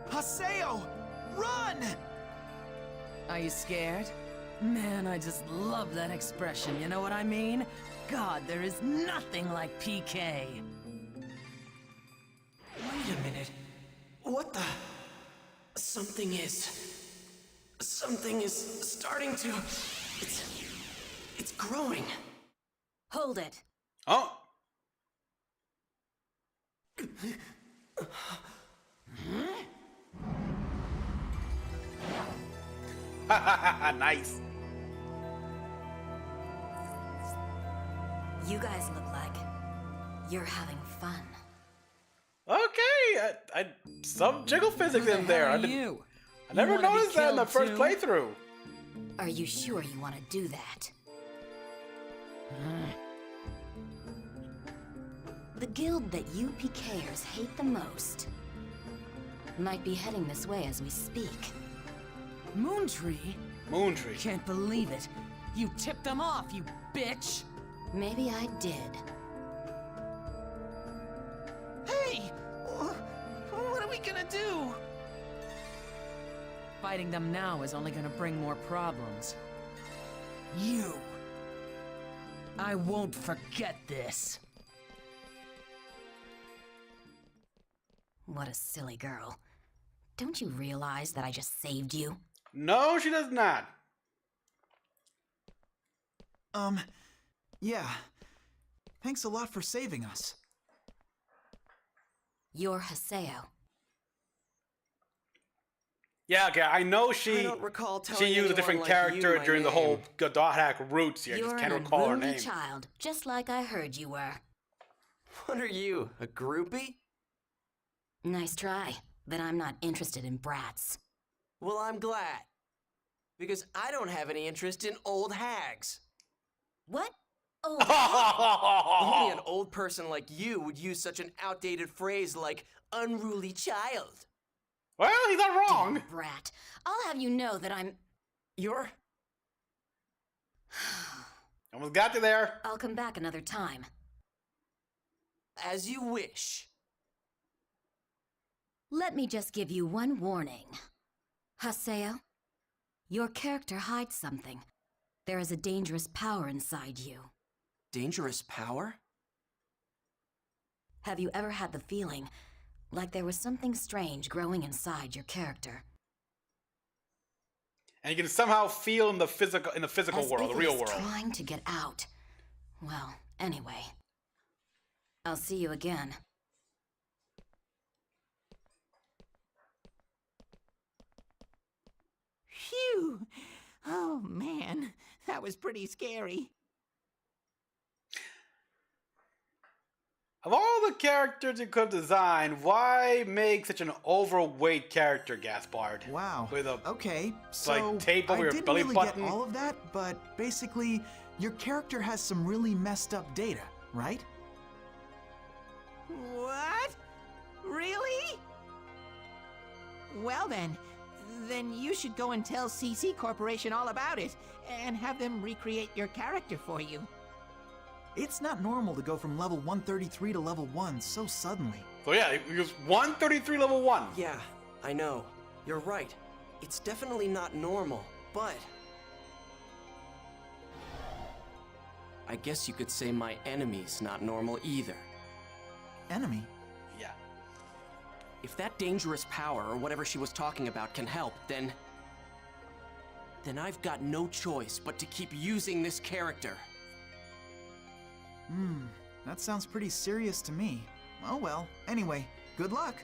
Haseo! Run! Are you scared? Man, I just love that expression, you know what I mean? God, there is nothing like PK. Wait a minute. What the? Something is starting to... It's growing. Hold it. Oh. Nice. You guys look like you're having fun. Okay, some jiggle physics in there. I never wanna be noticed that in the killed first too? playthrough. Are you sure you want to do that? The guild that you PKers hate the most might be heading this way as we speak. Moontree? Moontree. Can't believe it. You tipped them off, you bitch! Maybe I did. Hey! What are we gonna do? Fighting them now is only gonna bring more problems. You! I won't forget this. What a silly girl. Don't you realize that I just saved you? No, she does not. Yeah. Thanks a lot for saving us. You're Haseo. Yeah, okay, I know she I don't recall telling used a anyone different like character you my during the name. whole dot hack roots here. I You're just can't an recall her unruly name. child, just like I heard you were. What are you, a groupie? Nice try, but I'm not interested in brats. Well, I'm glad. Because I don't have any interest in old hags. What? Oh. Only an old person like you would use such an outdated phrase like unruly child. Well, he's not wrong. Damn brat. I'll have you know that I'm... You're... Almost got you there. I'll come back another time. As you wish. Let me just give you one warning. Haseo, your character hides something. There is a dangerous power inside you. Dangerous power? Have you ever had the feeling like there was something strange growing inside your character? And you can somehow feel in the physical As world, if the it real is world. trying to get out. Well, anyway. I'll see you again. Phew! Oh man, that was pretty scary. Of all the characters you could design, why make such an overweight character, Gaspard? Wow. With a Okay, so like tape over I your didn't belly really button. get all of that, but basically, your character has some really messed up data, right? What? Really? Well then you should go and tell CC Corporation all about it, and have them recreate your character for you. It's not normal to go from level 133 to level 1 so suddenly. So yeah, he was 133 level 1. Yeah, I know. You're right. It's definitely not normal, but... I guess you could say my enemy's not normal either. Enemy? Yeah. If that dangerous power, or whatever she was talking about, can help, then I've got no choice but to keep using this character. That sounds pretty serious to me. Oh well, anyway, good luck.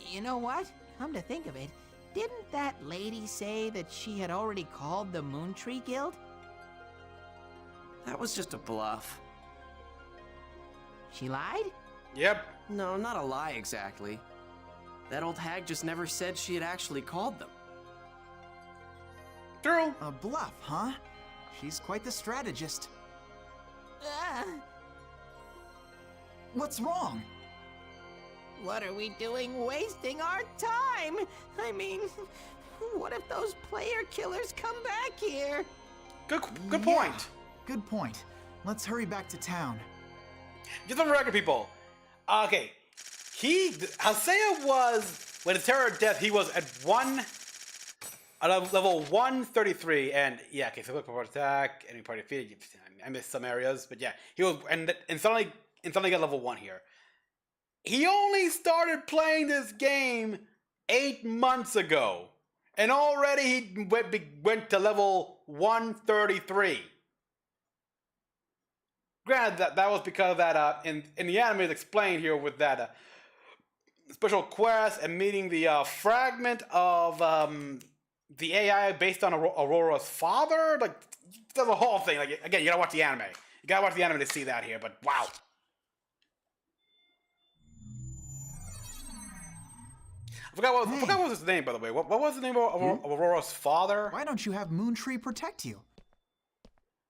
You know what? Come to think of it, didn't that lady say that she had already called the Moontree Guild? That was just a bluff. She lied? Yep. No, not a lie exactly. That old hag just never said she had actually called them. True. A bluff, huh? She's quite the strategist. What's wrong? What are we doing wasting our time? I mean, what if those player killers come back here? Good Yeah, point. Good point. Let's hurry back to town. Just on the record, people. Okay, Haseo was, when the Terror of Death, he was at level 133, and yeah, okay, so quick for attack, enemy party defeated. I missed some areas, but yeah, he was, and suddenly got level 1 here. He only started playing this game 8 months ago, and already he went to level 133. Granted, that was because of that, in the anime it's explained here with that special quest and meeting the fragment of the AI based on Aurora's father? Like, there's a whole thing. Like, again, you gotta watch the anime. You gotta watch the anime to see that here, but wow. I forgot what was his name, by the way. What was the name of Aurora's father? Why don't you have Moontree protect you?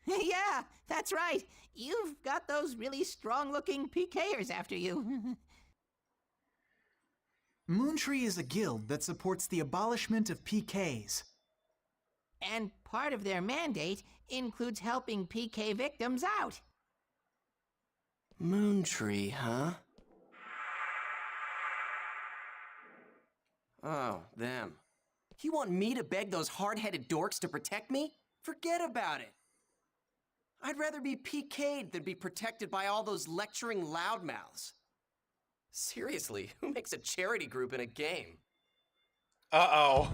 Yeah, that's right. You've got those really strong-looking PKers after you. Moontree is a guild that supports the abolishment of PKs. And part of their mandate includes helping PK victims out. Moontree, huh? Oh, them. You want me to beg those hard-headed dorks to protect me? Forget about it. I'd rather be PK'd than be protected by all those lecturing loudmouths. Seriously, who makes a charity group in a game? Uh-oh.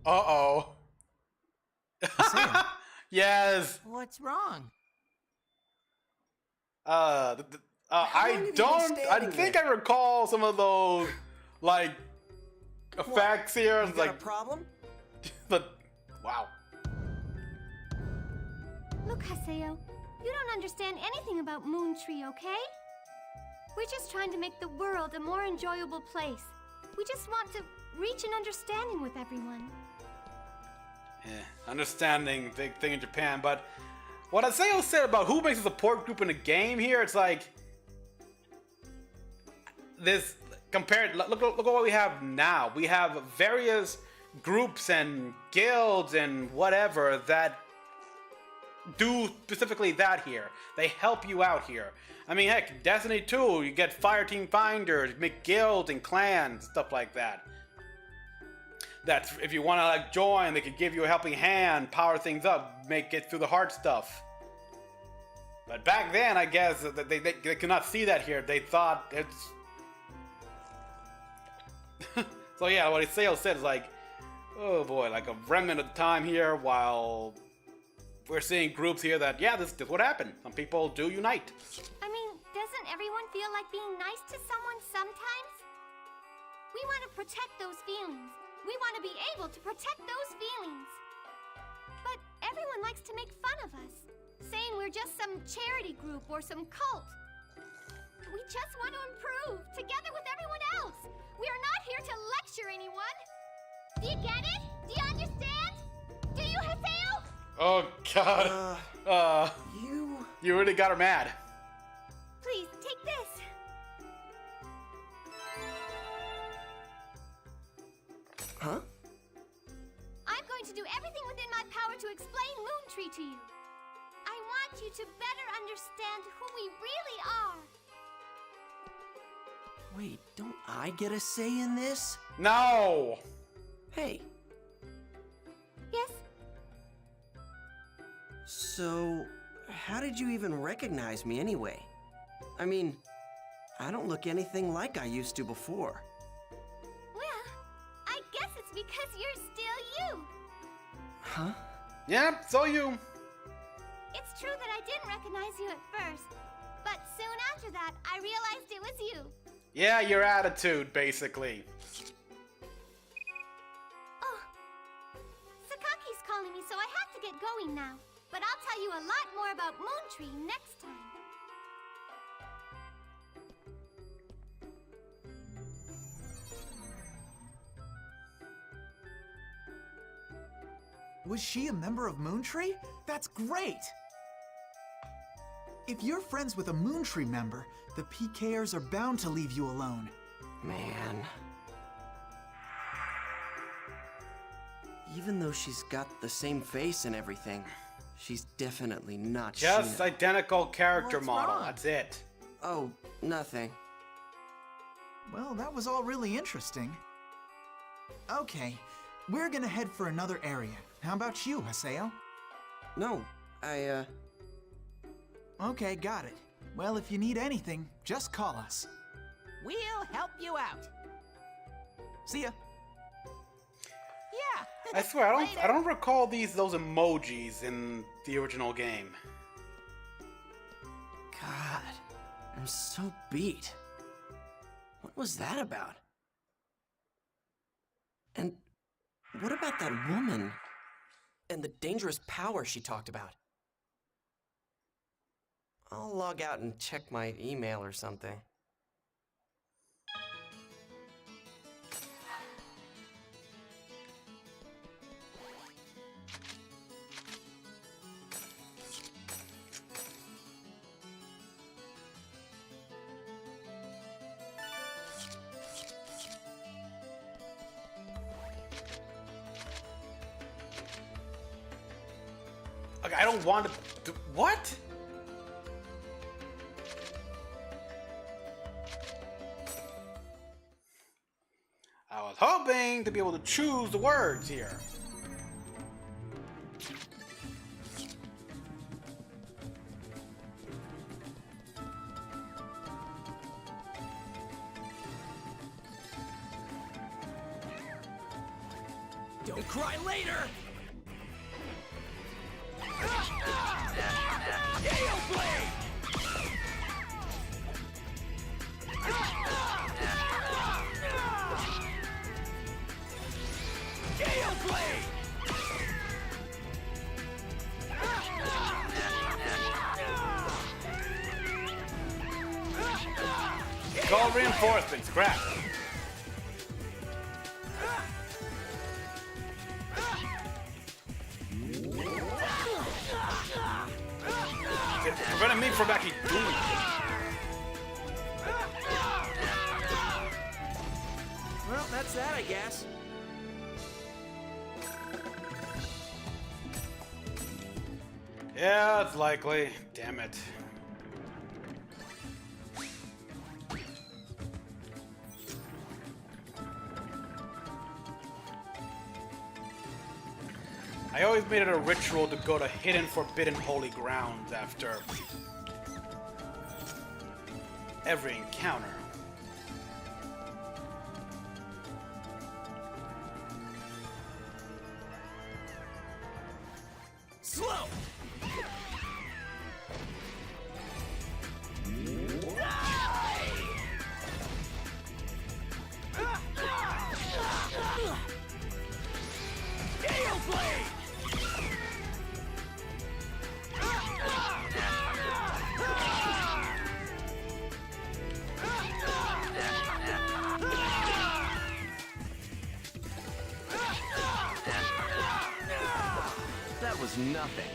Uh-oh. Yes. What's wrong? I think I recall some of those, like, effects here. You got like a problem? But, wow. Look, Haseo, you don't understand anything about Moontree, okay? We're just trying to make the world a more enjoyable place. We just want to reach an understanding with everyone. Yeah, understanding, big thing in Japan, but what Haseo said about who makes a support group in a game here, it's like, this, compared, look at what we have now. We have various groups and guilds and whatever that do specifically that here. They help you out here. I mean, heck, Destiny 2, you get Fireteam Finders, make guilds and clans, stuff like that. That's, if you want to like join, they could give you a helping hand, power things up, make it through the hard stuff. But back then, I guess, they could not see that here. They thought it's... So yeah, what Haseo said is like, oh boy, like a remnant of the time here, while we're seeing groups here that, yeah, this is what happened. Some people do unite. I mean, doesn't everyone feel like being nice to someone sometimes? We want to protect those feelings. We want to be able to protect those feelings. But everyone likes to make fun of us, saying we're just some charity group or some cult. We just want to improve, together with everyone else. We are not here to lecture anyone. Do you get it? Do you understand? Do you, Haseo? Oh, God. You really got her mad. Please, take this. Huh? I'm going to do everything within my power to explain Moontree to you. I want you to better understand who we really are. Wait, don't I get a say in this? No! Hey. Yes? So, how did you even recognize me anyway? I mean, I don't look anything like I used to before. Well, I guess it's because you're still you. Huh? Yeah, so you. It's true that I didn't recognize you at first, but soon after that, I realized it was you. Yeah, your attitude, basically. Oh, Sakaki's calling me, so I have to get going now. But I'll tell you a lot more about Moontree next time. Was she a member of Moontree? That's great! If you're friends with a Moontree member, the PKers are bound to leave you alone. Man. Even though she's got the same face and everything, she's definitely not Just Sheena. identical character What's model, wrong? that's it. Oh, nothing. Well, that was all really interesting. Okay, we're gonna head for another area. How about you, Haseo? No, Okay, got it. Well, if you need anything, just call us. We'll help you out. See ya. Yeah. I swear, I don't recall those emojis in the original game. God, I'm so beat. What was that about? And What about that woman? And the dangerous power she talked about? I'll log out and check my email or something. Okay, I don't want to do what? I was hoping to be able to choose the words here. Don't cry later! Gale Blade! Gale Blade! Call reinforcements, crap. It's preventing me from actually doing it. Well, that's that, I guess. Yeah, it's likely. Damn it. I always made it a ritual to go to hidden, forbidden, holy grounds after every encounter. Slow! Gale Blade! That was nothing.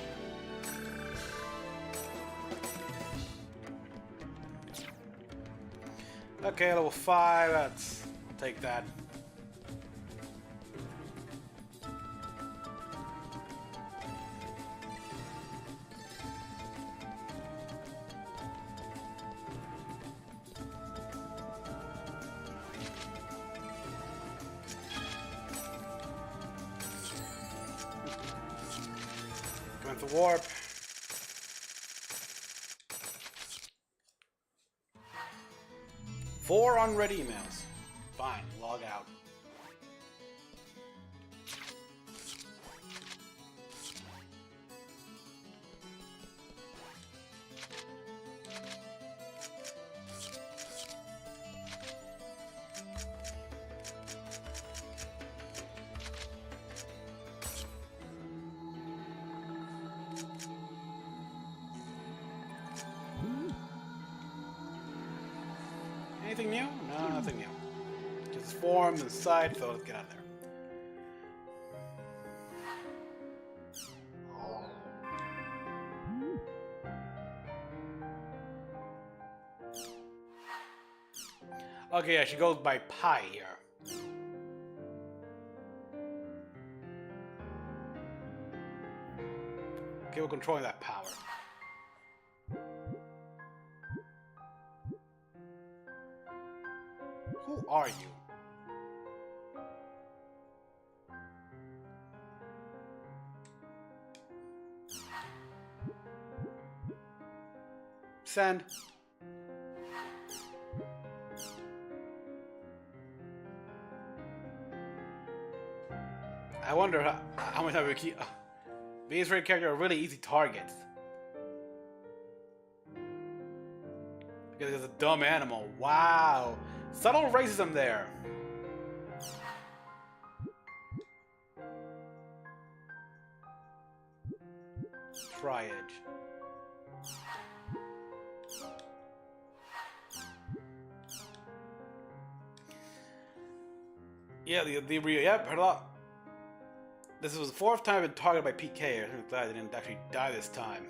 Okay, level 5, I'll take that. Went to warp. Four unread emails. Fine, log out. Anything new? No, nothing new. Just form and side, so let's get out of there. Okay, yeah, she goes by Pi here. Okay, we're controlling that power. Who are you? Send. I wonder how much time we keep. These three characters are really easy targets. Because it's a dumb animal. Wow. Subtle racism there. Triage. Yeah, yep, heard a lot. This was the 4th time I've been targeted by PK. I'm glad I didn't actually die this time.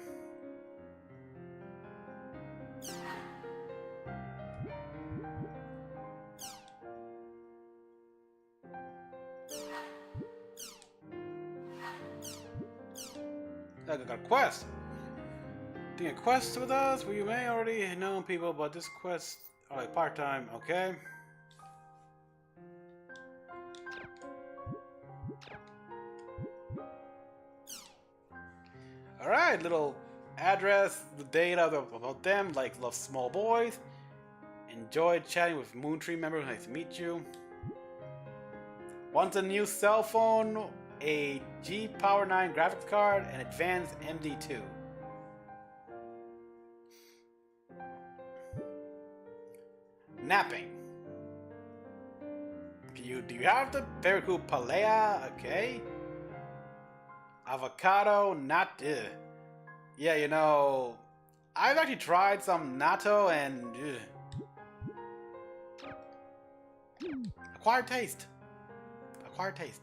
I got a quest. Doing a quest with us where you may already know people, but this quest like part-time, okay. Alright, little address, the data about them, like love small boys. Enjoyed chatting with Moontree members, nice to meet you. Wants a new cell phone, a G Power 9 graphics card, and advanced MD2. Napping. Do you have the very cool palea? Okay. Avocado, not. Yeah, you know, I've actually tried some natto and. Acquired taste. Acquired taste.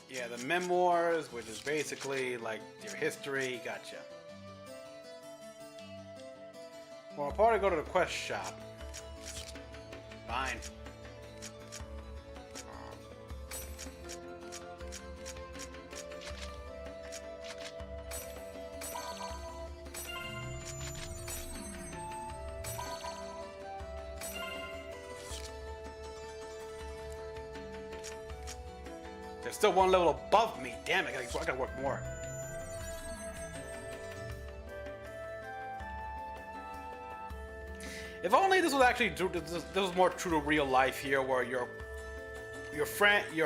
Yeah, the memoirs, which is basically like your history. Gotcha. Well, I'll probably go to the quest shop. Fine. They're still one level above me. Damn it, I gotta work more. If only this was actually this was more true to real life here, where your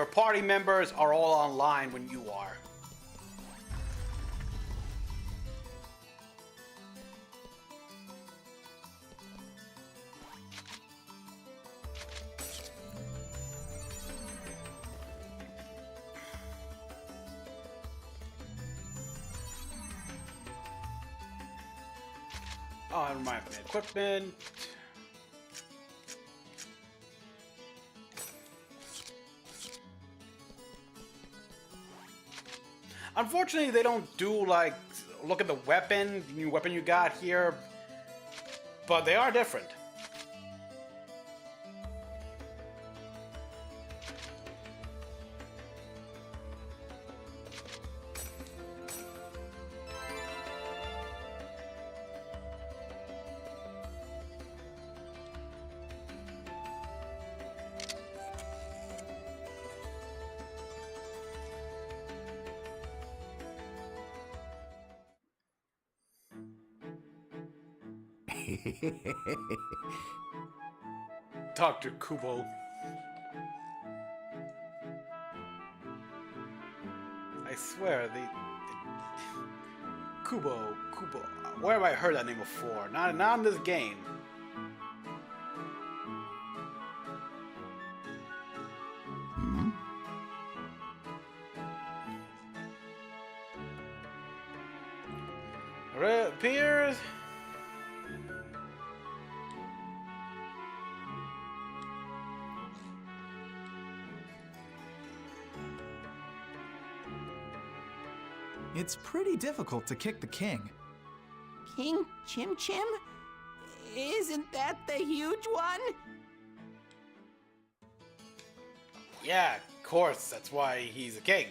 party members are all online when you are. Oh, never mind. Equipment. Unfortunately, they don't do like look at the weapon, the new weapon you got here, but they are different. Dr. Kubo. I swear, Kubo. Where have I heard that name before? Not in this game. Reappears. It's pretty difficult to kick the king. King Chim Chim? Isn't that the huge one? Yeah, of course. That's why he's a king.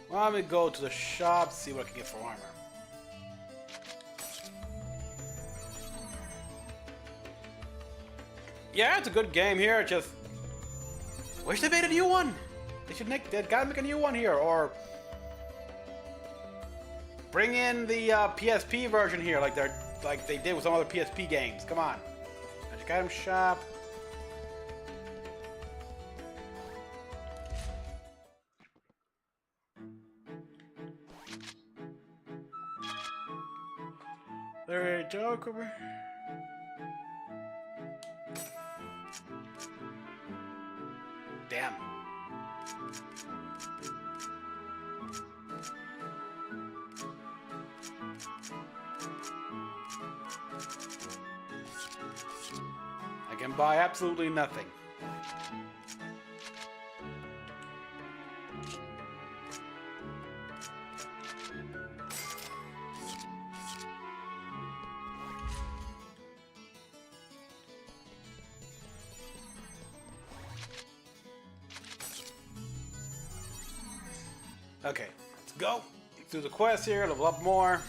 Well, let me go to the shop, see what I can get for armor. Yeah, it's a good game here. Just Wish they made a new one. They gotta make a new one here, or bring in the PSP version here, like they did with some other PSP games. Come on, Magic Item Shop. There, Joker. Damn. I can buy absolutely nothing. Okay, let's go. Do the quest here, level up more.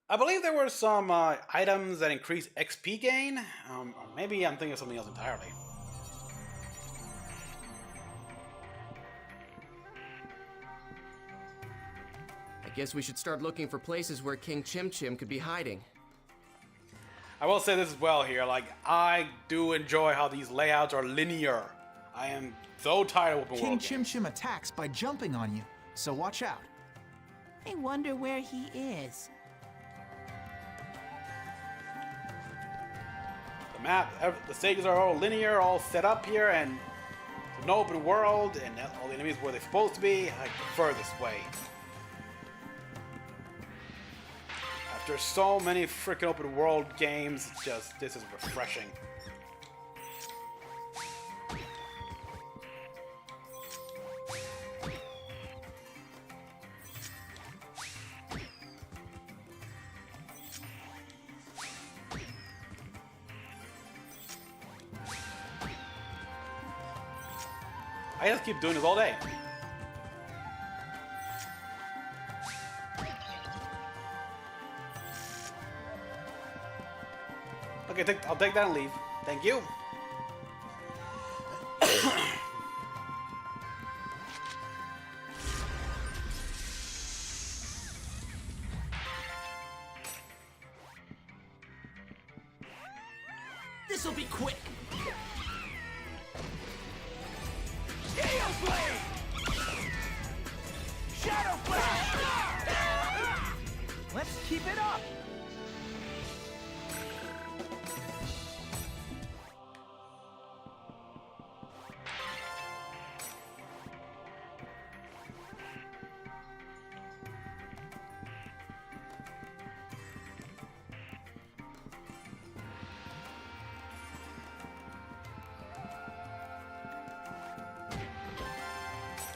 I believe there were some items that increase XP gain. Or maybe I'm thinking of something else entirely. I guess we should start looking for places where King Chim Chim could be hiding. I will say this as well here, like, I do enjoy how these layouts are linear. I am so tired of open King world Chim games. Chim attacks by jumping on you, so watch out. I wonder where he is. The map, the stages are all linear, all set up here, and there's no open world, and all the enemies where they're supposed to be. I prefer this way. After so many freaking open world games, this is refreshing. I just keep doing this all day. Okay, I'll take that and leave. Thank you. This'll be quick. Gale Blade! Shadow Flash! Let's keep it up!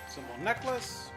Symbol necklace.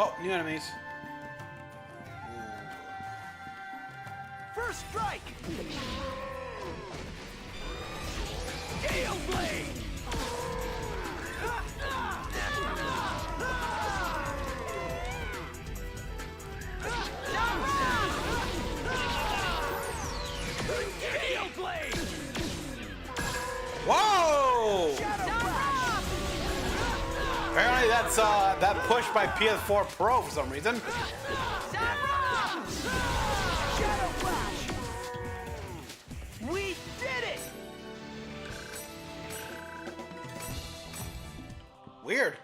Oh, new enemies. First strike! Gale Blade! Gale Blade! Whoa! Apparently that's that push by PS4 Pro for some reason. We did it! Weird.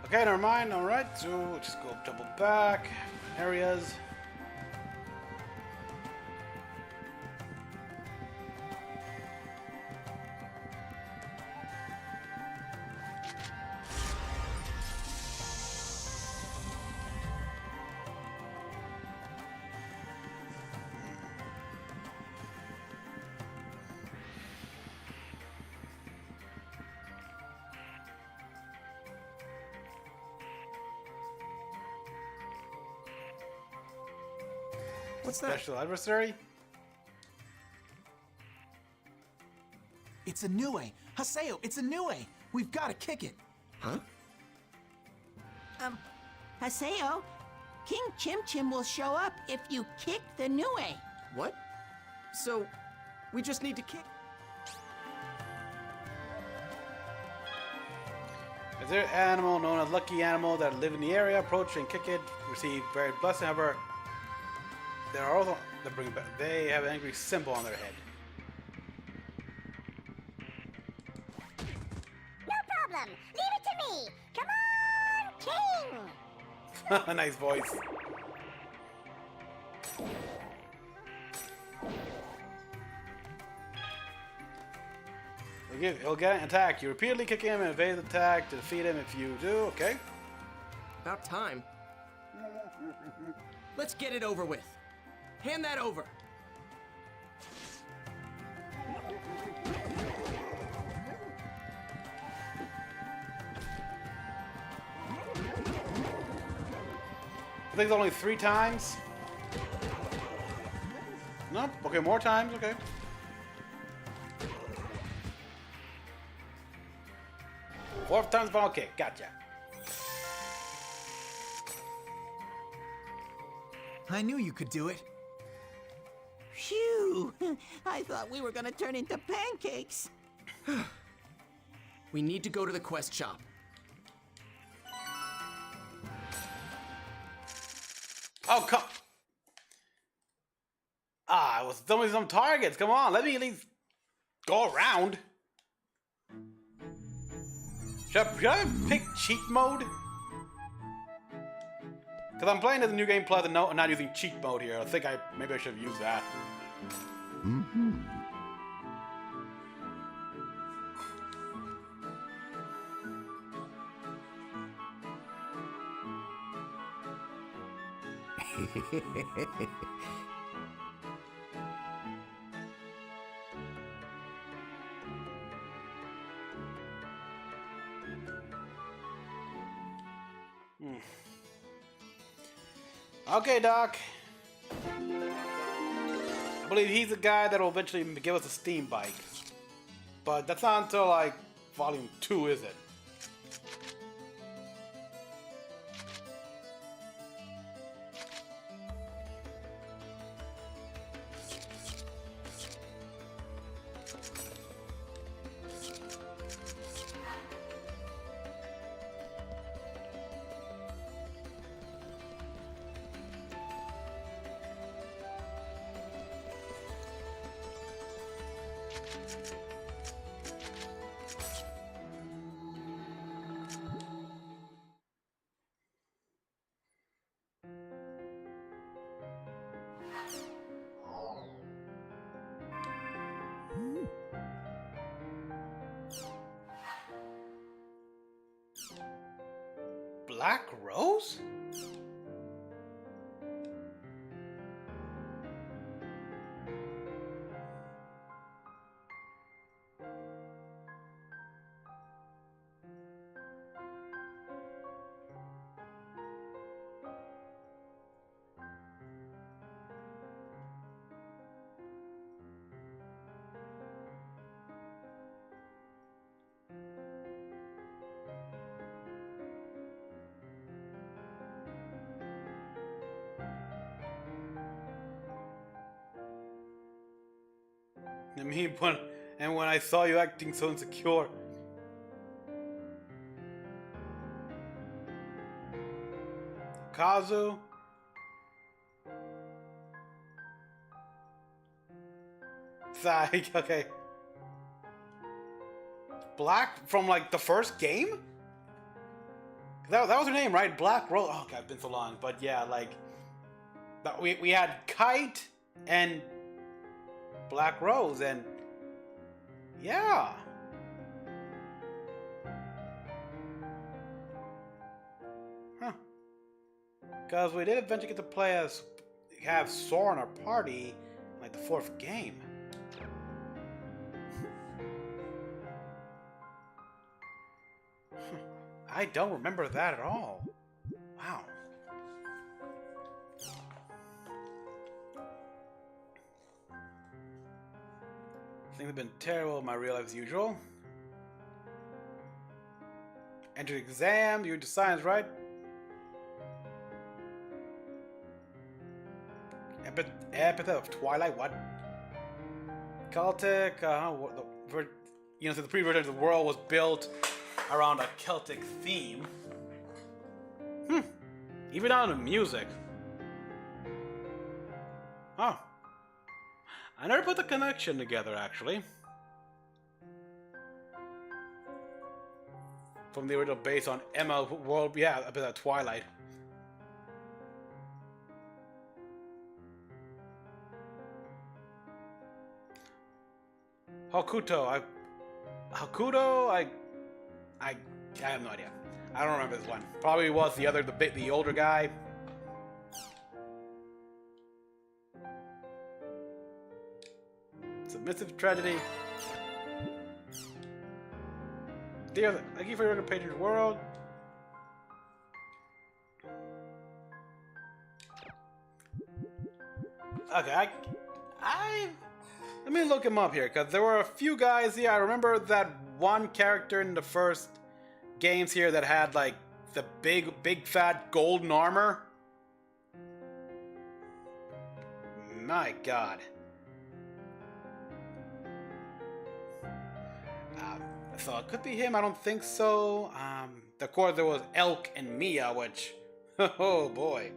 Okay, never mind. All right, so we'll just go double back areas. What's that? Special adversary? It's a Nue. Haseo, it's a Nue. We've got to kick it. Huh? Haseo, King Chim Chim will show up if you kick the Nue. What? So, we just need to kick. Is there an animal known as lucky animal that live in the area? Approach and kick it. Receive very blessing. However, there are also that bring back. They have an angry symbol on their head. No problem. Leave it to me. Come on, King. Nice voice. He'll get an attack. You repeatedly kick him and evade the attack to defeat him if you do. Okay. About time. Let's get it over with. Hand that over. I think it's only 3 times. Nope. Okay, more times. Okay. Fourth time's fine. Okay, gotcha. I knew you could do it. Phew! I thought we were gonna turn into pancakes. We need to go to the quest shop. Oh, come. Ah, I was done with some targets. Come on, let me at least go around. Should I pick cheat mode? Because I'm playing as a new game plus and not using cheat mode here. I think maybe I should have used that. Mm-hmm. Okay, Doc. I believe he's the guy that will eventually give us a steam bike. But that's not until, like, volume 2, is it? Black Rose? I mean, when I saw you acting so insecure. Kazu. Okay. Black from like the first game? That was her name, right? Black Rose. Oh god, it's been so long. But yeah, like we had Kite and Black Rose, and yeah. Huh. Because we did eventually get to play as have Sora in our party, like the fourth game. I don't remember that at all. Wow. Things have been terrible in my real life as usual. Entered exam, you into science, right? Epithet of Twilight, what? Celtic, you know, so the pre-version of the world was built around a Celtic theme. Even down to music. Oh. I never put the connection together, actually. From the original base on ML World, yeah, a bit of Twilight. Hakuto, I have no idea. I don't remember this one. Probably was the older guy. Submissive tragedy. Dear, thank you for your patron's world. Okay, let me look him up here, because there were a few guys here. I remember that one character in the first games here that had, like, the big fat golden armor. My god. So it could be him, I don't think so. Of course, there was Elk and Mia, which, oh boy.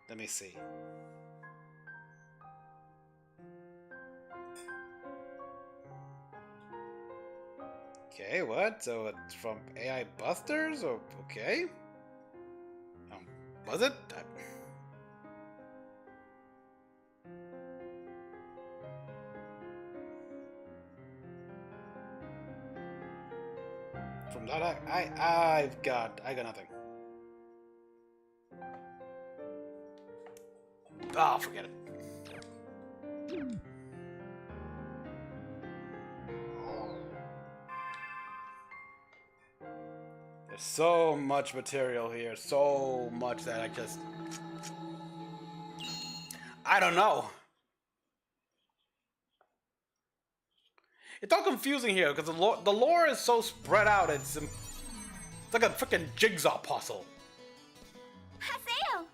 Let me see. Okay, what? So it's from AI Busters? Or okay. Was it? From that, I got nothing. Ah, forget it. There's so much material here, so much that I don't know. It's all confusing here because the lore is so spread out. It's like a freaking jigsaw puzzle. Haseo!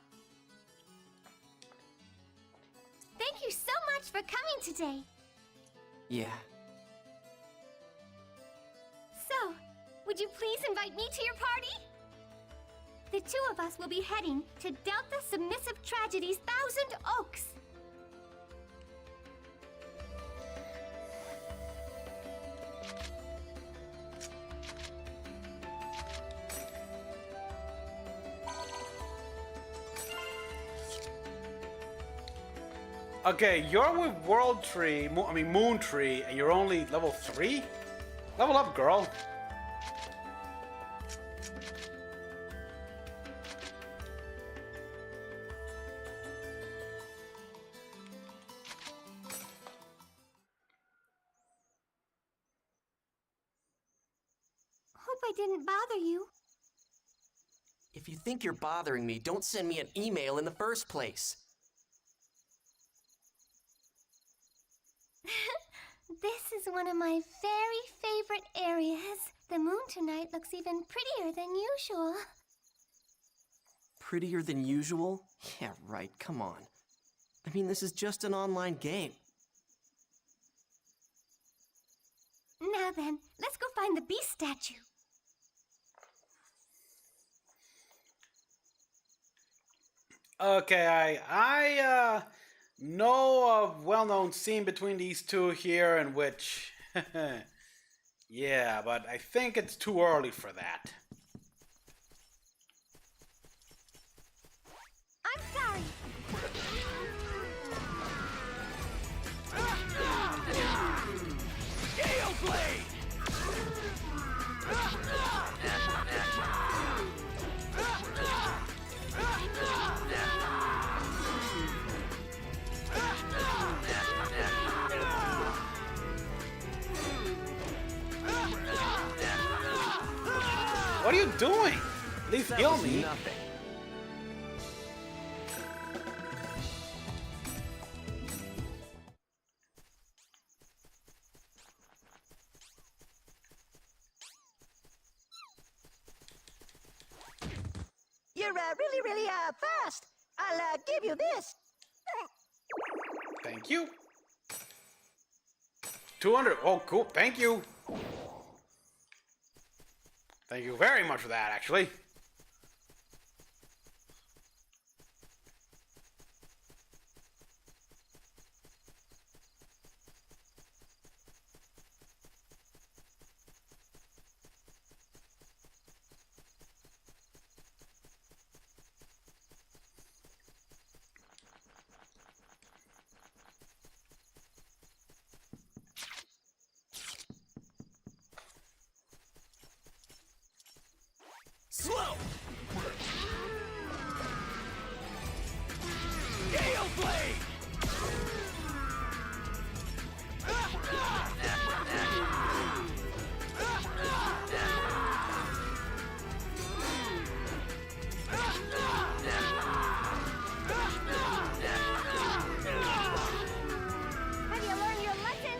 Thank you so much for coming today. Yeah. So, would you please invite me to your party? The two of us will be heading to Delta Submissive Tragedy's Thousand Oaks. Okay, you're with World Tree, Moon Tree, and you're only level 3? Level up, girl. Hope I didn't bother you. If you think you're bothering me, don't send me an email in the first place. This is one of my very favorite areas. The moon tonight looks even prettier than usual. Prettier than usual? Yeah, right, come on. I mean, this is just an online game. Now then, let's go find the beast statue. Okay, I know a well-known scene between these two here in which... yeah, but I think it's too early for that. I'm sorry. Gale Blade! What are you doing? At least heal me. Nothing. You're really fast. I'll give you this. Thank you. 200. Oh, cool. Thank you. Thank you very much for that, actually. Slow! Gale Blade! Have you learned your lesson?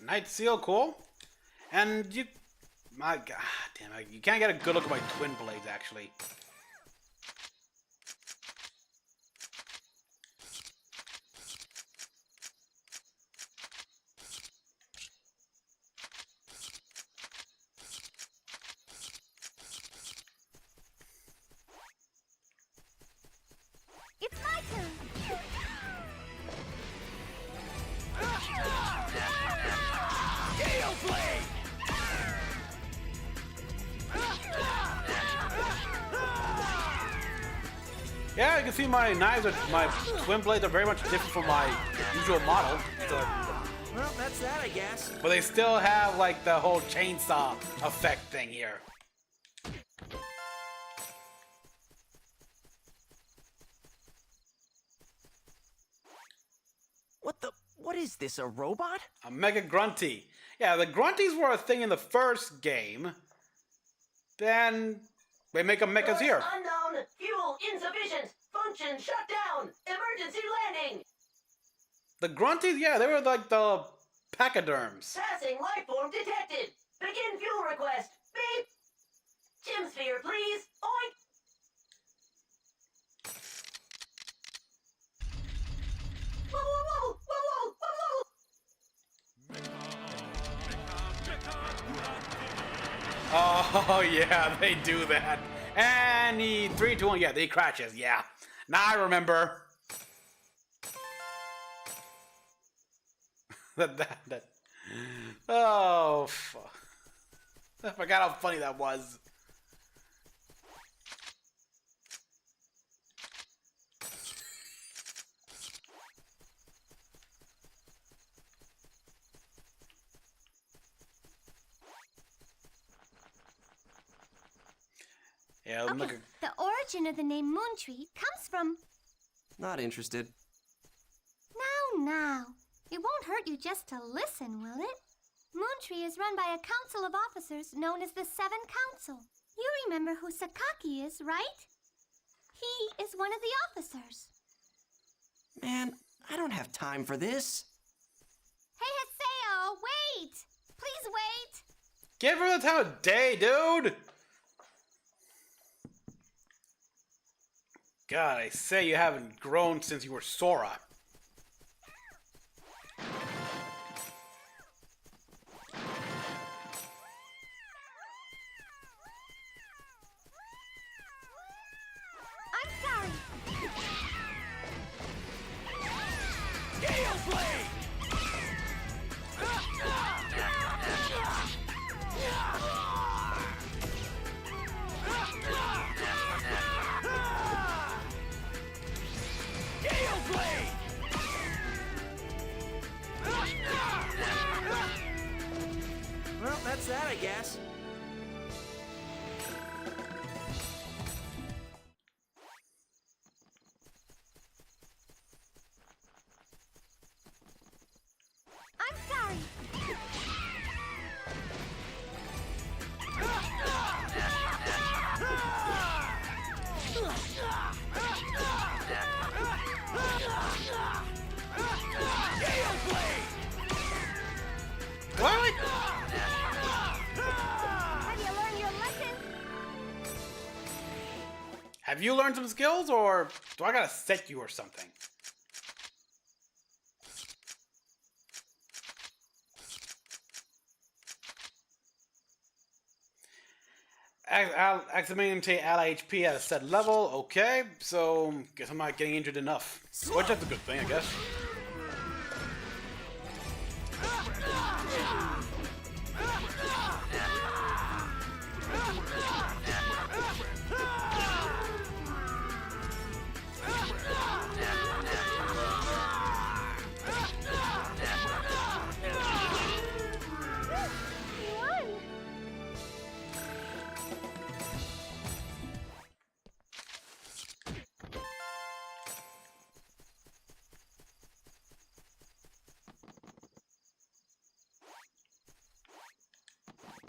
Night Seal, cool. And you... My god damn it. You can't get a good look at my twin blades, actually. It's my turn. Gale Blade! Yeah, you can see my knives, my twin blades are very much different from my usual model. So, Well, that's that, I guess. but they still have like the whole chainsaw effect thing here. What is this, a robot? A Mega Grunty. Yeah, the Grunties were a thing in the first game. Then they make them mechas here. Unknown. Fuel insufficient. Function shut down. Emergency landing. The Grunties, yeah, they were like the pachyderms. Passing life form detected. Begin fuel request. Beep. Gem sphere, please. Oink. Whoa, whoa, whoa, whoa, whoa, whoa, Oh, yeah, they do that. And he 3, 2, 1, yeah, they crashes, yeah. Now I remember. that. Oh, fuck. I forgot how funny that was. Yeah, Okay, the origin of the name Moontree comes from... Not interested. Now. It won't hurt you just to listen, will it? Moontree is run by a council of officers known as the Seven Council. You remember who Sakaki is, right? He is one of the officers. Man, I don't have time for this. Hey, Haseo, wait! Please wait! Give her the time of day, dude! God, I say you haven't grown since you were Sora. I'm sorry. Gale Blade! Gale Blade! Well, that's that, I guess. I'm sorry. Gale Blade! What? Have you learned your lesson? Have you learned some skills, or do I gotta set you or something? Accidentally ally HP at a set level. Okay, so guess I'm not getting injured enough. Which is a good thing, I guess. You won.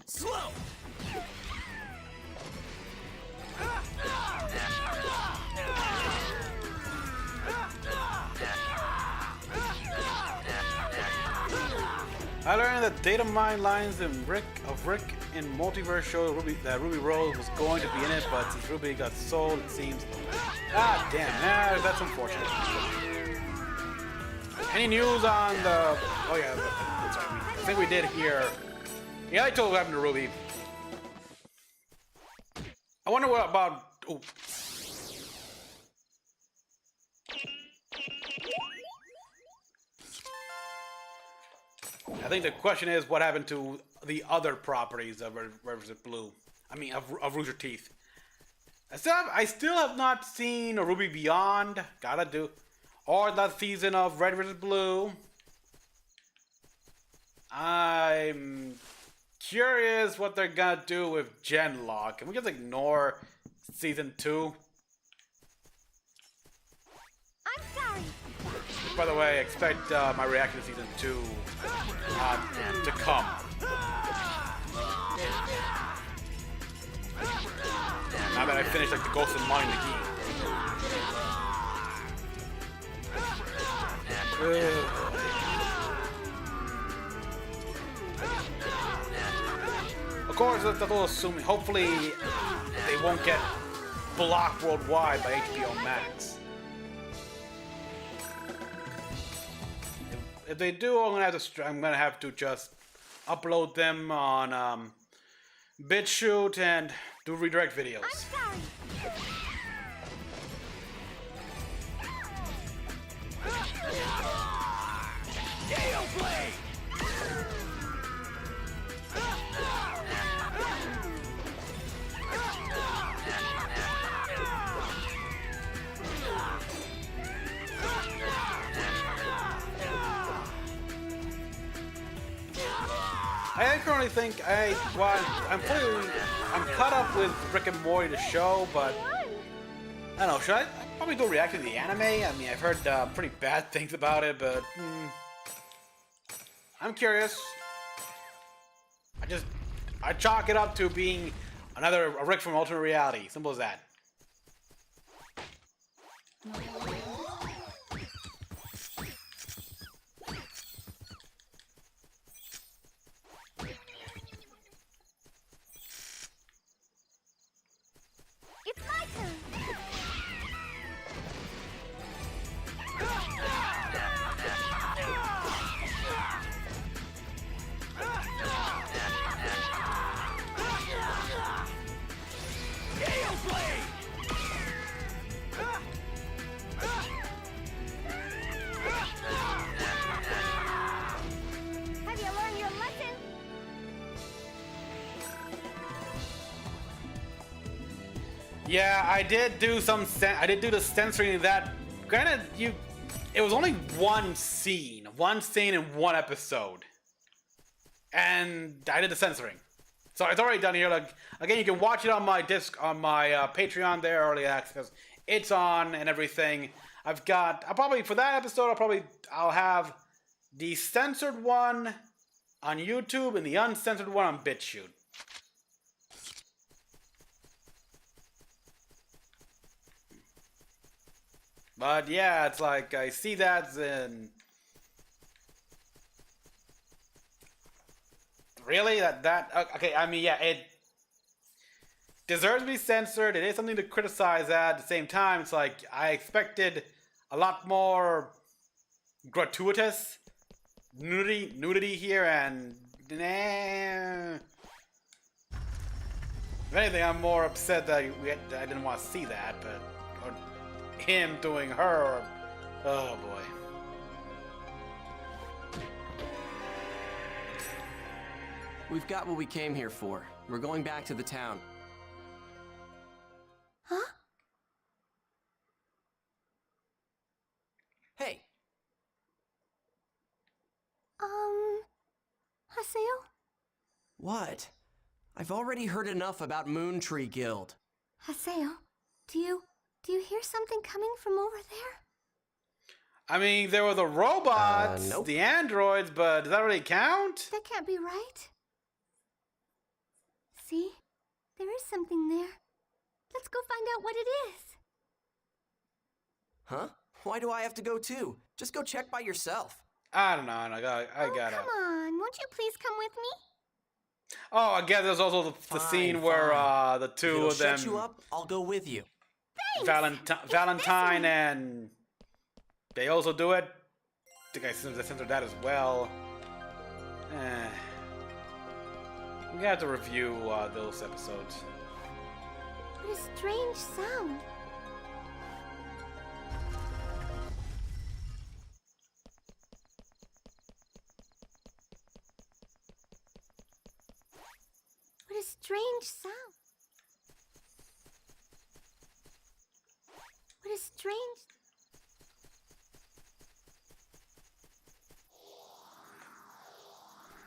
Slow! I learned that data mine lines in Rick in Multiverse showed that Ruby Rose was going to be in it, but since Ruby got sold, it seems. Ah, damn! That's unfortunate. Any news on the? Oh yeah, that's right. I think we did hear. Yeah, I told what happened to Ruby. I wonder what about. Oh. I think the question is what happened to the other properties of Red vs. Blue. I mean, of Rooster Teeth. I still have not seen a Ruby Beyond. Gotta do. Or that season of Red vs. Blue. I'm curious what they're gonna do with Genlock. Can we just ignore season 2? I'm sorry. By the way, expect my reaction to season 2 to come. Now that I finished like the Ghost of Mine Of course, that's a little assuming. Hopefully, they won't get blocked worldwide by HBO Max. If they do, I'm gonna have to just upload them on BitChute and do redirect videos. I'm sorry. Gale Blade! I currently think I'm caught up with Rick and Morty the show, but I don't know. Should I probably do a reaction to the anime? I mean, I've heard pretty bad things about it, but I'm curious. I chalk it up to being another Rick from alternate reality. Simple as that. It's my turn. Blade! Have you learned your lesson? Yeah, I did do I did do the censoring of that. Granted, it was only one scene in one episode, and I did the censoring, so it's already done here. Like again, you can watch it on my Patreon there, early access. It's on and everything. I'll probably for that episode, I'll have the censored one on YouTube and the uncensored one on BitChute. But yeah, it's like I see that and really okay. I mean, yeah, it deserves to be censored. It is something to criticize at the same time. It's like I expected a lot more gratuitous nudity here, and if anything, I'm more upset that I didn't want to see that, but. Or him doing her. Oh boy. We've got what we came here for. We're going back to the town. Huh? Hey. Haseo? What? I've already heard enough about Moon Tree Guild. Haseo, do you hear something coming from over there? I mean, there were the robots, nope. the androids, but does that really count? That can't be right. See? There is something there. Let's go find out what it is. Huh? Why do I have to go too? Just go check by yourself. I don't know. I gotta. Come on, won't you please come with me? Oh, I guess there's also the scene where the two of them. Shut you up, I'll go with you. Valentine and they also do it. I think I censored that as well. We have to review those episodes. What a strange sound. What a strange sound. What a strange...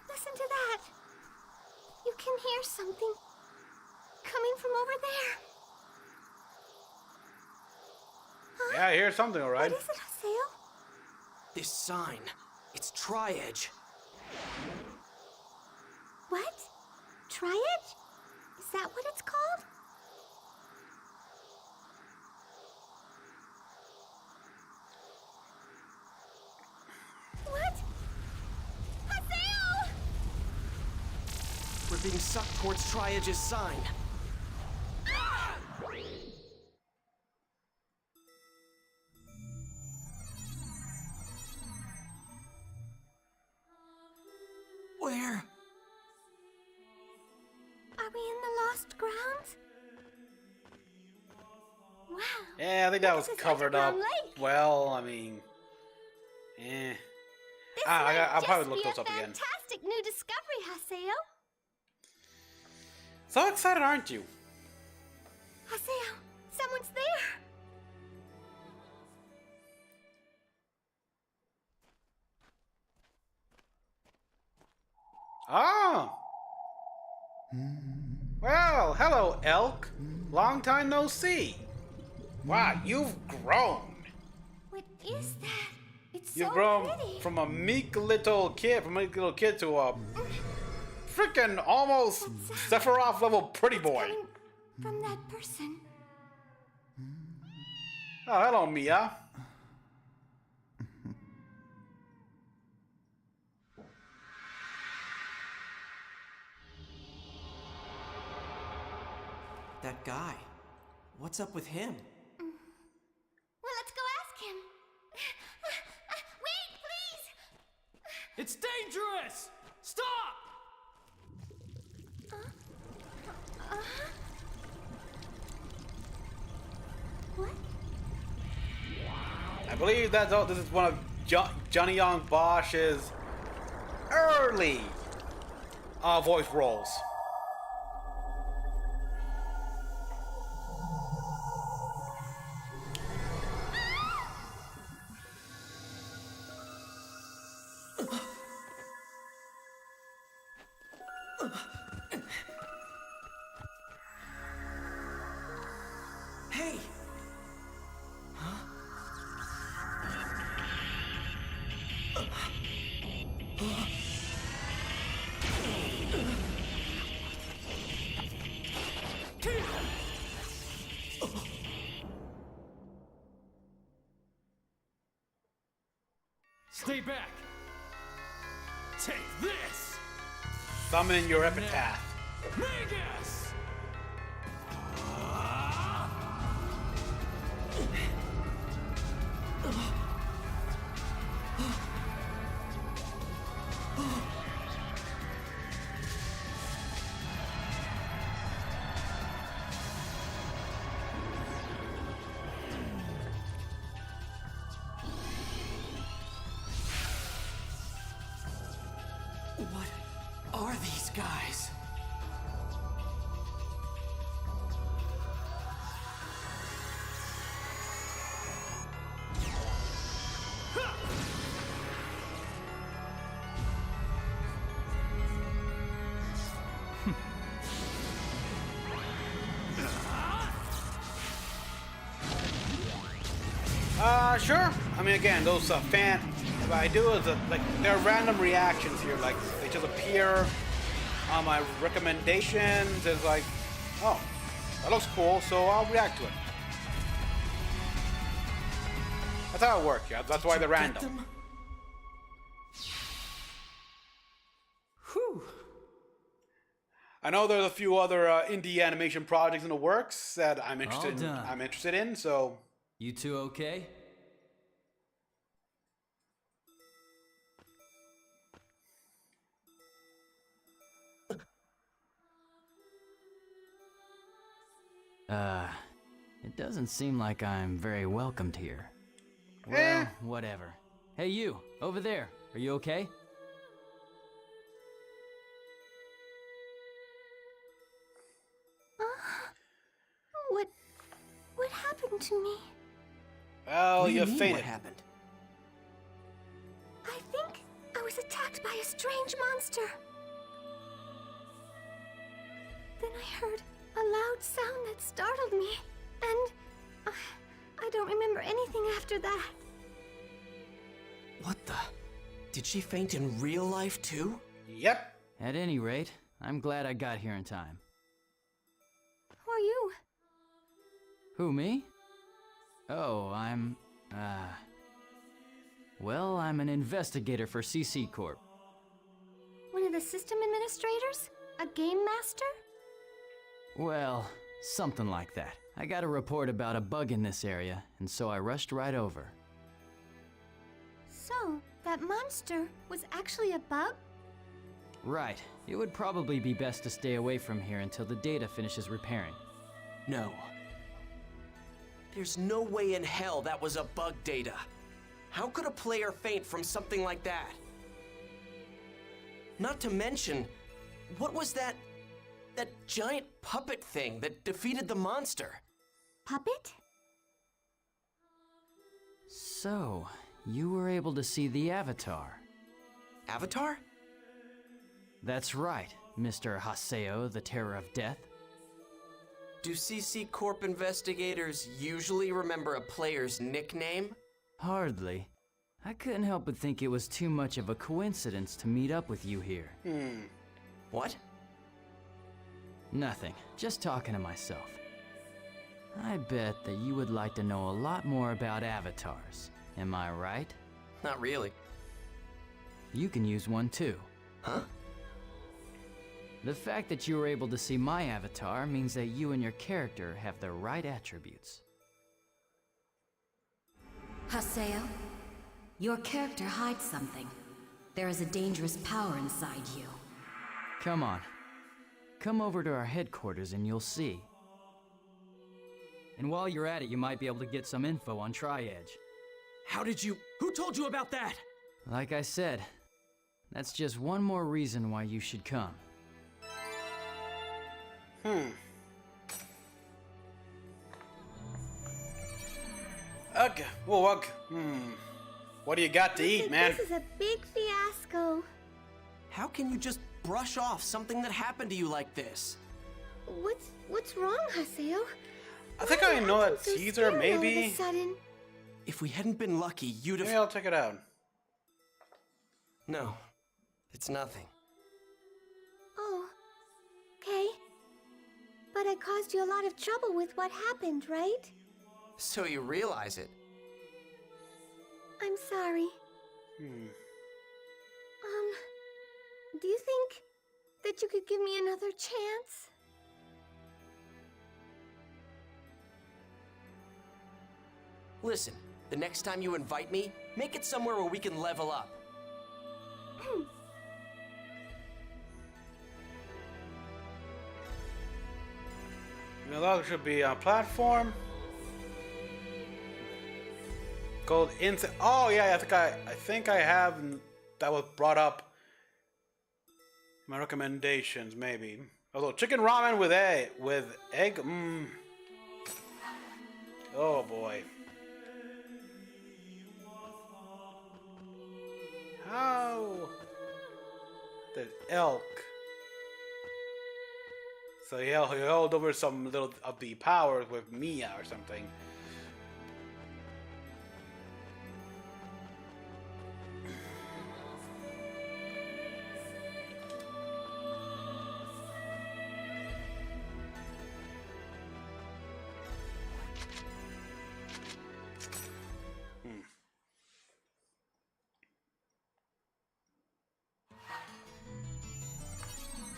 Listen to that. You can hear something coming from over there. Huh? Yeah, I hear something, all right. What is it, Haseo? This sign. It's Tri-Edge. What? Tri-Edge? Is that what it's called? What? Haseo! We're being sucked towards Tri-Edge's sign. Where? Are we in the Lost Grounds? Wow. Yeah, I think that was This is covered up. Underground Lake. Well, I mean, This I'll might probably just look be those a up again. fantastic new discovery, Haseo. So excited, aren't you? Haseo, someone's there. Oh. Well, hello, Elk. Long time no see. Wow, you've grown. What is that? It's You've so grown pretty. from a meek little kid, to a freaking almost Sephiroth level pretty boy. From that person. Oh, hello, Mia. That guy. What's up with him? Well, let's go ask him. Wait, please! It's dangerous! Stop! believe that's all. This is one of Johnny Young Bosch's early voice roles. Hey! Stay back. Take this. Summon your epitaph. Magus. What are these guys? Sure. I mean, again, those fan. What I do is like there are random reactions here. Like they just appear on my recommendations. It's like, oh, that looks cool, so I'll react to it. That's how it works. Yeah, that's why they're random. Whew. I know there's a few other indie animation projects in the works that I'm interested in. I'm interested in. So You two okay? It doesn't seem like I'm very welcomed here. Well, whatever. Hey, you, over there. Are you okay? What happened to me? Well, you mean, fainted. what happened? I think I was attacked by a strange monster. Then I heard a loud sound that startled me, and I don't remember anything after that. What the? Did she faint in real life too? Yep. At any rate, I'm glad I got here in time. Who are you? Who, me? Oh, well, I'm an investigator for CC Corp. One of the system administrators? A game master? Well, something like that. I got a report about a bug in this area, and so I rushed right over. So, that monster was actually a bug? Right. It would probably be best to stay away from here until the data finishes repairing. No. There's no way in hell that was a bug data. How could a player faint from something like that? Not to mention, what was that giant puppet thing that defeated the monster? Puppet? So, you were able to see the Avatar. Avatar? That's right, Mr. Haseo, the Terror of Death. Do CC Corp investigators usually remember a player's nickname? Hardly. I couldn't help but think it was too much of a coincidence to meet up with you here. What? Nothing. Just talking to myself. I bet that you would like to know a lot more about avatars. Am I right? Not really. You can use one too. Huh? The fact that you were able to see my avatar means that you and your character have the right attributes. Haseo, your character hides something. There is a dangerous power inside you. Come on. Come over to our headquarters and you'll see. And while you're at it, you might be able to get some info on Tri-Edge. How did you... Who told you about that? Like I said, that's just one more reason why you should come. Okay. Well, okay. What do you got to eat, man? This is a big fiasco. How can you just brush off something that happened to you like this? What's wrong, Haseo? I think I know that teaser, maybe. All of a sudden. If we hadn't been lucky, you'd have... Maybe I'll check it out. No, it's nothing. Oh, okay. But I caused you a lot of trouble with what happened, right? So you realize it. I'm sorry. Do you think that you could give me another chance? Listen, the next time you invite me, make it somewhere where we can level up. The log should be on platform. Called Insect. Oh yeah, I think I have. That was brought up. My recommendations, maybe. Although chicken ramen with egg. Oh boy. How? The elk. So he held over some little of the powers with Mia or something.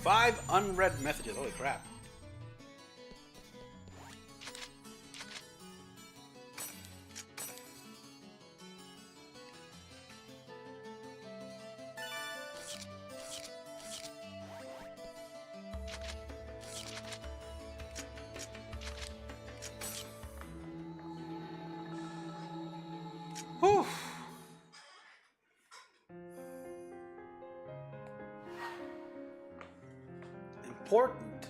Five unread messages. Holy crap. Whew. Important.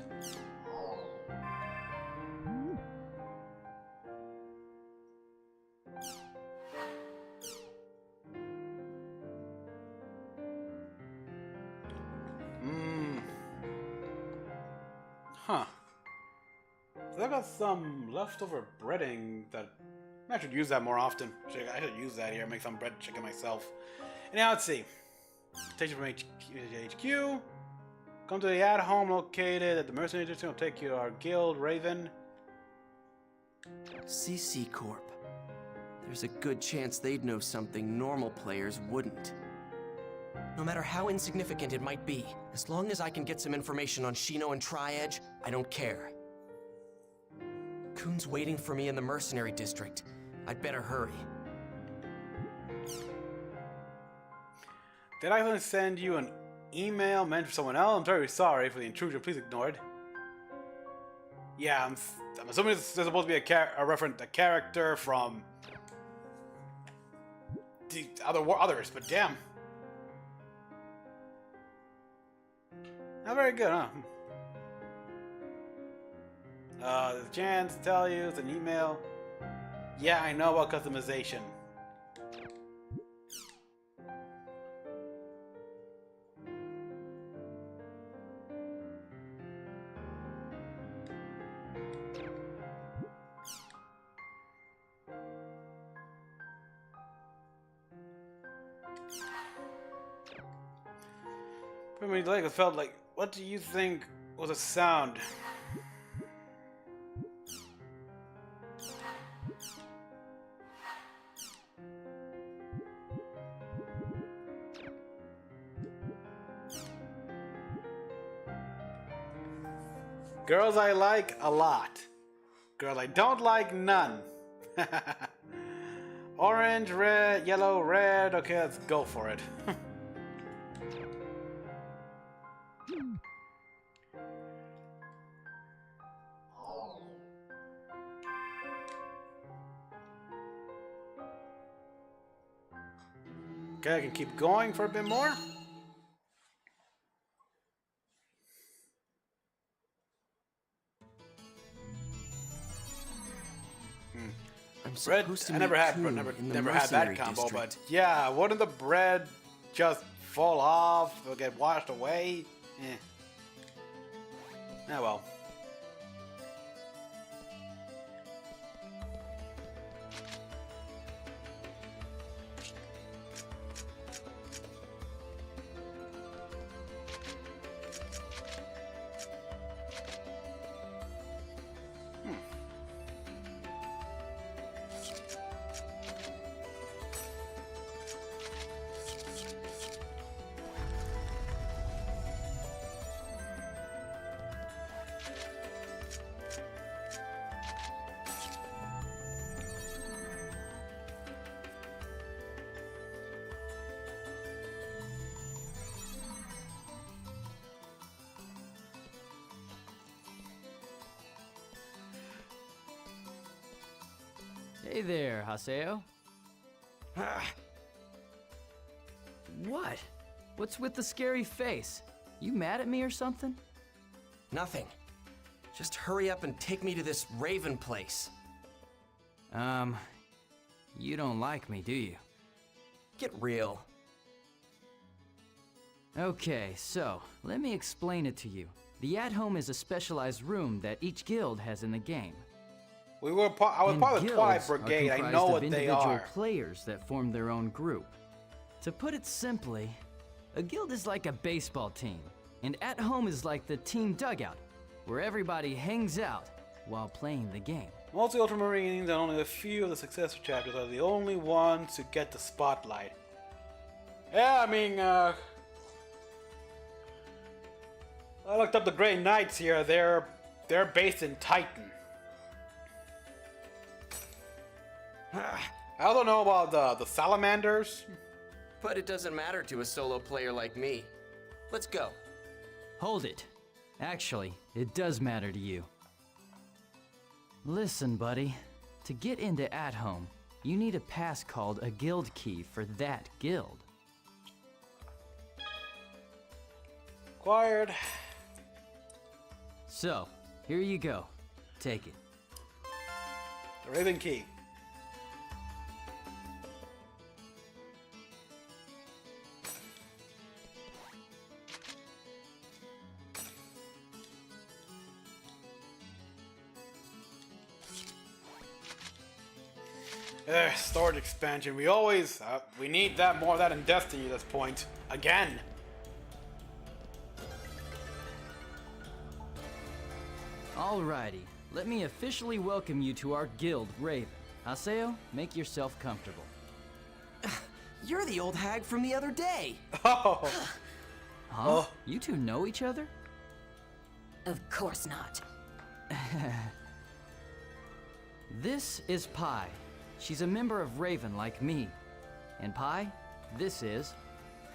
Huh. So I got some leftover breading that I should use that more often. I should use that here, make some bread chicken myself. And now let's see. Take you from HQ. Come to the at-home located at the Mercenary District. Will take you to our guild, Raven. CC Corp. There's a good chance they'd know something normal players wouldn't. No matter how insignificant it might be, as long as I can get some information on Shino and Tri-Edge, I don't care. Kuhn's waiting for me in the Mercenary District. I'd better hurry. Did I even send you an email meant for someone else? I'm very sorry for the intrusion. Please ignore it. Yeah, I'm assuming there's supposed to be a character from the others, but damn. Not very good, huh? There's a chance to tell you it's an email. Yeah, I know about customization. I mean, like it felt like. What do you think was a sound? Girls I like a lot. Girls I don't like none. Orange, red, yellow, red. Okay, let's go for it. Okay, I can keep going for a bit more. Bread, I never had that combo, but yeah, wouldn't the bread just fall off or get washed away? Eh. Ah well. Hey there, Haseo. What? What's with the scary face? You mad at me or something? Nothing. Just hurry up and take me to this Raven place. You don't like me, do you? Get real. Okay, so, let me explain it to you. The at-home is a specialized room that each guild has in the game. I was part of the Twilight Brigade. I know what they are. Individual players that form their own group. To put it simply, a guild is like a baseball team, and at home is like the team dugout, where everybody hangs out while playing the game. Most of the Ultramarines and only a few of the successor chapters are the only ones who get the spotlight. Yeah, I mean, I looked up the Grey Knights here. They're based in Titan. I also know about the Salamanders. But it doesn't matter to a solo player like me. Let's go. Hold it. Actually, it does matter to you. Listen, buddy. To get into At Home, you need a pass called a guild key for that guild. Acquired. So, here you go. Take it. The Raven Key. Storage expansion. We always we need that more of that in Destiny at this point. Again. Alrighty, let me officially welcome you to our guild, Raven. Haseo, make yourself comfortable. You're the old hag from the other day. Oh. Huh? Oh. You two know each other? Of course not. This is Pi. She's a member of Raven like me. And Pi, this is...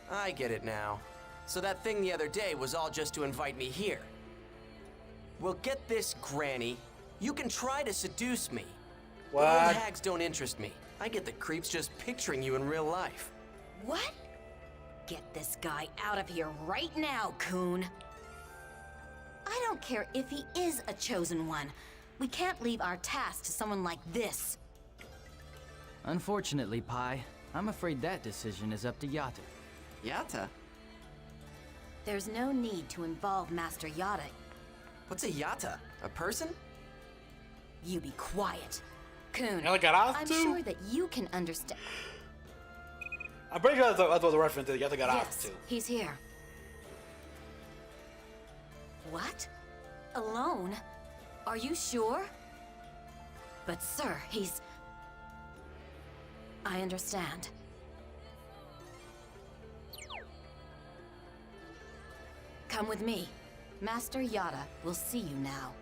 I get it now. So that thing the other day was all just to invite me here. Well, get this, Granny. You can try to seduce me. What? But old hags don't interest me. I get the creeps just picturing you in real life. What? Get this guy out of here right now, Coon. I don't care if he is a chosen one. We can't leave our task to someone like this. Unfortunately, Pi, I'm afraid that decision is up to Yatta. Yatta? There's no need to involve Master Yatta. What's a Yatta? A person? You be quiet. Coon, Yata-Garasu? I'm sure that you can understand. I'm pretty sure that's what the reference is. Yata-Garasu. Yes, he's here. What? Alone? Are you sure? But sir, he's... I understand. Come with me. Master Yatta will see you now.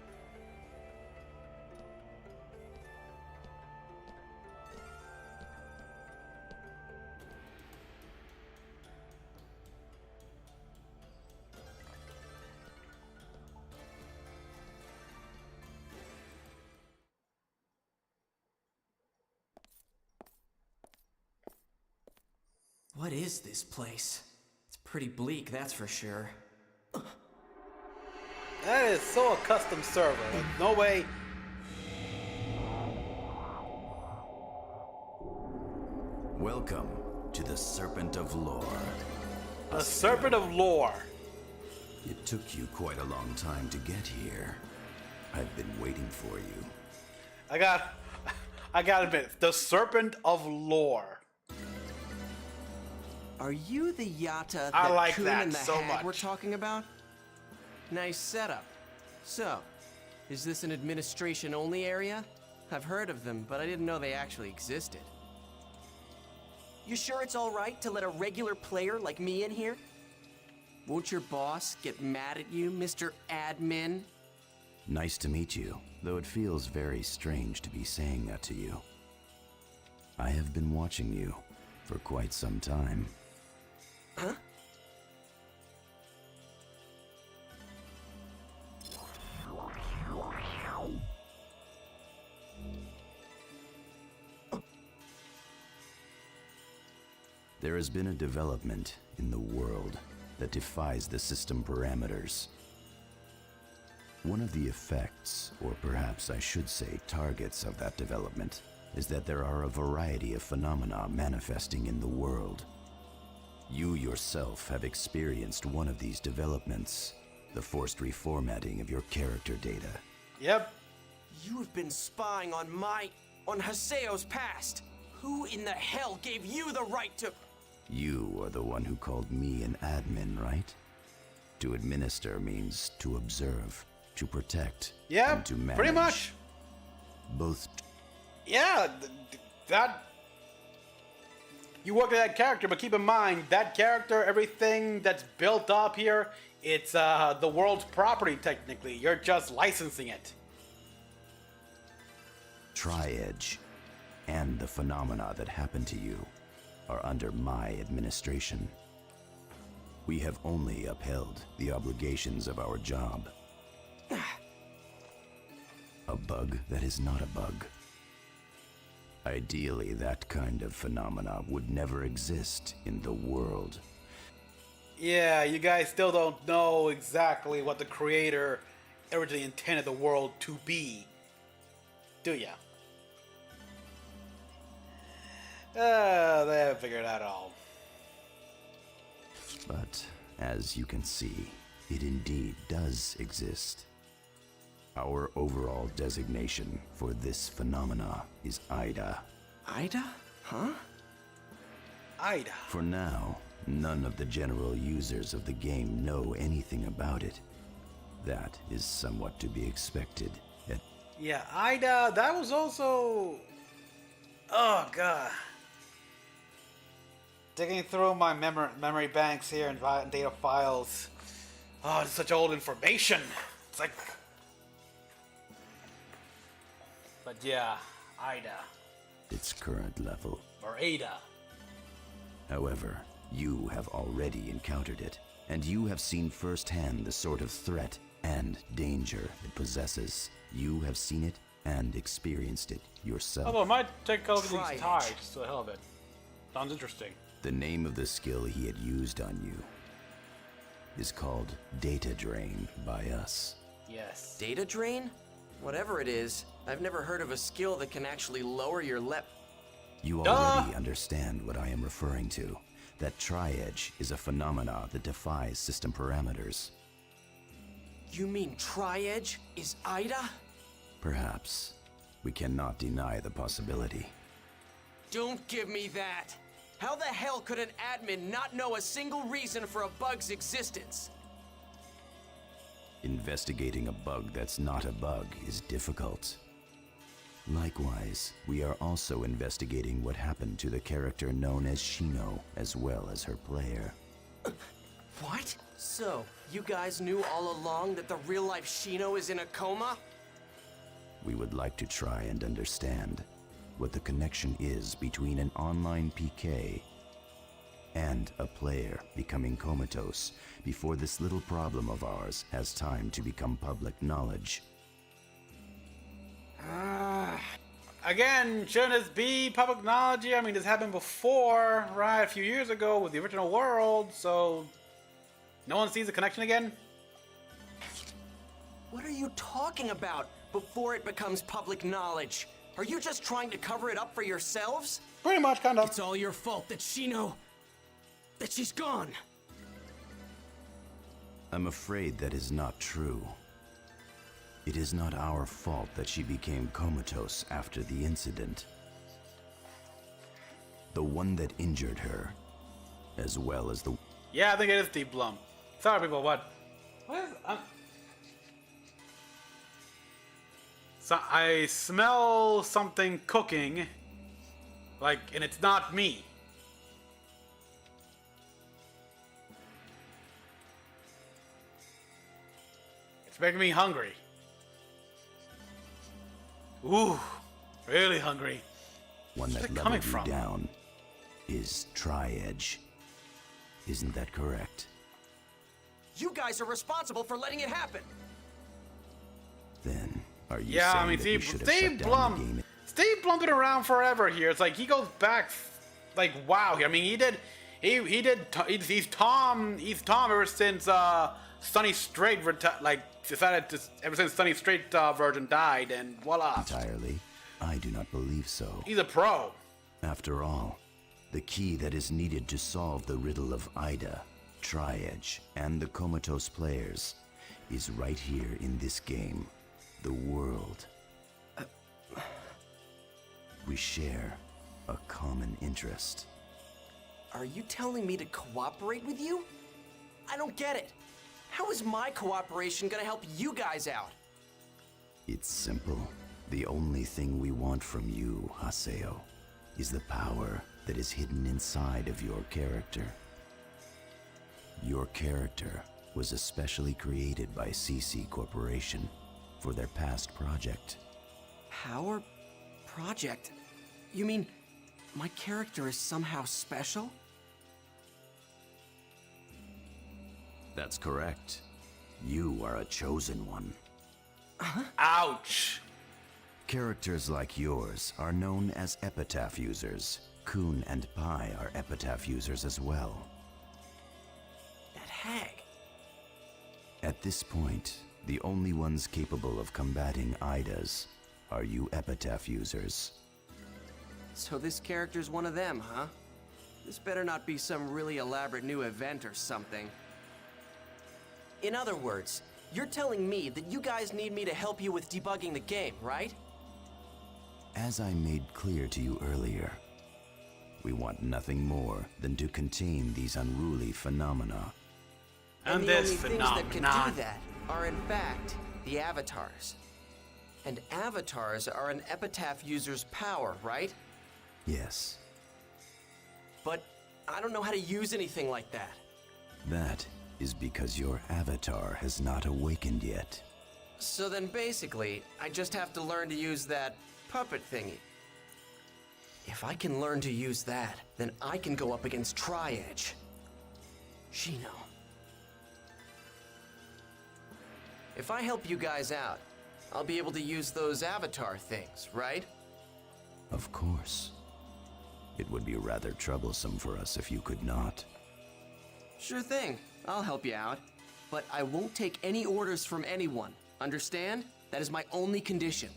What is this place? It's pretty bleak, that's for sure. That is so a custom server. Like, no way. Welcome to the Serpent of Lore. The Serpent of Lore. It took you quite a long time to get here. I've been waiting for you. I gotta admit, the Serpent of Lore. Are you the Yata I that like Coon that and the so Hag much. were talking about? Nice setup. So, is this an administration-only area? I've heard of them, but I didn't know they actually existed. You sure it's all right to let a regular player like me in here? Won't your boss get mad at you, Mr. Admin? Nice to meet you, though it feels very strange to be saying that to you. I have been watching you for quite some time. Huh? There has been a development in the world that defies the system parameters. One of the effects, or perhaps I should say targets of that development, is that there are a variety of phenomena manifesting in the world. You yourself have experienced one of these developments, the forced reformatting of your character data. Yep. You have been spying on Haseo's past. Who in the hell gave you the right to... You are the one who called me an admin, right? To administer means to observe, to protect, Yeah, and to manage. pretty much. Both. Yeah, that. You work with that character, but keep in mind that character, everything that's built up here, it's the world's property technically. You're just licensing it. Tri-Edge and the phenomena that happen to you are under my administration. We have only upheld the obligations of our job. A bug that is not a bug. Ideally, that kind of phenomena would never exist in the world. Yeah, you guys still don't know exactly what the creator originally intended the world to be, do ya? They haven't figured it out at all. But, as you can see, it indeed does exist. Our overall designation for this phenomena is Ida. Ida? Huh? Ida. For now, none of the general users of the game know anything about it. That is somewhat to be expected. Yeah, Ida, that was also... Oh, God. Digging through my memory banks here and data files. Oh, it's such old information. It's like... But yeah, Ida. Its current level. Or Ada. However, you have already encountered it, and you have seen firsthand the sort of threat and danger it possesses. You have seen it and experienced it yourself. Although I might take a look at these ties just for the hell of it. Sounds interesting. The name of the skill he had used on you is called Data Drain by us. Yes. Data drain? Whatever it is, I've never heard of a skill that can actually lower your You already understand what I am referring to. That Tri-Edge is a phenomena that defies system parameters. You mean Tri-Edge is Ida? Perhaps. We cannot deny the possibility. Don't give me that! How the hell could an admin not know a single reason for a bug's existence? Investigating a bug that's not a bug is difficult. Likewise, we are also investigating what happened to the character known as Shino, as well as her player. What? So, you guys knew all along that the real-life Shino is in a coma? We would like to try and understand what the connection is between an online PK and a player becoming comatose before this little problem of ours has time to become public knowledge. I again, shouldn't this be public knowledge? I mean, this happened before, right? A few years ago with the original world, so no one sees the connection again? What are you talking about before it becomes public knowledge? Are you just trying to cover it up for yourselves? Pretty much, kind of. It's all your fault that that she's gone. I'm afraid that is not true. It is not our fault that she became comatose after the incident. The one that injured her, as well as the... Yeah, I think it is Deep Blum. Sorry, people, what is... So I smell something cooking, like, and it's not me. It's making me hungry. Ooh, really hungry. One Where's that it coming leveled you from? down is Tri-Edge. Isn't that correct? You guys are responsible for letting it happen. Then, are you Yeah, saying I mean, that we should have shut down the game? Steve Blum been around forever here. It's like he goes back, like wow. I mean, he's Tom ever since Sunny Straight decided to ever since Sunny Straight version died, and voila. Entirely, I do not believe so. He's a pro. After all, the key that is needed to solve the riddle of Ida, Tri-Edge, and the comatose players is right here in this game, the world. We share a common interest. Are you telling me to cooperate with you? I don't get it. How is my cooperation gonna help you guys out? It's simple. The only thing we want from you, Haseo, is the power that is hidden inside of your character. Your character was especially created by CC Corporation for their past project. Power project? You mean my character is somehow special? That's correct. You are a chosen one. Ouch! Characters like yours are known as epitaph users. Kun and Pai are epitaph users as well. That hag. At this point, the only ones capable of combating Idas are you epitaph users. So this character's one of them, huh? This better not be some really elaborate new event or something. In other words, you're telling me that you guys need me to help you with debugging the game, right? As I made clear to you earlier, we want nothing more than to contain these unruly phenomena. And the this only things that can do that are in fact the avatars. And avatars are an epitaph user's power, right? Yes, But I don't know how to use anything like that. that is because your avatar has not awakened yet. So then basically, I just have to learn to use that puppet thingy. If I can learn to use that, then I can go up against Tri-Edge. Shino. If I help you guys out, I'll be able to use those avatar things, right? Of course. It would be rather troublesome for us if you could not. Sure thing. I'll help you out. But I won't take any orders from anyone. Understand? That is my only condition.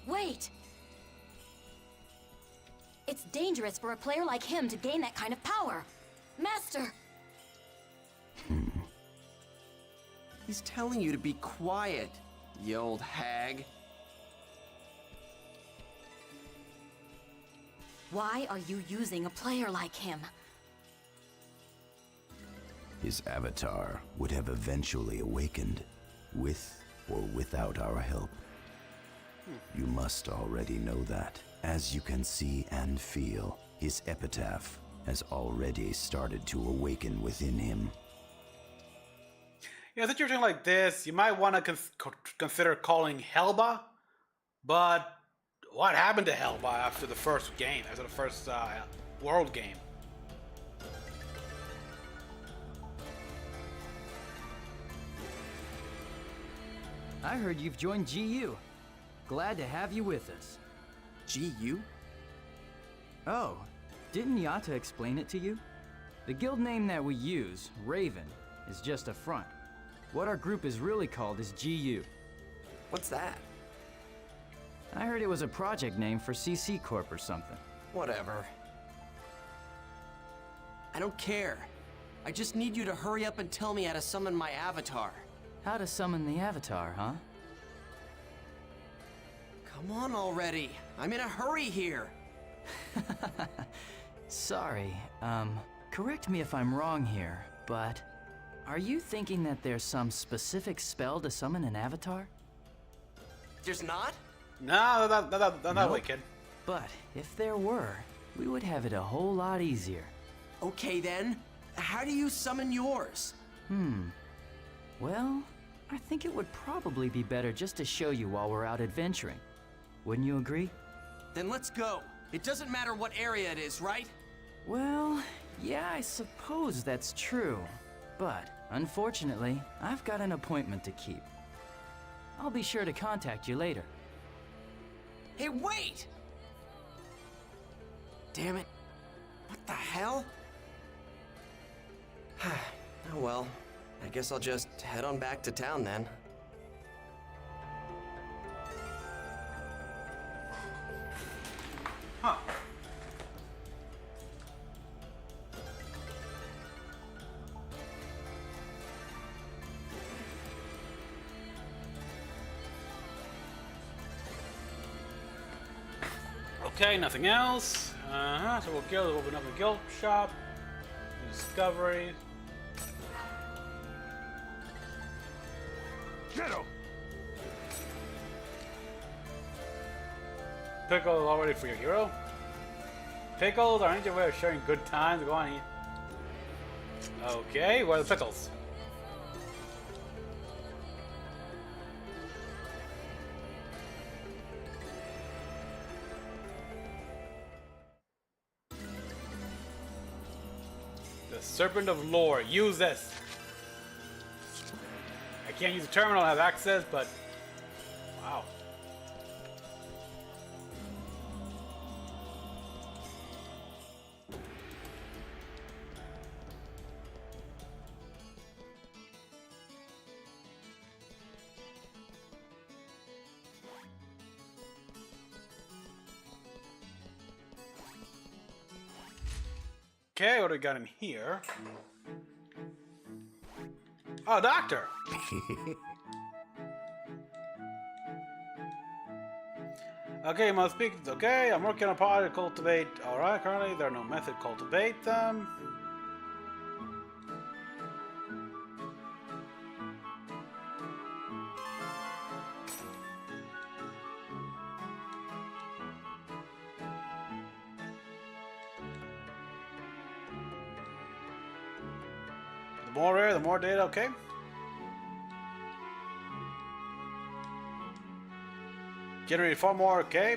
Wait! It's dangerous for a player like him to gain that kind of power. Master! He's telling you to be quiet, you old hag. Why are you using a player like him? His avatar would have eventually awakened, with or without our help. You must already know that. As you can see and feel, his epitaph has already started to awaken within him. In a situation like this, you might want to consider calling Helba, but what happened to Helba after the first game, after the first world game? I heard you've joined GU. Glad to have you with us. GU? Oh, didn't Yata explain it to you? The guild name that we use, Raven, is just a front. What our group is really called is GU. What's that? I heard it was a project name for CC Corp or something. Whatever. I don't care. I just need you to hurry up and tell me how to summon my avatar. How to summon the avatar, huh? Come on already. I'm in a hurry here. Sorry, correct me if I'm wrong here, but are you thinking that there's some specific spell to summon an avatar? There's not? No, not way, kid. But if there were, we would have it a whole lot easier. Okay then. How do you summon yours? Well, I think it would probably be better just to show you while we're out adventuring. Wouldn't you agree? Then let's go. It doesn't matter what area it is, right? Well, yeah, I suppose that's true. But, unfortunately, I've got an appointment to keep. I'll be sure to contact you later. Hey, wait! Damn it. What the hell? Oh well, I guess I'll just head on back to town then. Huh. Okay, nothing else. So we'll open up a guild shop. Discovery. Kiddo! Pickle already for your hero. Pickles are your way of sharing good times. Go on, eat. Okay, where are the pickles? The Serpent of Lore. Use this. I can't use the terminal, I have access, but wow. Okay, what do we got in here? Oh, doctor! Okay, must speak. Okay, I'm working on a project to cultivate. Alright, currently there are no method to cultivate them. The more rare, the more data, okay? Generate 4 more, okay?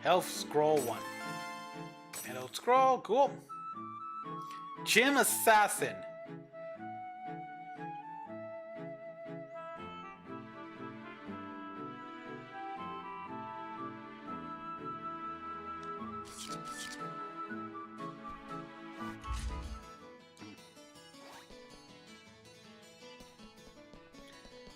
Health scroll 1. Health scroll, cool. Gym Assassin.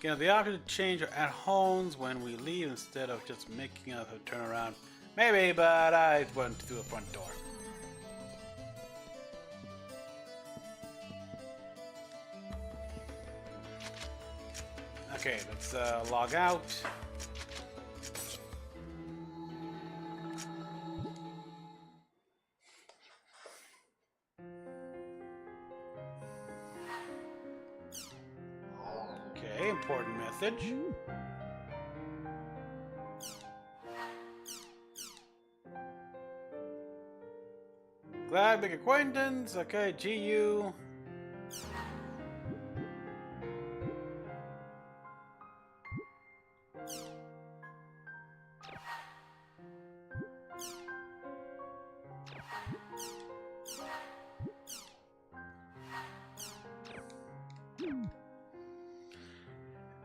Give the option to change our at-homes when we leave instead of just making us a turnaround. Maybe, but I went through the front door. Okay, let's log out. Okay, important message. Glad big acquaintance. Okay, GU.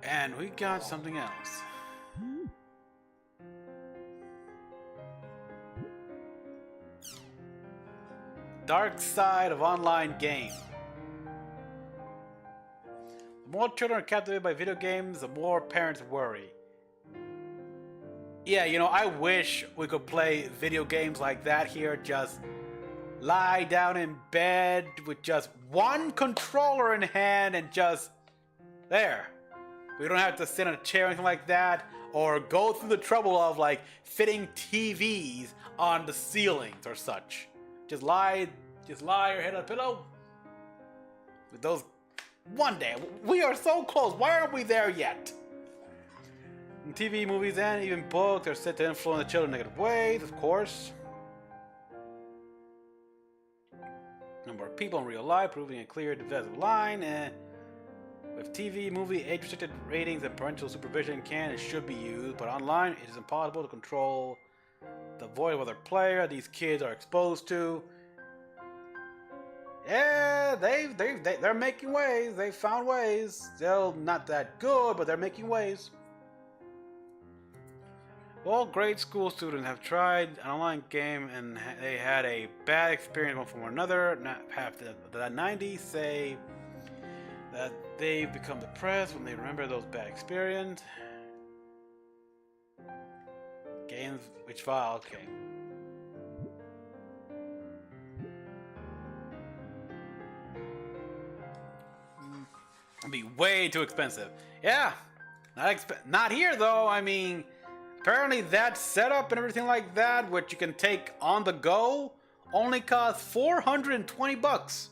And we got something else. Dark side of online game. The more children are captivated by video games, the more parents worry. Yeah, you know, I wish we could play video games like that here. Just lie down in bed with just one controller in hand and just there. We don't have to sit in a chair or anything like that, or go through the trouble of like fitting TVs on the ceilings or such. Just lie your head on a pillow. With those, one day we are so close. Why aren't we there yet? And TV, movies, and even books are set to influence the children in negative ways, of course. Number of people in real life proving a clear divisive line. With TV, movie, age-restricted ratings and parental supervision can and should be used, but online it is impossible to control the voice of other player these kids are exposed to. Yeah, they're making ways. They found ways. Still not that good, but they're making ways. All grade school students have tried an online game and they had a bad experience one from another. Not half the 90s say that they become depressed when they remember those bad experiences. Games which file, okay. It'd be way too expensive. Yeah, not here though. I mean, apparently that setup and everything like that, which you can take on the go, only costs $420.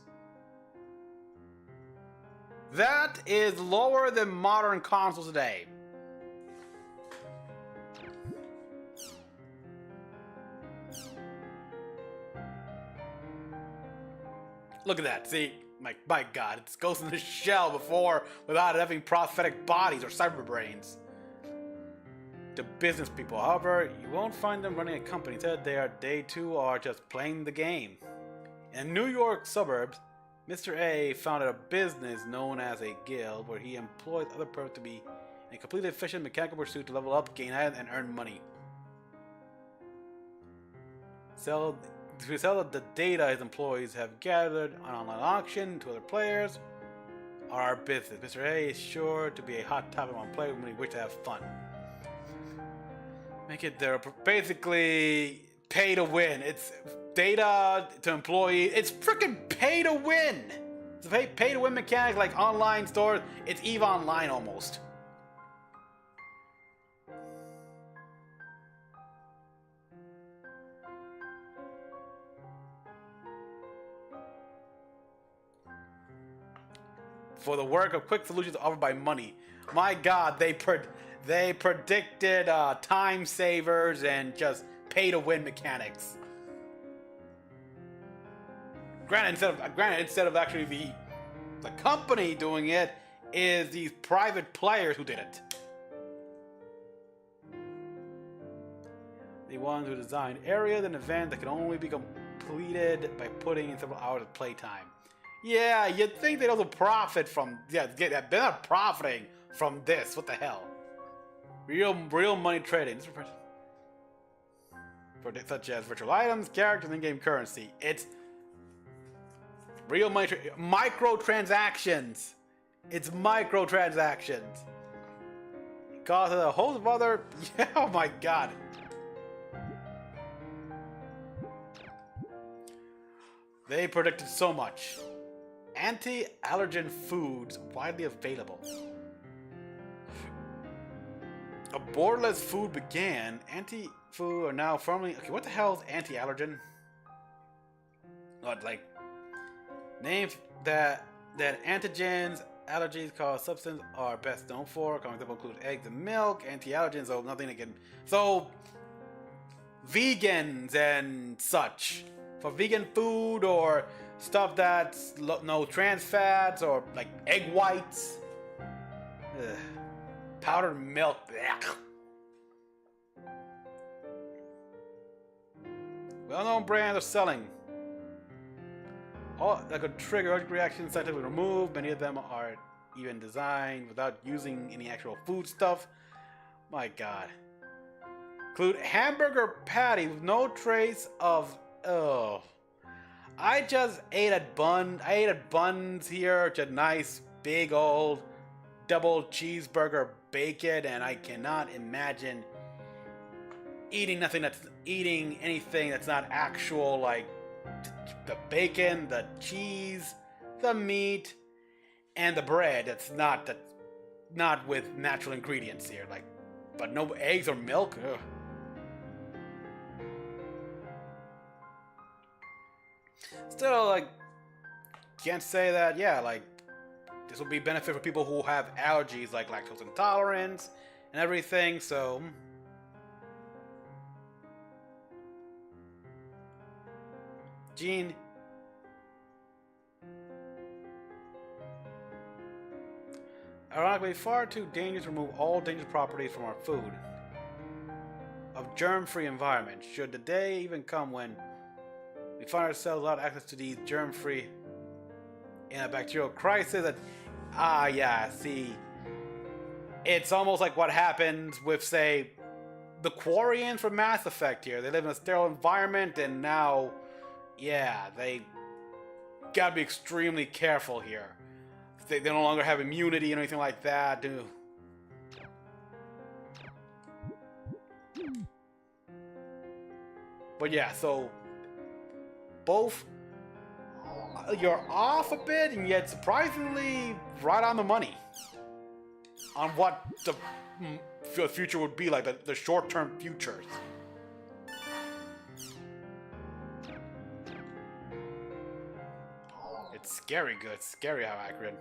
That is lower than modern consoles today. Look at that. See, my God, it's Ghost in the Shell before without having prosthetic bodies or cyber brains. To business people, however, you won't find them running a company. Instead, they too are just playing the game. In New York suburbs, Mr. A founded a business known as a guild where he employs other people to be in a completely efficient mechanical pursuit to level up, gain height, and earn money. To sell the data his employees have gathered on online auction to other players are our business. Mr. A is sure to be a hot topic among players when we wish to have fun. Make it their basically pay to win. It's data to employees. It's freaking pay to win. It's a pay to win mechanic like online stores. It's EVE Online almost. For the work of quick solutions offered by money. My God, they predicted time savers and just pay to win mechanics. Granted, instead of actually the company doing it, is these private players who did it. They wanted to design areas and events that can only be completed by putting in several hours of playtime. Yeah, you'd think they'd also profit from... Yeah, they're not profiting from this. What the hell? Real money trading. For such as virtual items, characters, and in-game currency. It's... real money... microtransactions. It's microtransactions. It causes a host of other... Yeah, oh my God. They predicted so much. Anti-allergen foods widely available. A borderless food began. Anti-food are now firmly... Okay, what the hell is anti-allergen? What, like... Names that antigens, allergies cause substance are best known for. Common examples include eggs and milk. Anti-allergens, so nothing again. So... vegans and such. For vegan food or... stuff that's no trans fats or like egg whites. Ugh. Powdered milk. Ugh. Well-known brands are selling. All that could trigger allergic reactions scientifically removed. Many of them are even designed without using any actual food stuff. My god. Include hamburger patty with no trace of... Oh. I just ate at Bun. I ate at Buns here. Just nice, big old double cheeseburger bacon, and I cannot imagine eating anything that's not actual, like the bacon, the cheese, the meat, and the bread. That's not with natural ingredients here. Like, but no eggs or milk. Ugh. Still, like, can't say that. Yeah, like, this will be benefit for people who have allergies like lactose intolerance and everything. So. Gene. Ironically, far too dangerous to remove all dangerous properties from our food. Of germ-free environment. Should the day even come when we find ourselves without access to these germ-free in a bacterial crisis that... yeah, see. It's almost like what happens with, say, the Quarians from Mass Effect here. They live in a sterile environment and now... Yeah, they gotta be extremely careful here. They no longer have immunity or anything like that, do. But yeah, so both you're off a bit and yet surprisingly right on the money on what the future would be like, the short-term futures. Scary good, scary how accurate.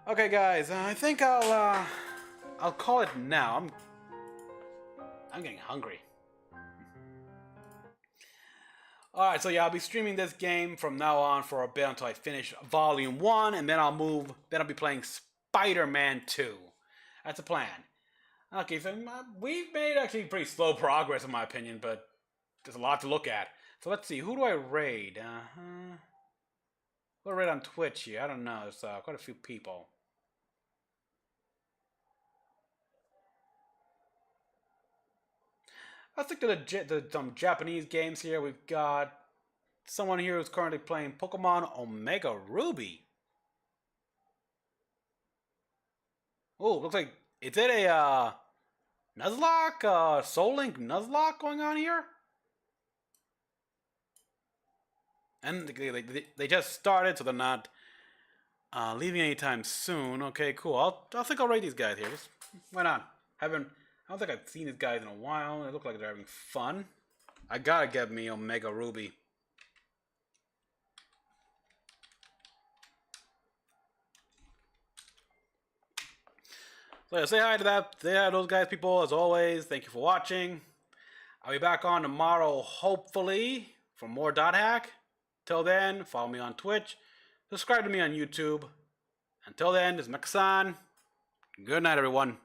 Okay, guys, I think I'll call it now. I'm getting hungry. All right, so yeah, I'll be streaming this game from now on for a bit until I finish Volume 1, and then I'll be playing Spider-Man 2. That's the plan. Okay, so we've made actually pretty slow progress in my opinion, but there's a lot to look at. So let's see, who do I raid? Who do I raid on Twitch here? I don't know, there's quite a few people. Let's stick to some Japanese games here. We've got someone here who's currently playing Pokemon Omega Ruby. Oh, looks like, is it a Nuzlocke, Soul Link Nuzlocke going on here? And they just started, so they're not leaving anytime soon. Okay, cool. I think I'll rate these guys here. Just, why not? I don't think I've seen these guys in a while. They look like they're having fun. I gotta get me Omega Ruby. So yeah, say hi to that. Say hi to those guys, people, as always. Thank you for watching. I'll be back on tomorrow, hopefully, for more Dot Hack. Till then, follow me on Twitch. Subscribe to me on YouTube. Until then, this is Mecha-san. Good night, everyone.